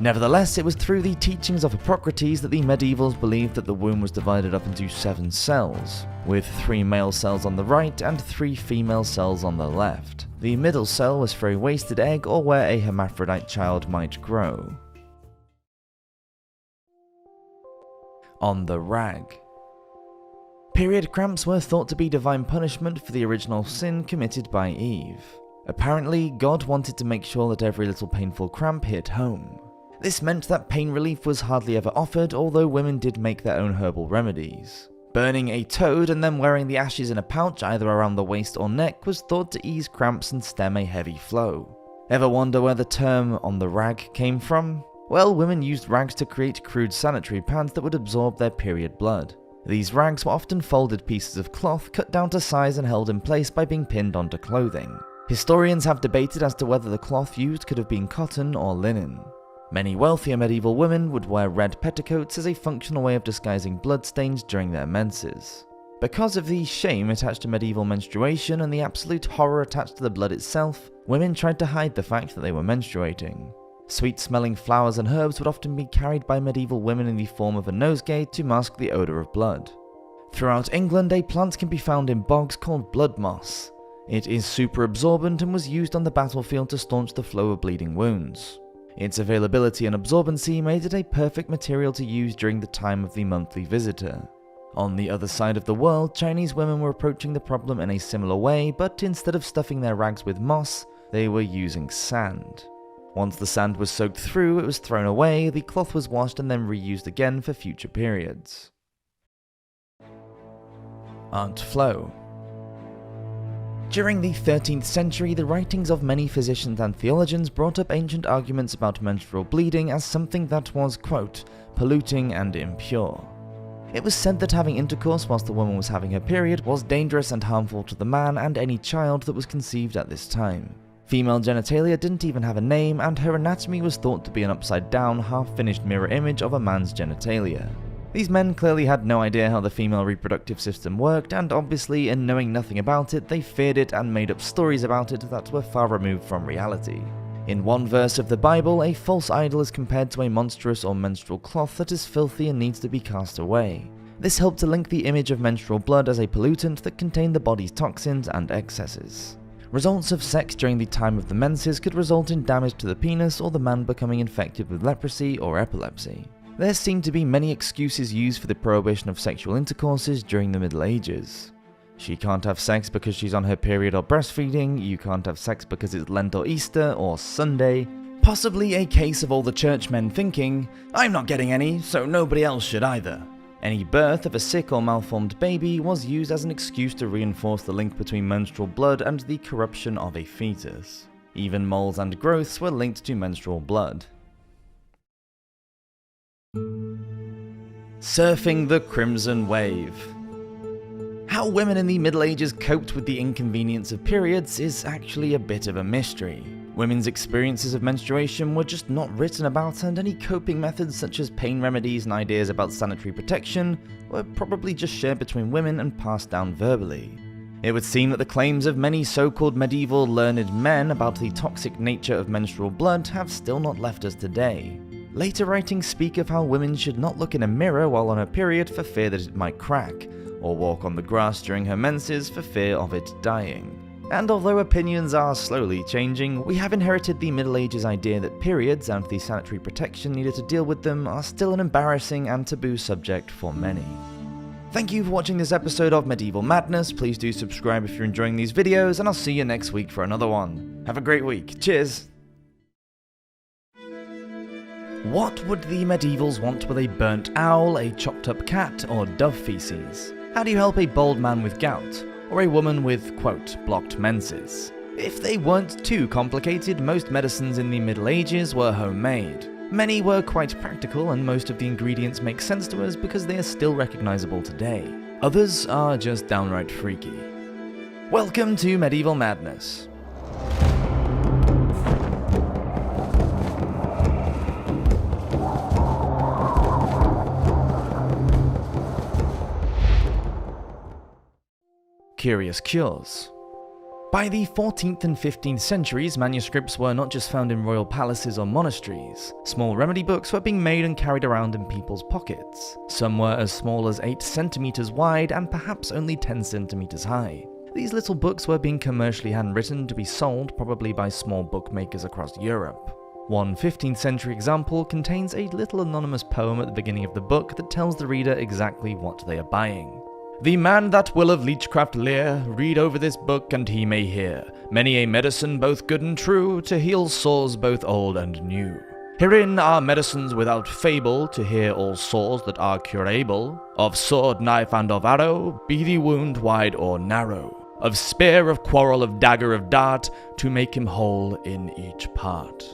Nevertheless, it was through the teachings of Hippocrates that the medievals believed that the womb was divided up into 7 cells, with 3 male cells on the right and 3 female cells on the left. The middle cell was for a wasted egg or where a hermaphrodite child might grow. On the rag. Period cramps were thought to be divine punishment for the original sin committed by Eve. Apparently, God wanted to make sure that every little painful cramp hit home. This meant that pain relief was hardly ever offered, although women did make their own herbal remedies. Burning a toad and then wearing the ashes in a pouch either around the waist or neck was thought to ease cramps and stem a heavy flow. Ever wonder where the term "on the rag" came from? Well, women used rags to create crude sanitary pads that would absorb their period blood. These rags were often folded pieces of cloth cut down to size and held in place by being pinned onto clothing. Historians have debated as to whether the cloth used could have been cotton or linen. Many wealthier medieval women would wear red petticoats as a functional way of disguising bloodstains during their menses. Because of the shame attached to medieval menstruation and the absolute horror attached to the blood itself, women tried to hide the fact that they were menstruating. Sweet-smelling flowers and herbs would often be carried by medieval women in the form of a nosegay to mask the odour of blood. Throughout England, a plant can be found in bogs called blood moss. It is super absorbent and was used on the battlefield to staunch the flow of bleeding wounds. Its availability and absorbency made it a perfect material to use during the time of the monthly visitor. On the other side of the world, Chinese women were approaching the problem in a similar way, but instead of stuffing their rags with moss, they were using sand. Once the sand was soaked through, it was thrown away, the cloth was washed and then reused again for future periods. Aunt Flo. During the 13th century, the writings of many physicians and theologians brought up ancient arguments about menstrual bleeding as something that was, quote, polluting and impure. It was said that having intercourse whilst the woman was having her period was dangerous and harmful to the man and any child that was conceived at this time. Female genitalia didn't even have a name, and her anatomy was thought to be an upside-down, half-finished mirror image of a man's genitalia. These men clearly had no idea how the female reproductive system worked, and obviously, in knowing nothing about it, they feared it and made up stories about it that were far removed from reality. In one verse of the Bible, a false idol is compared to a monstrous or menstrual cloth that is filthy and needs to be cast away. This helped to link the image of menstrual blood as a pollutant that contained the body's toxins and excesses. Results of sex during the time of the menses could result in damage to the penis or the man becoming infected with leprosy or epilepsy. There seem to be many excuses used for the prohibition of sexual intercourses during the Middle Ages. She can't have sex because she's on her period or breastfeeding, you can't have sex because it's Lent or Easter or Sunday. Possibly a case of all the churchmen thinking, I'm not getting any, so nobody else should either. Any birth of a sick or malformed baby was used as an excuse to reinforce the link between menstrual blood and the corruption of a fetus. Even moles and growths were linked to menstrual blood. Surfing the Crimson Wave. How women in the Middle Ages coped with the inconvenience of periods is actually a bit of a mystery. Women's experiences of menstruation were just not written about, and any coping methods such as pain remedies and ideas about sanitary protection were probably just shared between women and passed down verbally. It would seem that the claims of many so-called medieval learned men about the toxic nature of menstrual blood have still not left us today. Later writings speak of how women should not look in a mirror while on her period for fear that it might crack, or walk on the grass during her menses for fear of it dying. And although opinions are slowly changing, we have inherited the Middle Ages idea that periods and the sanitary protection needed to deal with them are still an embarrassing and taboo subject for many. Thank you for watching this episode of Medieval Madness. Please do subscribe if you're enjoying these videos, and I'll see you next week for another one. Have a great week. Cheers! What would the medievals want with a burnt owl, a chopped up cat, or dove feces? How do you help a bald man with gout? Or a woman with, quote, blocked menses? If they weren't too complicated, most medicines in the Middle Ages were homemade. Many were quite practical, and most of the ingredients make sense to us because they are still recognizable today. Others are just downright freaky. Welcome to Medieval Madness. Curious cures. By the 14th and 15th centuries, manuscripts were not just found in royal palaces or monasteries. Small remedy books were being made and carried around in people's pockets. Some were as small as 8 centimeters wide and perhaps only 10 centimeters high. These little books were being commercially handwritten to be sold, probably by small bookmakers across Europe. One 15th century example contains a little anonymous poem at the beginning of the book that tells the reader exactly what they are buying. The man that will of leechcraft lear, read over this book and he may hear many a medicine both good and true, to heal sores both old and new. Herein are medicines without fable, to heal all sores that are curable. Of sword, knife, and of arrow, be the wound wide or narrow. Of spear, of quarrel, of dagger, of dart, to make him whole in each part.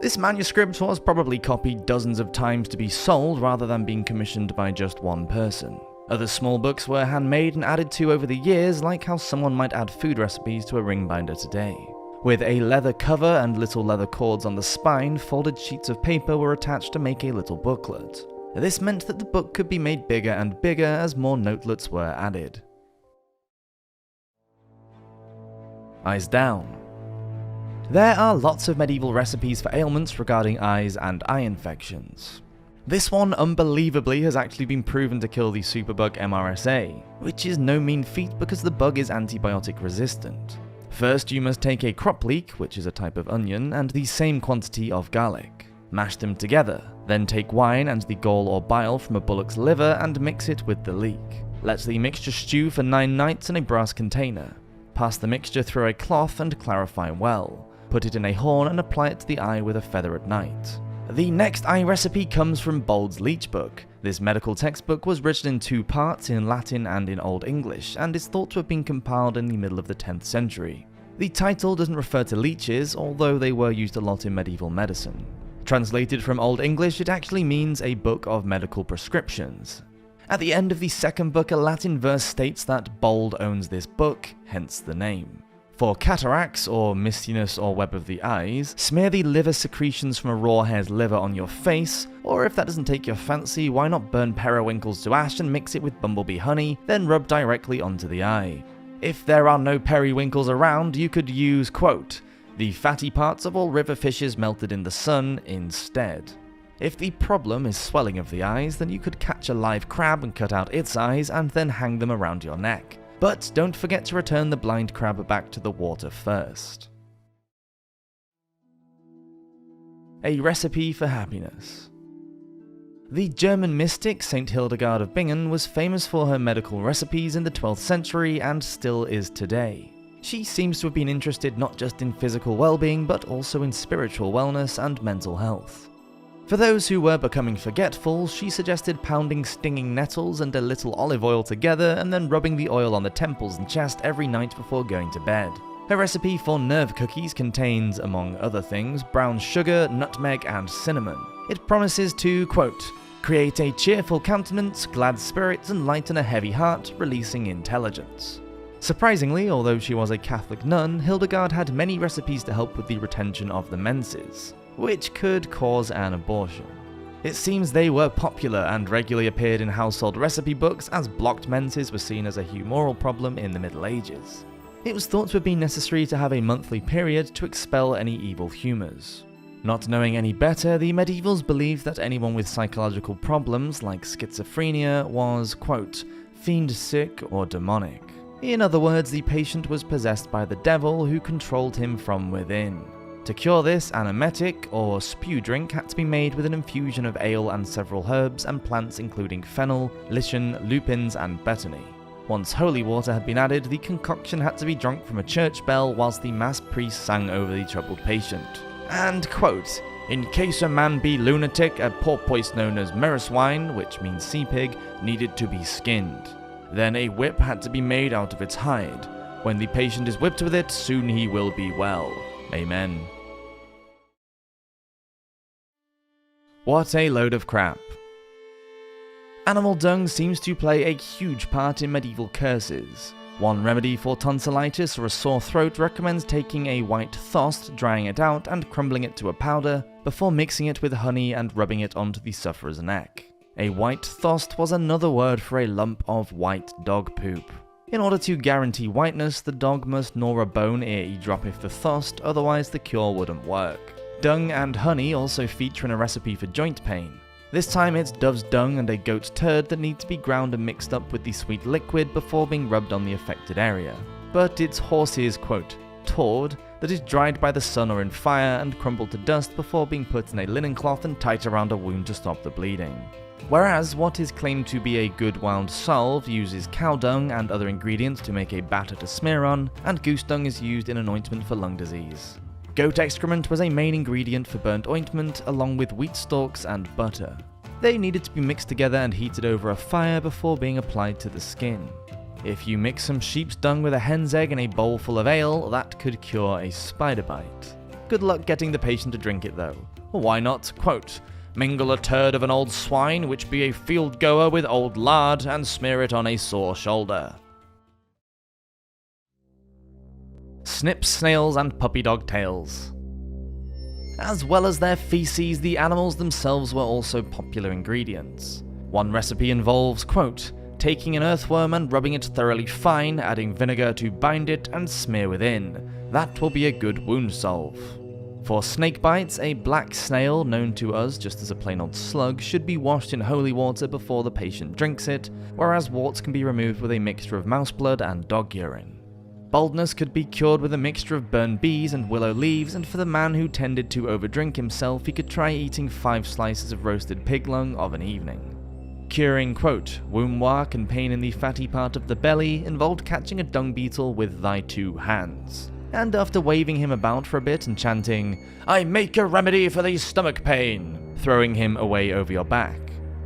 This manuscript was probably copied dozens of times to be sold rather than being commissioned by just one person. Other small books were handmade and added to over the years, like how someone might add food recipes to a ring binder today. With a leather cover and little leather cords on the spine, folded sheets of paper were attached to make a little booklet. This meant that the book could be made bigger and bigger as more notelets were added. Eyes down. There are lots of medieval recipes for ailments regarding eyes and eye infections. This one, unbelievably, has actually been proven to kill the superbug MRSA, which is no mean feat because the bug is antibiotic resistant. First, you must take a crop leek, which is a type of onion, and the same quantity of garlic. Mash them together, then take wine and the gall or bile from a bullock's liver and mix it with the leek. Let the mixture stew for 9 nights in a brass container. Pass the mixture through a cloth and clarify well. Put it in a horn and apply it to the eye with a feather at night. The next eye recipe comes from Bold's Leech Book. This medical textbook was written in 2 parts, in Latin and in Old English, and is thought to have been compiled in the middle of the 10th century. The title doesn't refer to leeches, although they were used a lot in medieval medicine. Translated from Old English, it actually means a book of medical prescriptions. At the end of the second book, a Latin verse states that Bold owns this book, hence the name. For cataracts, or mistiness or web of the eyes, smear the liver secretions from a raw hare's liver on your face, or if that doesn't take your fancy, why not burn periwinkles to ash and mix it with bumblebee honey, then rub directly onto the eye. If there are no periwinkles around, you could use, quote, the fatty parts of all river fishes melted in the sun instead. If the problem is swelling of the eyes, then you could catch a live crab and cut out its eyes and then hang them around your neck. But don't forget to return the blind crab back to the water first. A recipe for happiness. The German mystic Saint Hildegard of Bingen was famous for her medical recipes in the 12th century and still is today. She seems to have been interested not just in physical well-being but also in spiritual wellness and mental health. For those who were becoming forgetful, she suggested pounding stinging nettles and a little olive oil together and then rubbing the oil on the temples and chest every night before going to bed. Her recipe for nerve cookies contains, among other things, brown sugar, nutmeg, and cinnamon. It promises to, quote, create a cheerful countenance, glad spirits, and lighten a heavy heart, releasing intelligence. Surprisingly, although she was a Catholic nun, Hildegard had many recipes to help with the retention of the menses, which could cause an abortion. It seems they were popular and regularly appeared in household recipe books, as blocked menses were seen as a humoral problem in the Middle Ages. It was thought to have been necessary to have a monthly period to expel any evil humours. Not knowing any better, the medievals believed that anyone with psychological problems like schizophrenia was, quote, fiend sick or demonic. In other words, the patient was possessed by the devil who controlled him from within. To cure this, an emetic, or spew drink, had to be made with an infusion of ale and several herbs and plants including fennel, lichen, lupins, and betony. Once holy water had been added, the concoction had to be drunk from a church bell whilst the mass priest sang over the troubled patient. And, quote, in case a man be lunatic, a porpoise known as merris wine, which means sea pig, needed to be skinned. Then a whip had to be made out of its hide. When the patient is whipped with it, soon he will be well. Amen. What a load of crap. Animal dung seems to play a huge part in medieval curses. One remedy for tonsillitis or a sore throat recommends taking a white thost, drying it out and crumbling it to a powder before mixing it with honey and rubbing it onto the sufferer's neck. A white thost was another word for a lump of white dog poop. In order to guarantee whiteness, the dog must gnaw a bone ere he droppeth the thost, otherwise the cure wouldn't work. Dung and honey also feature in a recipe for joint pain. This time it's dove's dung and a goat's turd that need to be ground and mixed up with the sweet liquid before being rubbed on the affected area. But it's horse's, quote, tord, that is dried by the sun or in fire and crumbled to dust before being put in a linen cloth and tied around a wound to stop the bleeding. Whereas what is claimed to be a good wound salve uses cow dung and other ingredients to make a batter to smear on, and goose dung is used in an ointment for lung disease. Goat excrement was a main ingredient for burnt ointment, along with wheat stalks and butter. They needed to be mixed together and heated over a fire before being applied to the skin. If you mix some sheep's dung with a hen's egg in a bowl full of ale, that could cure a spider bite. Good luck getting the patient to drink it though. Or why not, quote, mingle a turd of an old swine, which be a field goer with old lard, and smear it on a sore shoulder. Snips, snails, and puppy dog tails. As well as their feces, the animals themselves were also popular ingredients. One recipe involves, quote, taking an earthworm and rubbing it thoroughly fine, adding vinegar to bind it and smear within. That will be a good wound salve. For snake bites, a black snail, known to us just as a plain old slug, should be washed in holy water before the patient drinks it, whereas warts can be removed with a mixture of mouse blood and dog urine. Baldness could be cured with a mixture of burned bees and willow leaves, and for the man who tended to overdrink himself, he could try eating 5 slices of roasted pig lung of an evening. Curing, quote, womb wark and pain in the fatty part of the belly involved catching a dung beetle with thy 2 hands. And after waving him about for a bit and chanting, I make a remedy for thy stomach pain, throwing him away over your back.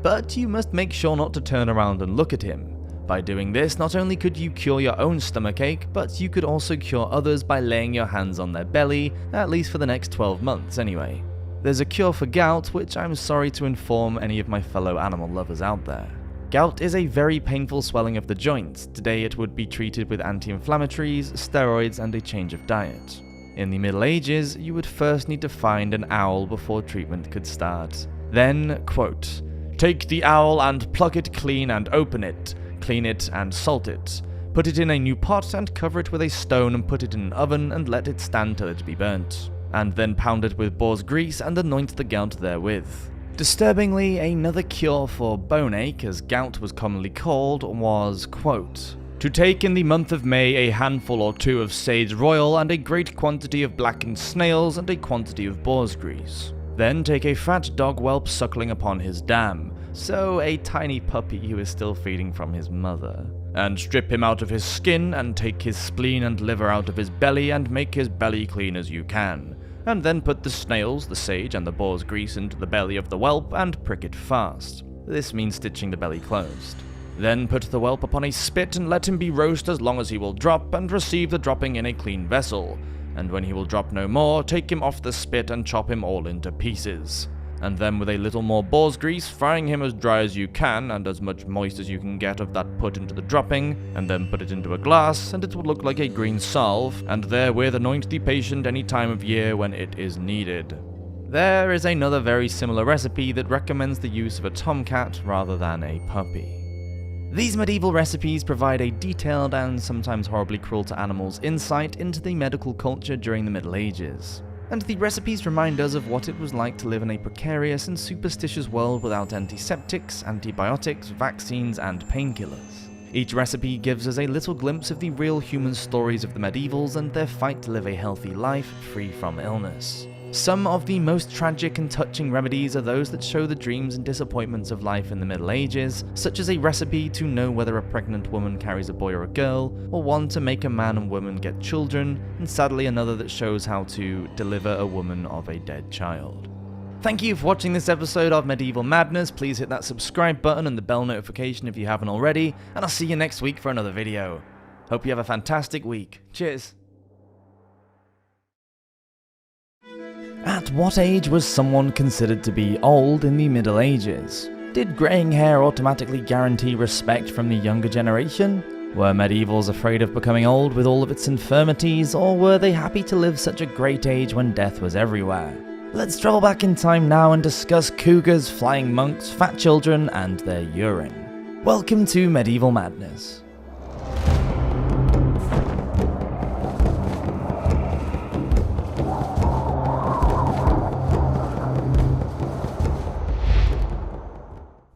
But you must make sure not to turn around and look at him. By doing this, not only could you cure your own stomachache, but you could also cure others by laying your hands on their belly, at least for the next 12 months anyway. There's a cure for gout, which I'm sorry to inform any of my fellow animal lovers out there. Gout is a very painful swelling of the joints. Today it would be treated with anti-inflammatories, steroids, and a change of diet. In the Middle Ages, you would first need to find an owl before treatment could start. Then, quote, take the owl and pluck it clean and open it, clean it and salt it. Put it in a new pot and cover it with a stone and put it in an oven and let it stand till it be burnt. And then pound it with boar's grease and anoint the gout therewith. Disturbingly, another cure for bone ache, as gout was commonly called, was, quote, to take in the month of May a handful or 2 of sage royal and a great quantity of blackened snails and a quantity of boar's grease. Then take a fat dog whelp suckling upon his dam, so a tiny puppy who is still feeding from his mother, and strip him out of his skin and take his spleen and liver out of his belly and make his belly clean as you can. And then put the snails, the sage, and the boar's grease into the belly of the whelp and prick it fast. This means stitching the belly closed. Then put the whelp upon a spit and let him be roast as long as he will drop, and receive the dropping in a clean vessel. And when he will drop no more, take him off the spit and chop him all into pieces. And then with a little more boar's grease, frying him as dry as you can, and as much moist as you can get of that put into the dropping, and then put it into a glass, and it will look like a green salve, and therewith anoint the patient any time of year when it is needed. There is another very similar recipe that recommends the use of a tomcat rather than a puppy. These medieval recipes provide a detailed and sometimes horribly cruel to animals insight into the medical culture during the Middle Ages. And the recipes remind us of what it was like to live in a precarious and superstitious world without antiseptics, antibiotics, vaccines, and painkillers. Each recipe gives us a little glimpse of the real human stories of the medievals and their fight to live a healthy life free from illness. Some of the most tragic and touching remedies are those that show the dreams and disappointments of life in the Middle Ages, such as a recipe to know whether a pregnant woman carries a boy or a girl, or one to make a man and woman get children, and sadly another that shows how to deliver a woman of a dead child. Thank you for watching this episode of Medieval Madness. Please hit that subscribe button and the bell notification if you haven't already, and I'll see you next week for another video. Hope you have a fantastic week. Cheers! At what age was someone considered to be old in the Middle Ages? Did greying hair automatically guarantee respect from the younger generation? Were medievals afraid of becoming old with all of its infirmities, or were they happy to live such a great age when death was everywhere? Let's travel back in time now and discuss cougars, flying monks, fat children, and their urine. Welcome to Medieval Madness.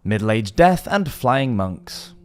Middle-aged death and flying monks.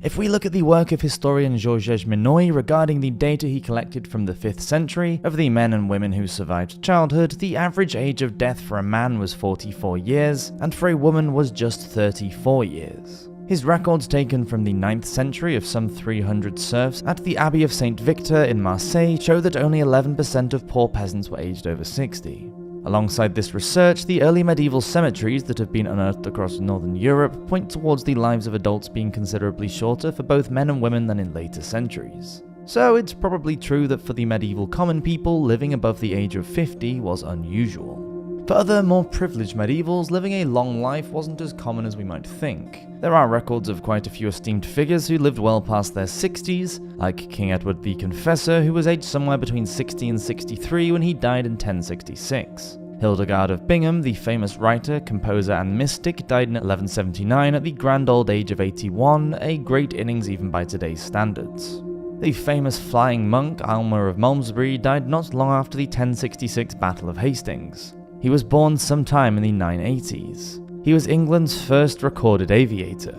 If we look at the work of historian Georges Minoy regarding the data he collected from the 5th century of the men and women who survived childhood, the average age of death for a man was 44 years, and for a woman was just 34 years. His records taken from the 9th century of some 300 serfs at the Abbey of St. Victor in Marseille show that only 11% of poor peasants were aged over 60. Alongside this research, the early medieval cemeteries that have been unearthed across northern Europe point towards the lives of adults being considerably shorter for both men and women than in later centuries. So it's probably true that for the medieval common people, living above the age of 50 was unusual. For other, more privileged medievals, living a long life wasn't as common as we might think. There are records of quite a few esteemed figures who lived well past their 60s, like King Edward the Confessor, who was aged somewhere between 60 and 63 when he died in 1066. Hildegard of Bingen, the famous writer, composer, and mystic, died in 1179 at the grand old age of 81, a great innings even by today's standards. The famous flying monk, Aylmer of Malmesbury, died not long after the 1066 Battle of Hastings. He was born sometime in the 980s. He was England's first recorded aviator.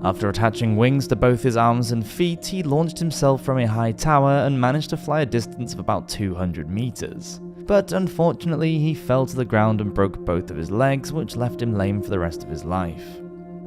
After attaching wings to both his arms and feet, he launched himself from a high tower and managed to fly a distance of about 200 meters. But unfortunately, he fell to the ground and broke both of his legs, which left him lame for the rest of his life.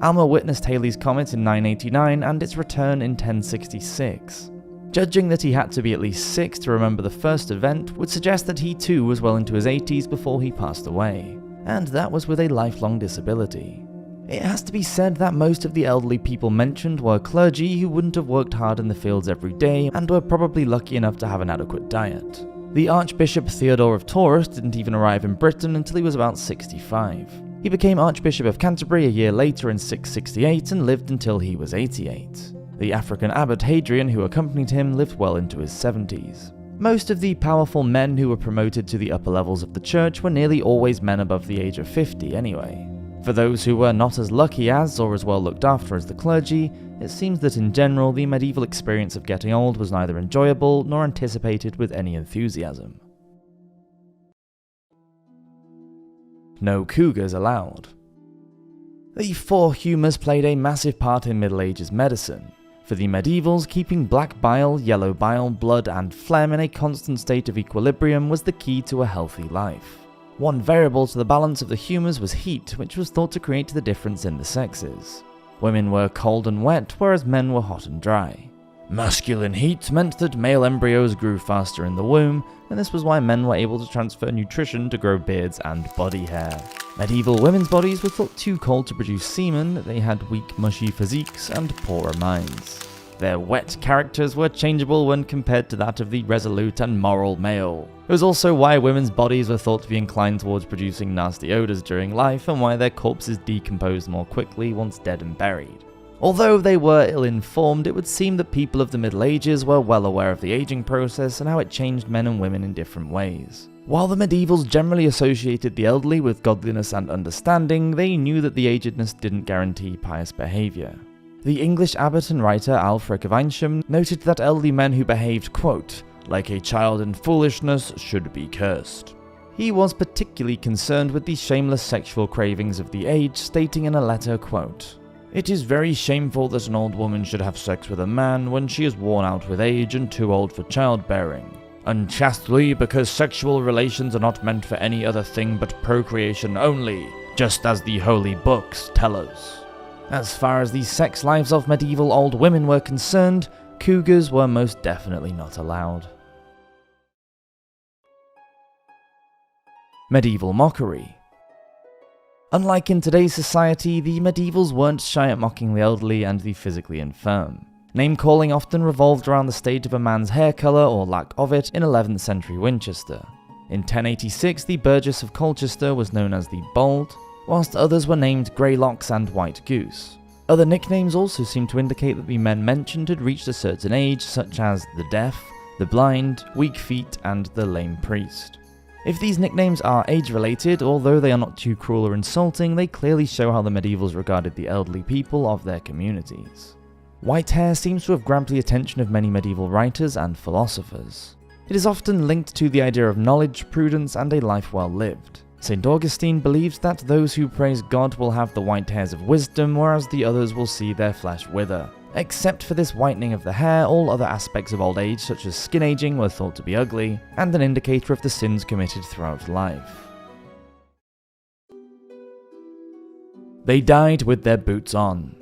Aylmer witnessed Halley's Comet in 989 and its return in 1066. Judging that he had to be at least 6 to remember the first event would suggest that he too was well into his 80s before he passed away, and that was with a lifelong disability. It has to be said that most of the elderly people mentioned were clergy who wouldn't have worked hard in the fields every day and were probably lucky enough to have an adequate diet. The Archbishop Theodore of Taurus didn't even arrive in Britain until he was about 65. He became Archbishop of Canterbury a year later in 668 and lived until he was 88. The African abbot Hadrian, who accompanied him, lived well into his 70s. Most of the powerful men who were promoted to the upper levels of the church were nearly always men above the age of 50 anyway. For those who were not as lucky as or as well looked after as the clergy, it seems that in general the medieval experience of getting old was neither enjoyable nor anticipated with any enthusiasm. No cougars allowed. The four humours played a massive part in Middle Ages medicine. For the medievals, keeping black bile, yellow bile, blood, and phlegm in a constant state of equilibrium was the key to a healthy life. One variable to the balance of the humours was heat, which was thought to create the difference in the sexes. Women were cold and wet, whereas men were hot and dry. Masculine heat meant that male embryos grew faster in the womb, and this was why men were able to transfer nutrition to grow beards and body hair. Medieval women's bodies were thought too cold to produce semen, they had weak, mushy physiques and poorer minds. Their wet characters were changeable when compared to that of the resolute and moral male. It was also why women's bodies were thought to be inclined towards producing nasty odours during life, and why their corpses decomposed more quickly once dead and buried. Although they were ill-informed, it would seem that people of the Middle Ages were well aware of the aging process and how it changed men and women in different ways. While the medievals generally associated the elderly with godliness and understanding, they knew that the agedness didn't guarantee pious behaviour. The English abbot and writer Alfric of Eynsham noted that elderly men who behaved, quote, like a child in foolishness should be cursed. He was particularly concerned with the shameless sexual cravings of the age, stating in a letter, quote, "It is very shameful that an old woman should have sex with a man when she is worn out with age and too old for childbearing. Unchastely, because sexual relations are not meant for any other thing but procreation only, just as the holy books tell us." As far as the sex lives of medieval old women were concerned, cougars were most definitely not allowed. Medieval mockery. Unlike in today's society, the medievals weren't shy at mocking the elderly and the physically infirm. Name-calling often revolved around the state of a man's hair colour or lack of it in 11th century Winchester. In 1086, the Burgess of Colchester was known as the Bold, whilst others were named Greylocks and White Goose. Other nicknames also seem to indicate that the men mentioned had reached a certain age, such as the Deaf, the Blind, Weak Feet, and the Lame Priest. If these nicknames are age-related, although they are not too cruel or insulting, they clearly show how the medievals regarded the elderly people of their communities. White hair seems to have grabbed the attention of many medieval writers and philosophers. It is often linked to the idea of knowledge, prudence, and a life well lived. St. Augustine believes that those who praise God will have the white hairs of wisdom, whereas the others will see their flesh wither, Except for this whitening of the hair, all other aspects of old age, such as skin aging, were thought to be ugly, and an indicator of the sins committed throughout life. They died with their boots on.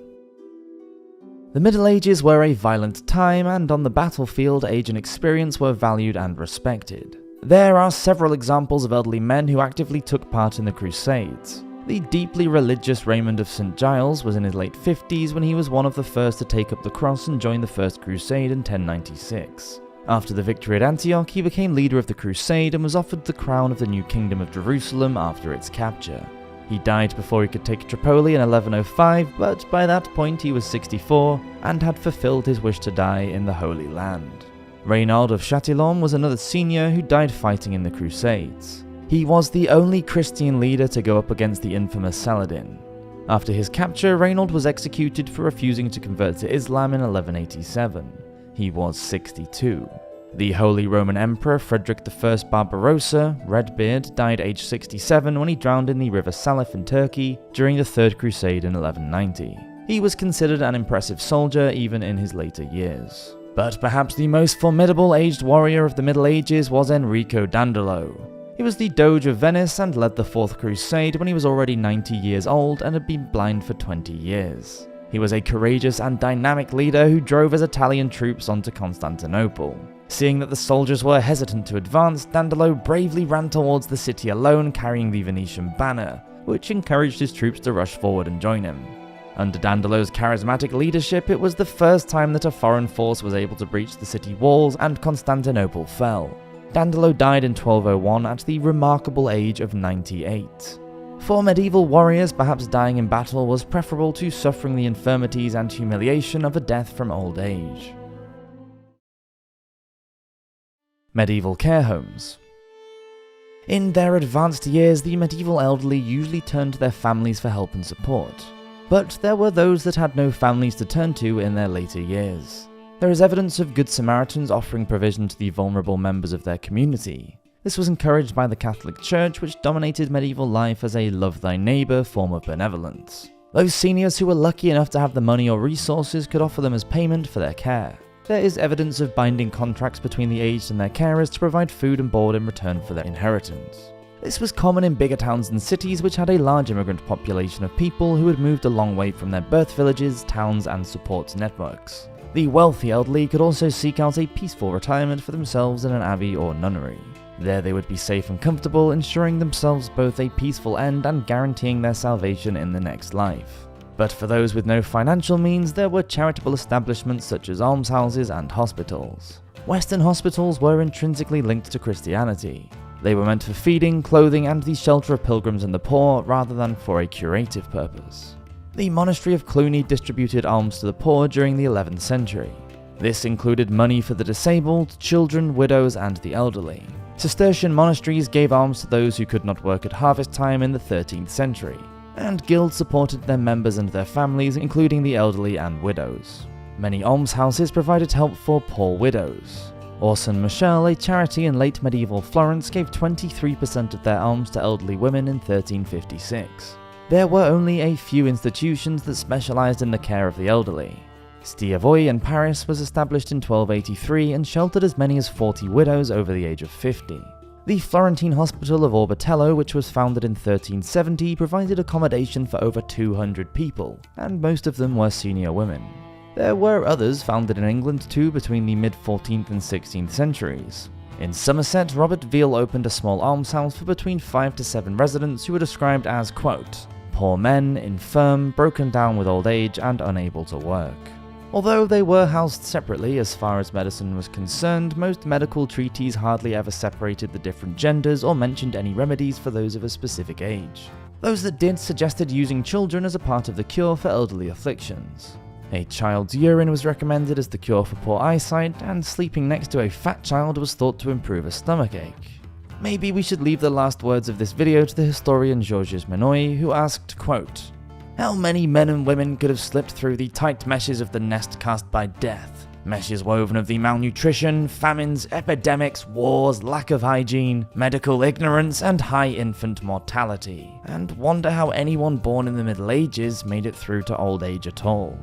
The Middle Ages were a violent time, and on the battlefield, age and experience were valued and respected. There are several examples of elderly men who actively took part in the Crusades. The deeply religious Raymond of St. Giles was in his late 50s when he was one of the first to take up the cross and join the First Crusade in 1096. After the victory at Antioch, he became leader of the crusade and was offered the crown of the new Kingdom of Jerusalem after its capture. He died before he could take Tripoli in 1105, but by that point he was 64 and had fulfilled his wish to die in the Holy Land. Reynald of Chatillon was another senior who died fighting in the Crusades. He was the only Christian leader to go up against the infamous Saladin. After his capture, Reynald was executed for refusing to convert to Islam in 1187. He was 62. The Holy Roman Emperor Frederick I Barbarossa, Redbeard, died aged 67 when he drowned in the River Salif in Turkey during the Third Crusade in 1190. He was considered an impressive soldier even in his later years. But perhaps the most formidable aged warrior of the Middle Ages was Enrico Dandolo. He was the Doge of Venice and led the Fourth Crusade when he was already 90 years old and had been blind for 20 years. He was a courageous and dynamic leader who drove his Italian troops onto Constantinople. Seeing that the soldiers were hesitant to advance, Dandolo bravely ran towards the city alone carrying the Venetian banner, which encouraged his troops to rush forward and join him. Under Dandolo's charismatic leadership, it was the first time that a foreign force was able to breach the city walls and Constantinople fell. Dandolo died in 1201 at the remarkable age of 98. For medieval warriors, perhaps dying in battle was preferable to suffering the infirmities and humiliation of a death from old age. Medieval care homes. In their advanced years, the medieval elderly usually turned to their families for help and support. But there were those that had no families to turn to in their later years. There is evidence of Good Samaritans offering provision to the vulnerable members of their community. This was encouraged by the Catholic Church, which dominated medieval life as a love thy neighbour form of benevolence. Those seniors who were lucky enough to have the money or resources could offer them as payment for their care. There is evidence of binding contracts between the aged and their carers to provide food and board in return for their inheritance. This was common in bigger towns and cities which had a large immigrant population of people who had moved a long way from their birth villages, towns, and support networks. The wealthy elderly could also seek out a peaceful retirement for themselves in an abbey or nunnery. There they would be safe and comfortable, ensuring themselves both a peaceful end and guaranteeing their salvation in the next life. But for those with no financial means, there were charitable establishments such as almshouses and hospitals. Western hospitals were intrinsically linked to Christianity. They were meant for feeding, clothing, and the shelter of pilgrims and the poor, rather than for a curative purpose. The monastery of Cluny distributed alms to the poor during the 11th century. This included money for the disabled, children, widows, and the elderly. Cistercian monasteries gave alms to those who could not work at harvest time in the 13th century, and guilds supported their members and their families, including the elderly and widows. Many almshouses provided help for poor widows. Orson Michel, a charity in late medieval Florence, gave 23% of their alms to elderly women in 1356. There were only a few institutions that specialized in the care of the elderly. Stiavoy in Paris was established in 1283 and sheltered as many as 40 widows over the age of 50. The Florentine Hospital of Orbetello, which was founded in 1370, provided accommodation for over 200 people, and most of them were senior women. There were others founded in England too between the mid-14th and 16th centuries. In Somerset, Robert Veal opened a small almshouse for between 5 to 7 residents who were described as, quote, poor men, infirm, broken down with old age, and unable to work. Although they were housed separately as far as medicine was concerned, most medical treatises hardly ever separated the different genders or mentioned any remedies for those of a specific age. Those that did suggested using children as a part of the cure for elderly afflictions. A child's urine was recommended as the cure for poor eyesight, and sleeping next to a fat child was thought to improve a stomachache. Maybe we should leave the last words of this video to the historian Georges Menoy, who asked, quote, how many men and women could have slipped through the tight meshes of the nest cast by death? Meshes woven of the malnutrition, famines, epidemics, wars, lack of hygiene, medical ignorance, and high infant mortality. And wonder how anyone born in the Middle Ages made it through to old age at all.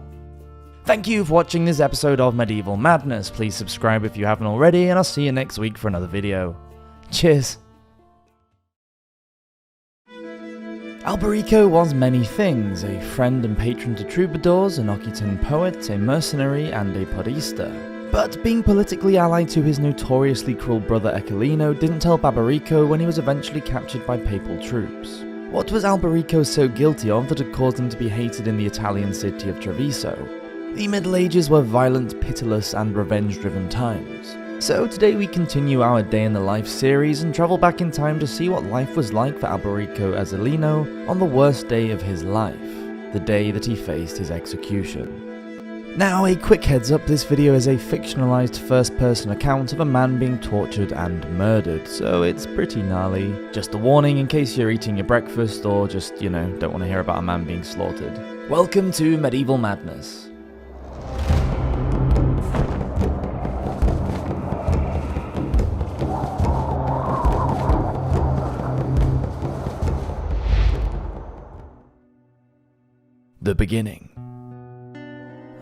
Thank you for watching this episode of Medieval Madness. Please subscribe if you haven't already, and I'll see you next week for another video. Cheers! Alberico was many things, a friend and patron to troubadours, an Occitan poet, a mercenary, and a podista. But being politically allied to his notoriously cruel brother Eccelino didn't help Alberico when he was eventually captured by papal troops. What was Alberico so guilty of that had caused him to be hated in the Italian city of Treviso? The Middle Ages were violent, pitiless, and revenge-driven times. So today we continue our Day in the Life series and travel back in time to see what life was like for Alberico Eccelino on the worst day of his life, the day that he faced his execution. Now, a quick heads up, this video is a fictionalized first-person account of a man being tortured and murdered, so it's pretty gnarly. Just a warning in case you're eating your breakfast or just, don't want to hear about a man being slaughtered. Welcome to Medieval Madness. The beginning.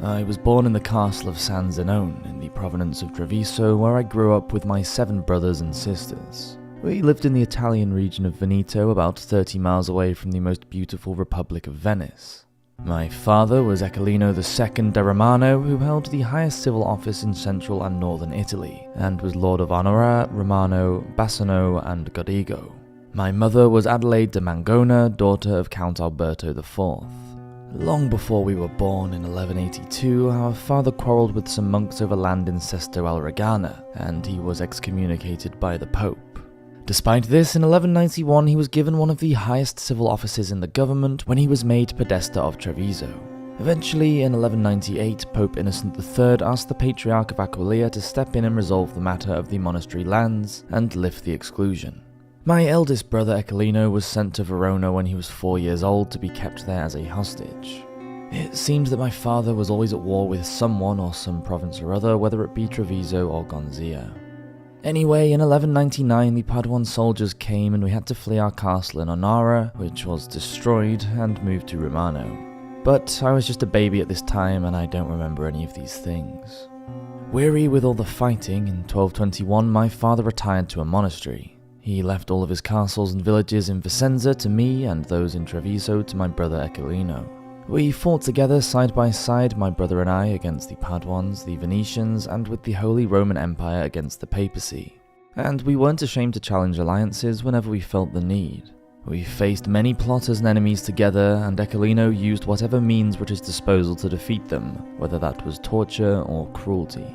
I was born in the castle of San Zenone in the province of Treviso, where I grew up with my 7 brothers and sisters. We lived in the Italian region of Veneto, about 30 miles away from the most beautiful Republic of Venice. My father was Eccelino II da Romano, who held the highest civil office in central and northern Italy, and was Lord of Onora, Romano, Bassano, and Godigo. My mother was Adelaide de Mangona, daughter of Count Alberto IV. Long before we were born in 1182, our father quarrelled with some monks over land in Sesto al Regana, and he was excommunicated by the Pope. Despite this, in 1191 he was given one of the highest civil offices in the government when he was made Podesta of Treviso. Eventually, in 1198, Pope Innocent III asked the Patriarch of Aquileia to step in and resolve the matter of the monastery lands and lift the exclusion. My eldest brother Eccelino was sent to Verona when he was 4 years old to be kept there as a hostage. It seemed that my father was always at war with someone or some province or other, whether it be Treviso or Gonzia. Anyway, in 1199 the Paduan soldiers came and we had to flee our castle in Onara, which was destroyed, and move to Romano. But I was just a baby at this time and I don't remember any of these things. Weary with all the fighting, in 1221 my father retired to a monastery. He left all of his castles and villages in Vicenza to me, and those in Treviso to my brother Eccelino. We fought together side by side, my brother and I, against the Paduans, the Venetians, and with the Holy Roman Empire against the papacy. And we weren't ashamed to challenge alliances whenever we felt the need. We faced many plotters and enemies together, and Eccelino used whatever means were at his disposal to defeat them, whether that was torture or cruelty.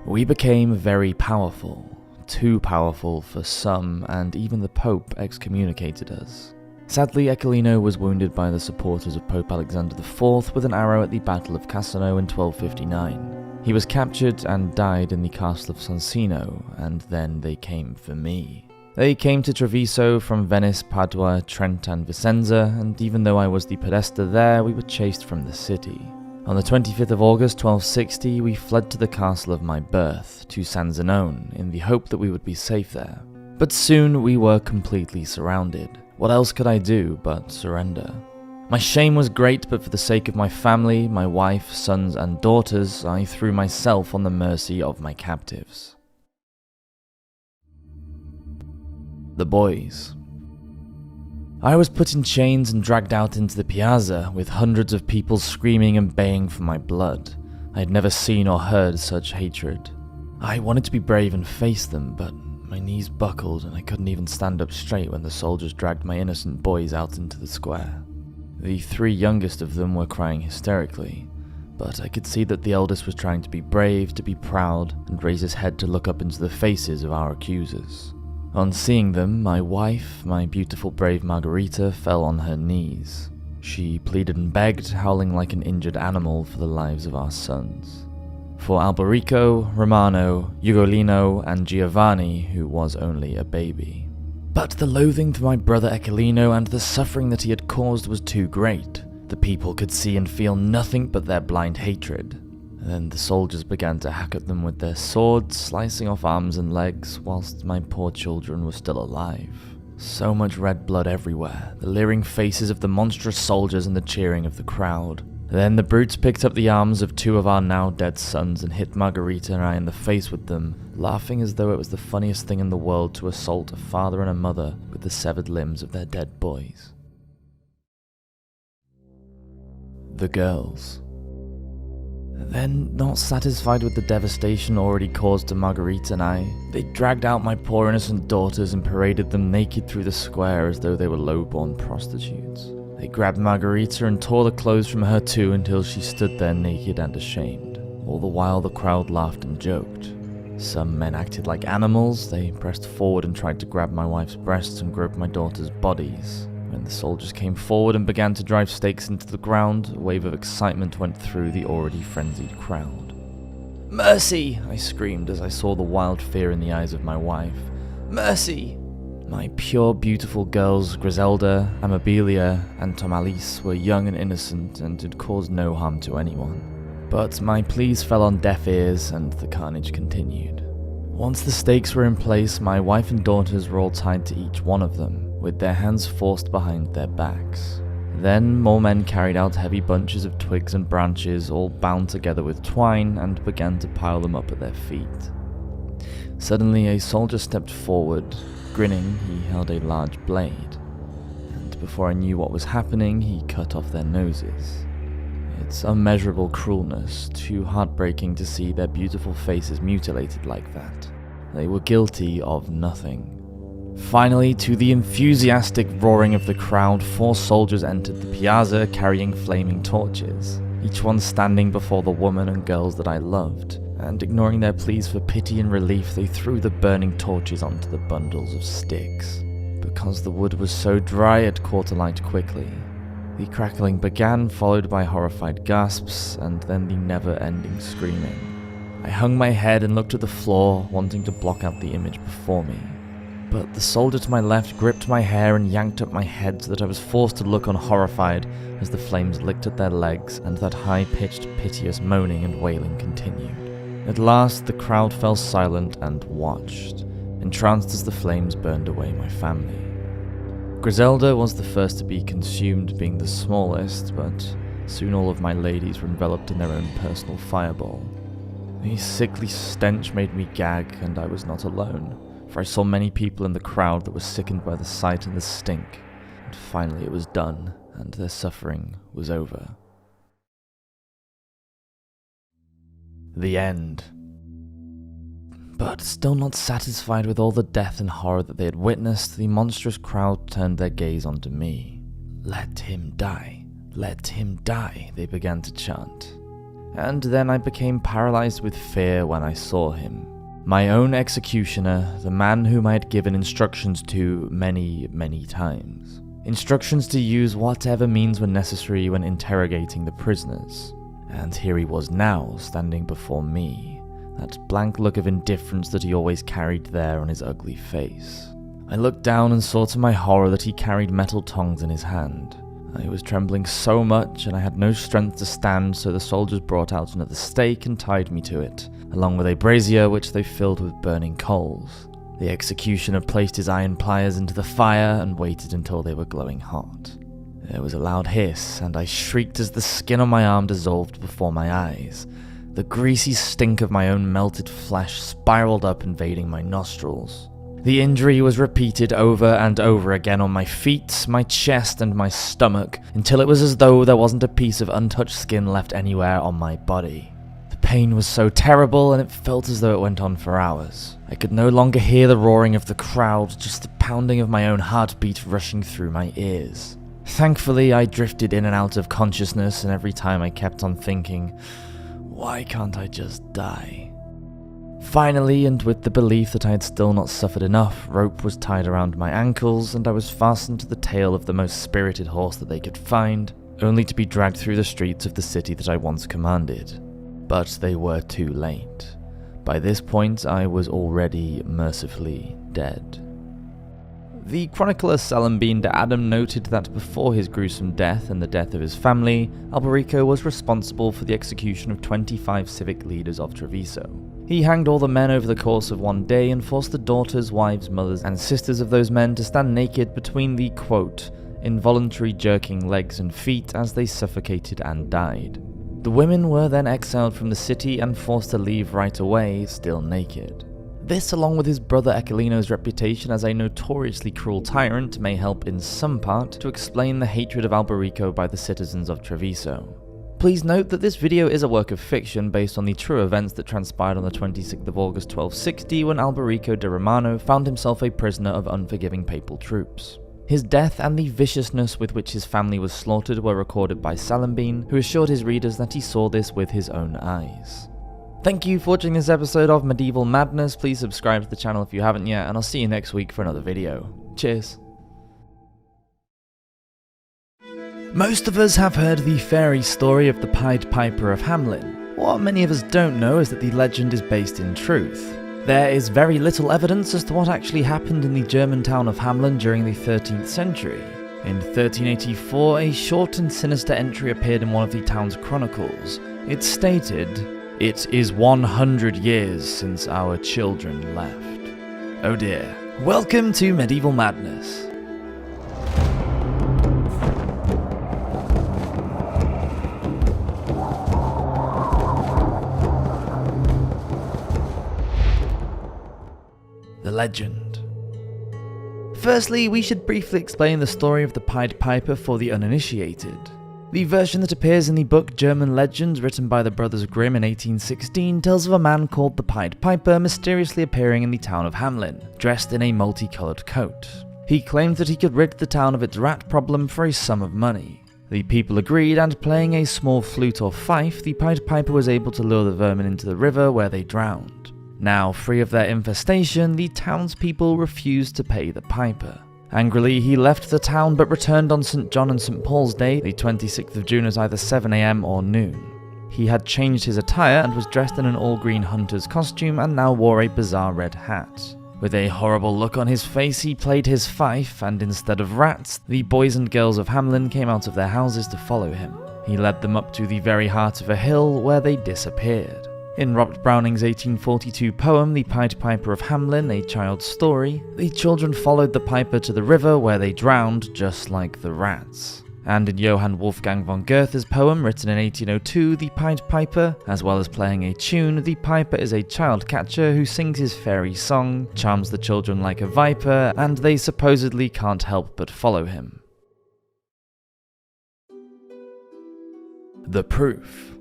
We became very powerful. Too powerful for some, and even the Pope excommunicated us. Sadly, Eccelino was wounded by the supporters of Pope Alexander IV with an arrow at the Battle of Cassano in 1259. He was captured and died in the castle of Soncino, and then they came for me. They came to Treviso from Venice, Padua, Trent, and Vicenza, and even though I was the podesta there, we were chased from the city. On the 25th of August 1260, we fled to the castle of my birth, to San Zenone, in the hope that we would be safe there. But soon we were completely surrounded. What else could I do but surrender? My shame was great, but for the sake of my family, my wife, sons, and daughters, I threw myself on the mercy of my captives. The boys. I was put in chains and dragged out into the piazza, with hundreds of people screaming and baying for my blood. I had never seen or heard such hatred. I wanted to be brave and face them, but my knees buckled and I couldn't even stand up straight when the soldiers dragged my innocent boys out into the square. The 3 youngest of them were crying hysterically, but I could see that the eldest was trying to be brave, to be proud, and raise his head to look up into the faces of our accusers. On seeing them, my wife, my beautiful brave Margherita, fell on her knees. She pleaded and begged, howling like an injured animal for the lives of our sons. For Alberico, Romano, Ugolino, and Giovanni, who was only a baby. But the loathing for my brother Eccelino and the suffering that he had caused was too great. The people could see and feel nothing but their blind hatred. Then the soldiers began to hack at them with their swords, slicing off arms and legs, whilst my poor children were still alive. So much red blood everywhere, the leering faces of the monstrous soldiers and the cheering of the crowd. Then the brutes picked up the arms of 2 of our now dead sons and hit Margarita and I in the face with them, laughing as though it was the funniest thing in the world to assault a father and a mother with the severed limbs of their dead boys. The girls. Then, not satisfied with the devastation already caused to Margarita and I, they dragged out my poor innocent daughters and paraded them naked through the square as though they were low-born prostitutes. They grabbed Margarita and tore the clothes from her too until she stood there naked and ashamed. All the while the crowd laughed and joked. Some men acted like animals. They pressed forward and tried to grab my wife's breasts and grope my daughters' bodies. When the soldiers came forward and began to drive stakes into the ground, a wave of excitement went through the already frenzied crowd. "Mercy!" I screamed as I saw the wild fear in the eyes of my wife. "Mercy!" My pure, beautiful girls, Griselda, Amabilia, and Tomalice, were young and innocent and had caused no harm to anyone. But my pleas fell on deaf ears and the carnage continued. Once the stakes were in place, my wife and daughters were all tied to each one of them, with their hands forced behind their backs. Then more men carried out heavy bunches of twigs and branches, all bound together with twine, and began to pile them up at their feet. Suddenly a soldier stepped forward. Grinning, he held a large blade, and before I knew what was happening, he cut off their noses. It's unmeasurable cruelness, too heartbreaking to see their beautiful faces mutilated like that. They were guilty of nothing. Finally, to the enthusiastic roaring of the crowd, 4 soldiers entered the piazza carrying flaming torches, each one standing before the woman and girls that I loved. And ignoring their pleas for pity and relief, they threw the burning torches onto the bundles of sticks. Because the wood was so dry, it caught alight quickly. The crackling began, followed by horrified gasps, and then the never-ending screaming. I hung my head and looked at the floor, wanting to block out the image before me. But the soldier to my left gripped my hair and yanked up my head so that I was forced to look on horrified as the flames licked at their legs and that high-pitched, piteous moaning and wailing continued. At last, the crowd fell silent and watched, entranced as the flames burned away my family. Griselda was the first to be consumed, being the smallest, but soon all of my ladies were enveloped in their own personal fireball. The sickly stench made me gag, and I was not alone, for I saw many people in the crowd that were sickened by the sight and the stink, and finally it was done, and their suffering was over. The end. But still not satisfied with all the death and horror that they had witnessed, the monstrous crowd turned their gaze onto me. "Let him die, let him die," they began to chant. And then I became paralyzed with fear when I saw him. My own executioner, the man whom I had given instructions to many, many times. Instructions to use whatever means were necessary when interrogating the prisoners. And here he was now, standing before me, that blank look of indifference that he always carried there on his ugly face. I looked down and saw to my horror that he carried metal tongs in his hand. I was trembling so much, and I had no strength to stand, so the soldiers brought out another stake and tied me to it, along with a brazier which they filled with burning coals. The executioner placed his iron pliers into the fire and waited until they were glowing hot. There was a loud hiss, and I shrieked as the skin on my arm dissolved before my eyes. The greasy stink of my own melted flesh spiraled up, invading my nostrils. The injury was repeated over and over again on my feet, my chest, and my stomach, until it was as though there wasn't a piece of untouched skin left anywhere on my body. The pain was so terrible, and it felt as though it went on for hours. I could no longer hear the roaring of the crowd, just the pounding of my own heartbeat rushing through my ears. Thankfully, I drifted in and out of consciousness, and every time I kept on thinking, why can't I just die? Finally, and with the belief that I had still not suffered enough, rope was tied around my ankles, and I was fastened to the tail of the most spirited horse that they could find, only to be dragged through the streets of the city that I once commanded. But they were too late. By this point, I was already mercifully dead. The chronicler Salambin de Adam noted that before his gruesome death and the death of his family, Alberico was responsible for the execution of 25 civic leaders of Treviso. He hanged all the men over the course of one day and forced the daughters, wives, mothers, and sisters of those men to stand naked between the, quote, involuntarily jerking legs and feet as they suffocated and died. The women were then exiled from the city and forced to leave right away, still naked. This, along with his brother Echelino's reputation as a notoriously cruel tyrant, may help in some part to explain the hatred of Alberico by the citizens of Treviso. Please note that this video is a work of fiction based on the true events that transpired on the 26th of August 1260 when Alberico de Romano found himself a prisoner of unforgiving papal troops. His death and the viciousness with which his family was slaughtered were recorded by Salambine, who assured his readers that he saw this with his own eyes. Thank you for watching this episode of Medieval Madness. Please subscribe to the channel if you haven't yet, and I'll see you next week for another video. Cheers. Most of us have heard the fairy story of the Pied Piper of Hamelin. What many of us don't know is that the legend is based in truth. There is very little evidence as to what actually happened in the German town of Hamelin during the 13th century. In 1384, a short and sinister entry appeared in one of the town's chronicles. It stated, "It is 100 years since our children left." Oh dear. Welcome to Medieval Madness. The legend. Firstly, we should briefly explain the story of the Pied Piper for the uninitiated. The version that appears in the book German Legends, written by the Brothers Grimm in 1816, tells of a man called the Pied Piper mysteriously appearing in the town of Hamelin, dressed in a multicolored coat. He claimed that he could rid the town of its rat problem for a sum of money. The people agreed, and playing a small flute or fife, the Pied Piper was able to lure the vermin into the river where they drowned. Now free of their infestation, the townspeople refused to pay the piper. Angrily, he left the town but returned on St. John and St. Paul's Day, the 26th of June, at either 7 AM or noon. He had changed his attire and was dressed in an all-green hunter's costume and now wore a bizarre red hat. With a horrible look on his face, he played his fife, and instead of rats, the boys and girls of Hamelin came out of their houses to follow him. He led them up to the very heart of a hill, where they disappeared. In Robert Browning's 1842 poem, The Pied Piper of Hamelin, A Child's Story, the children followed the piper to the river where they drowned, just like the rats. And in Johann Wolfgang von Goethe's poem, written in 1802, The Pied Piper, as well as playing a tune, the piper is a child catcher who sings his fairy song, charms the children like a viper, and they supposedly can't help but follow him. The proof.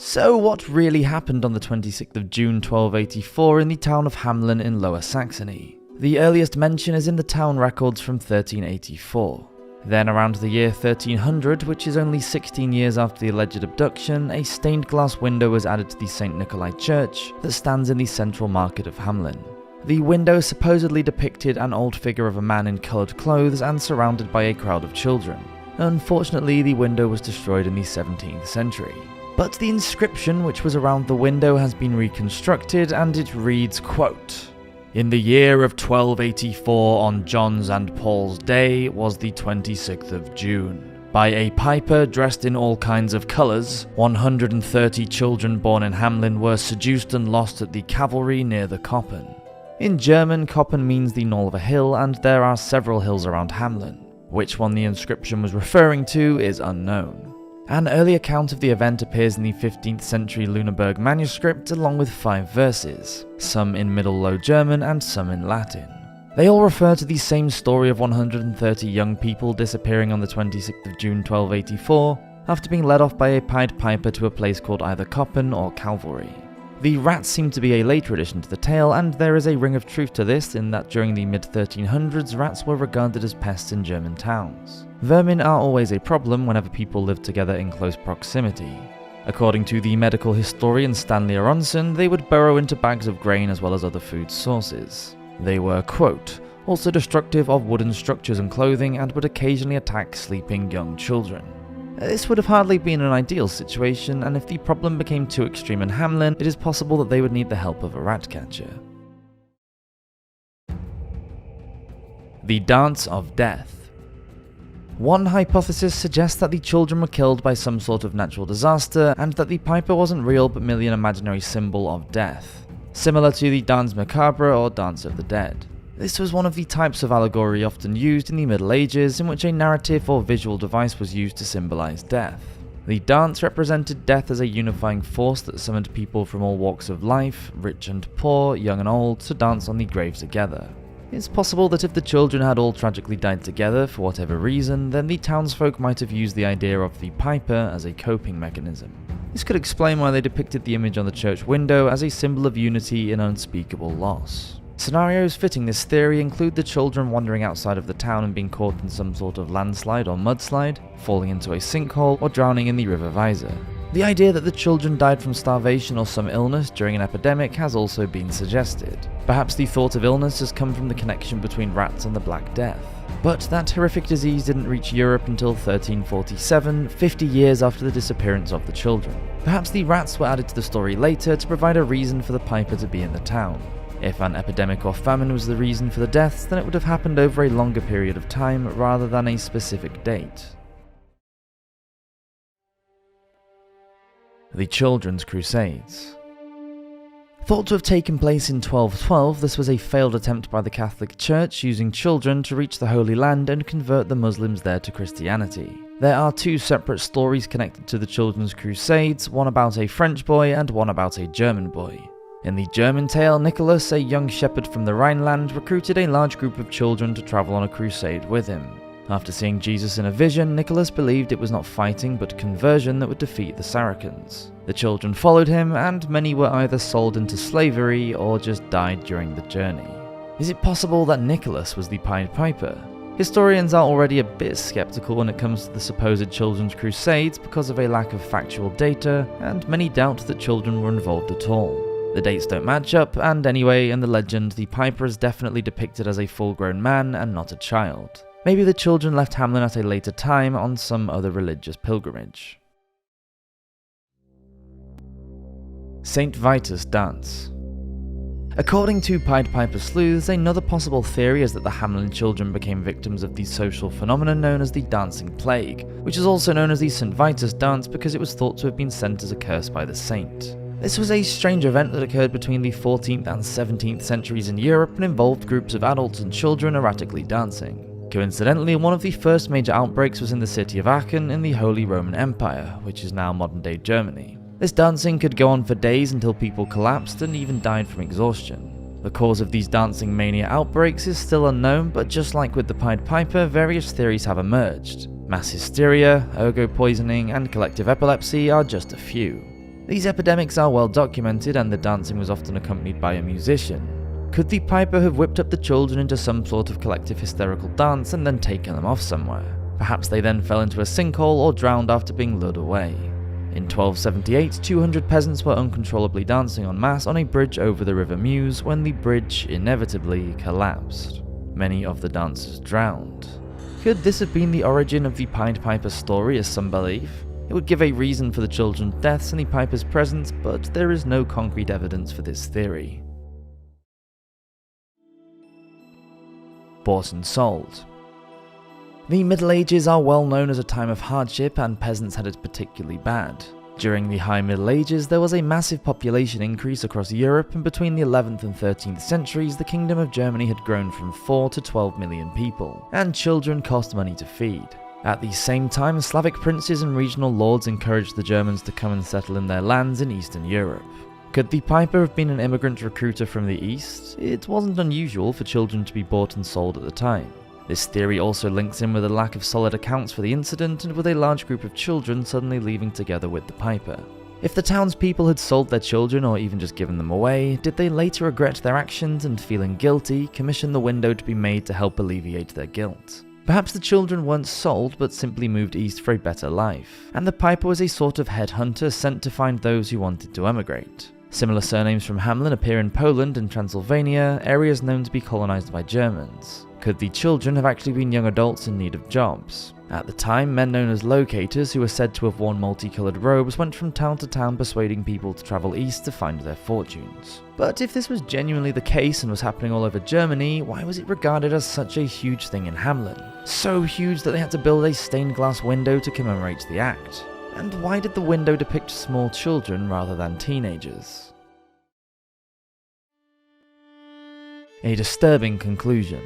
So what really happened on the 26th of June 1284 in the town of Hamelin in Lower Saxony? The earliest mention is in the town records from 1384. Then around the year 1300, which is only 16 years after the alleged abduction, a stained glass window was added to the St. Nikolai Church that stands in the central market of Hamelin. The window supposedly depicted an old figure of a man in coloured clothes and surrounded by a crowd of children. Unfortunately, the window was destroyed in the 17th century. But the inscription which was around the window has been reconstructed, and it reads, quote, "In the year of 1284 on John's and Paul's Day was the 26th of June. By a piper dressed in all kinds of colours, 130 children born in Hamelin were seduced and lost at the cavalry near the Koppen." In German, Koppen means the knoll of a hill, and there are several hills around Hamelin. Which one the inscription was referring to is unknown. An early account of the event appears in the 15th century Lüneburg manuscript along with 5 verses, some in Middle Low German and some in Latin. They all refer to the same story of 130 young people disappearing on the 26th of June 1284 after being led off by a Pied Piper to a place called either Koppen or Calvary. The rats seem to be a later addition to the tale, and there is a ring of truth to this in that during the mid-1300s rats were regarded as pests in German towns. Vermin are always a problem whenever people live together in close proximity. According to the medical historian Stanley Aronson, they would burrow into bags of grain as well as other food sources. They were, quote, "also destructive of wooden structures and clothing and would occasionally attack sleeping young children." This would have hardly been an ideal situation, and if the problem became too extreme in Hamelin, it is possible that they would need the help of a rat catcher. The Dance of Death. One hypothesis suggests that the children were killed by some sort of natural disaster, and that the piper wasn't real but merely an imaginary symbol of death, similar to the Danse Macabre or Dance of the Dead. This was one of the types of allegory often used in the Middle Ages, in which a narrative or visual device was used to symbolize death. The dance represented death as a unifying force that summoned people from all walks of life, rich and poor, young and old, to dance on the grave together. It's possible that if the children had all tragically died together for whatever reason, then the townsfolk might have used the idea of the piper as a coping mechanism. This could explain why they depicted the image on the church window as a symbol of unity in unspeakable loss. Scenarios fitting this theory include the children wandering outside of the town and being caught in some sort of landslide or mudslide, falling into a sinkhole, or drowning in the River Weser. The idea that the children died from starvation or some illness during an epidemic has also been suggested. Perhaps the thought of illness has come from the connection between rats and the Black Death. But that horrific disease didn't reach Europe until 1347, 50 years after the disappearance of the children. Perhaps the rats were added to the story later to provide a reason for the piper to be in the town. If an epidemic or famine was the reason for the deaths, then it would have happened over a longer period of time rather than a specific date. The Children's Crusades. Thought to have taken place in 1212, this was a failed attempt by the Catholic Church using children to reach the Holy Land and convert the Muslims there to Christianity. There are two separate stories connected to the Children's Crusades, one about a French boy and one about a German boy. In the German tale, Nicholas, a young shepherd from the Rhineland, recruited a large group of children to travel on a crusade with him. After seeing Jesus in a vision, Nicholas believed it was not fighting but conversion that would defeat the Saracens. The children followed him, and many were either sold into slavery or just died during the journey. Is it possible that Nicholas was the Pied Piper? Historians are already a bit skeptical when it comes to the supposed Children's Crusades because of a lack of factual data, and many doubt that children were involved at all. The dates don't match up, and anyway, in the legend, the piper is definitely depicted as a full-grown man and not a child. Maybe the children left Hamelin at a later time on some other religious pilgrimage. St. Vitus Dance. According to Pied Piper sleuths, another possible theory is that the Hamelin children became victims of the social phenomenon known as the Dancing Plague, which is also known as the St. Vitus Dance because it was thought to have been sent as a curse by the saint. This was a strange event that occurred between the 14th and 17th centuries in Europe and involved groups of adults and children erratically dancing. Coincidentally, one of the first major outbreaks was in the city of Aachen in the Holy Roman Empire, which is now modern-day Germany. This dancing could go on for days until people collapsed and even died from exhaustion. The cause of these dancing mania outbreaks is still unknown, but just like with the Pied Piper, various theories have emerged. Mass hysteria, ergo poisoning, and collective epilepsy are just a few. These epidemics are well documented, and the dancing was often accompanied by a musician. Could the piper have whipped up the children into some sort of collective hysterical dance and then taken them off somewhere? Perhaps they then fell into a sinkhole or drowned after being lured away. In 1278, 200 peasants were uncontrollably dancing en masse on a bridge over the River Meuse when the bridge inevitably collapsed. Many of the dancers drowned. Could this have been the origin of the Pied Piper story, as some believe? It would give a reason for the children's deaths and the piper's presence, but there is no concrete evidence for this theory. Bought and sold. The Middle Ages are well known as a time of hardship, and peasants had it particularly bad. During the High Middle Ages, there was a massive population increase across Europe, and between the 11th and 13th centuries, the Kingdom of Germany had grown from 4 to 12 million people, and children cost money to feed. At the same time, Slavic princes and regional lords encouraged the Germans to come and settle in their lands in Eastern Europe. Could the piper have been an immigrant recruiter from the East? It wasn't unusual for children to be bought and sold at the time. This theory also links in with a lack of solid accounts for the incident and with a large group of children suddenly leaving together with the piper. If the townspeople had sold their children or even just given them away, did they later regret their actions and, feeling guilty, commission the window to be made to help alleviate their guilt? Perhaps the children weren't sold but simply moved east for a better life, and the piper was a sort of headhunter sent to find those who wanted to emigrate. Similar surnames from Hamelin appear in Poland and Transylvania, areas known to be colonized by Germans. Could the children have actually been young adults in need of jobs? At the time, men known as locators, who were said to have worn multicolored robes, went from town to town persuading people to travel east to find their fortunes. But if this was genuinely the case and was happening all over Germany, why was it regarded as such a huge thing in Hamelin? So huge that they had to build a stained glass window to commemorate the act. And why did the window depict small children rather than teenagers? A disturbing conclusion.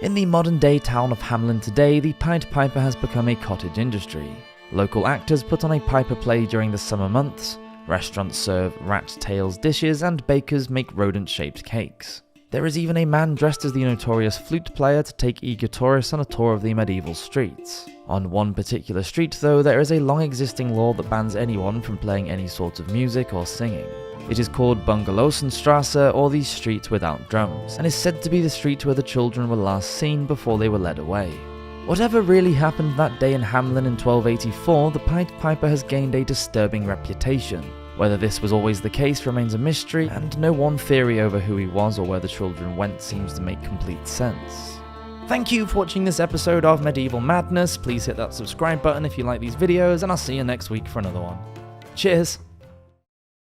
In the modern-day town of Hamlin today, the Pied Piper has become a cottage industry. Local actors put on a Piper play during the summer months, restaurants serve rat tails dishes, and bakers make rodent-shaped cakes. There is even a man dressed as the notorious flute player to take eager tourists on a tour of the medieval streets. On one particular street though, there is a long existing law that bans anyone from playing any sort of music or singing. It is called Bungalowsenstrasse, or the street without drums, and is said to be the street where the children were last seen before they were led away. Whatever really happened that day in Hamlin in 1284, the Pied Piper has gained a disturbing reputation. Whether this was always the case remains a mystery, and no one theory over who he was or where the children went seems to make complete sense. Thank you for watching this episode of Medieval Madness. Please hit that subscribe button if you like these videos, and I'll see you next week for another one. Cheers!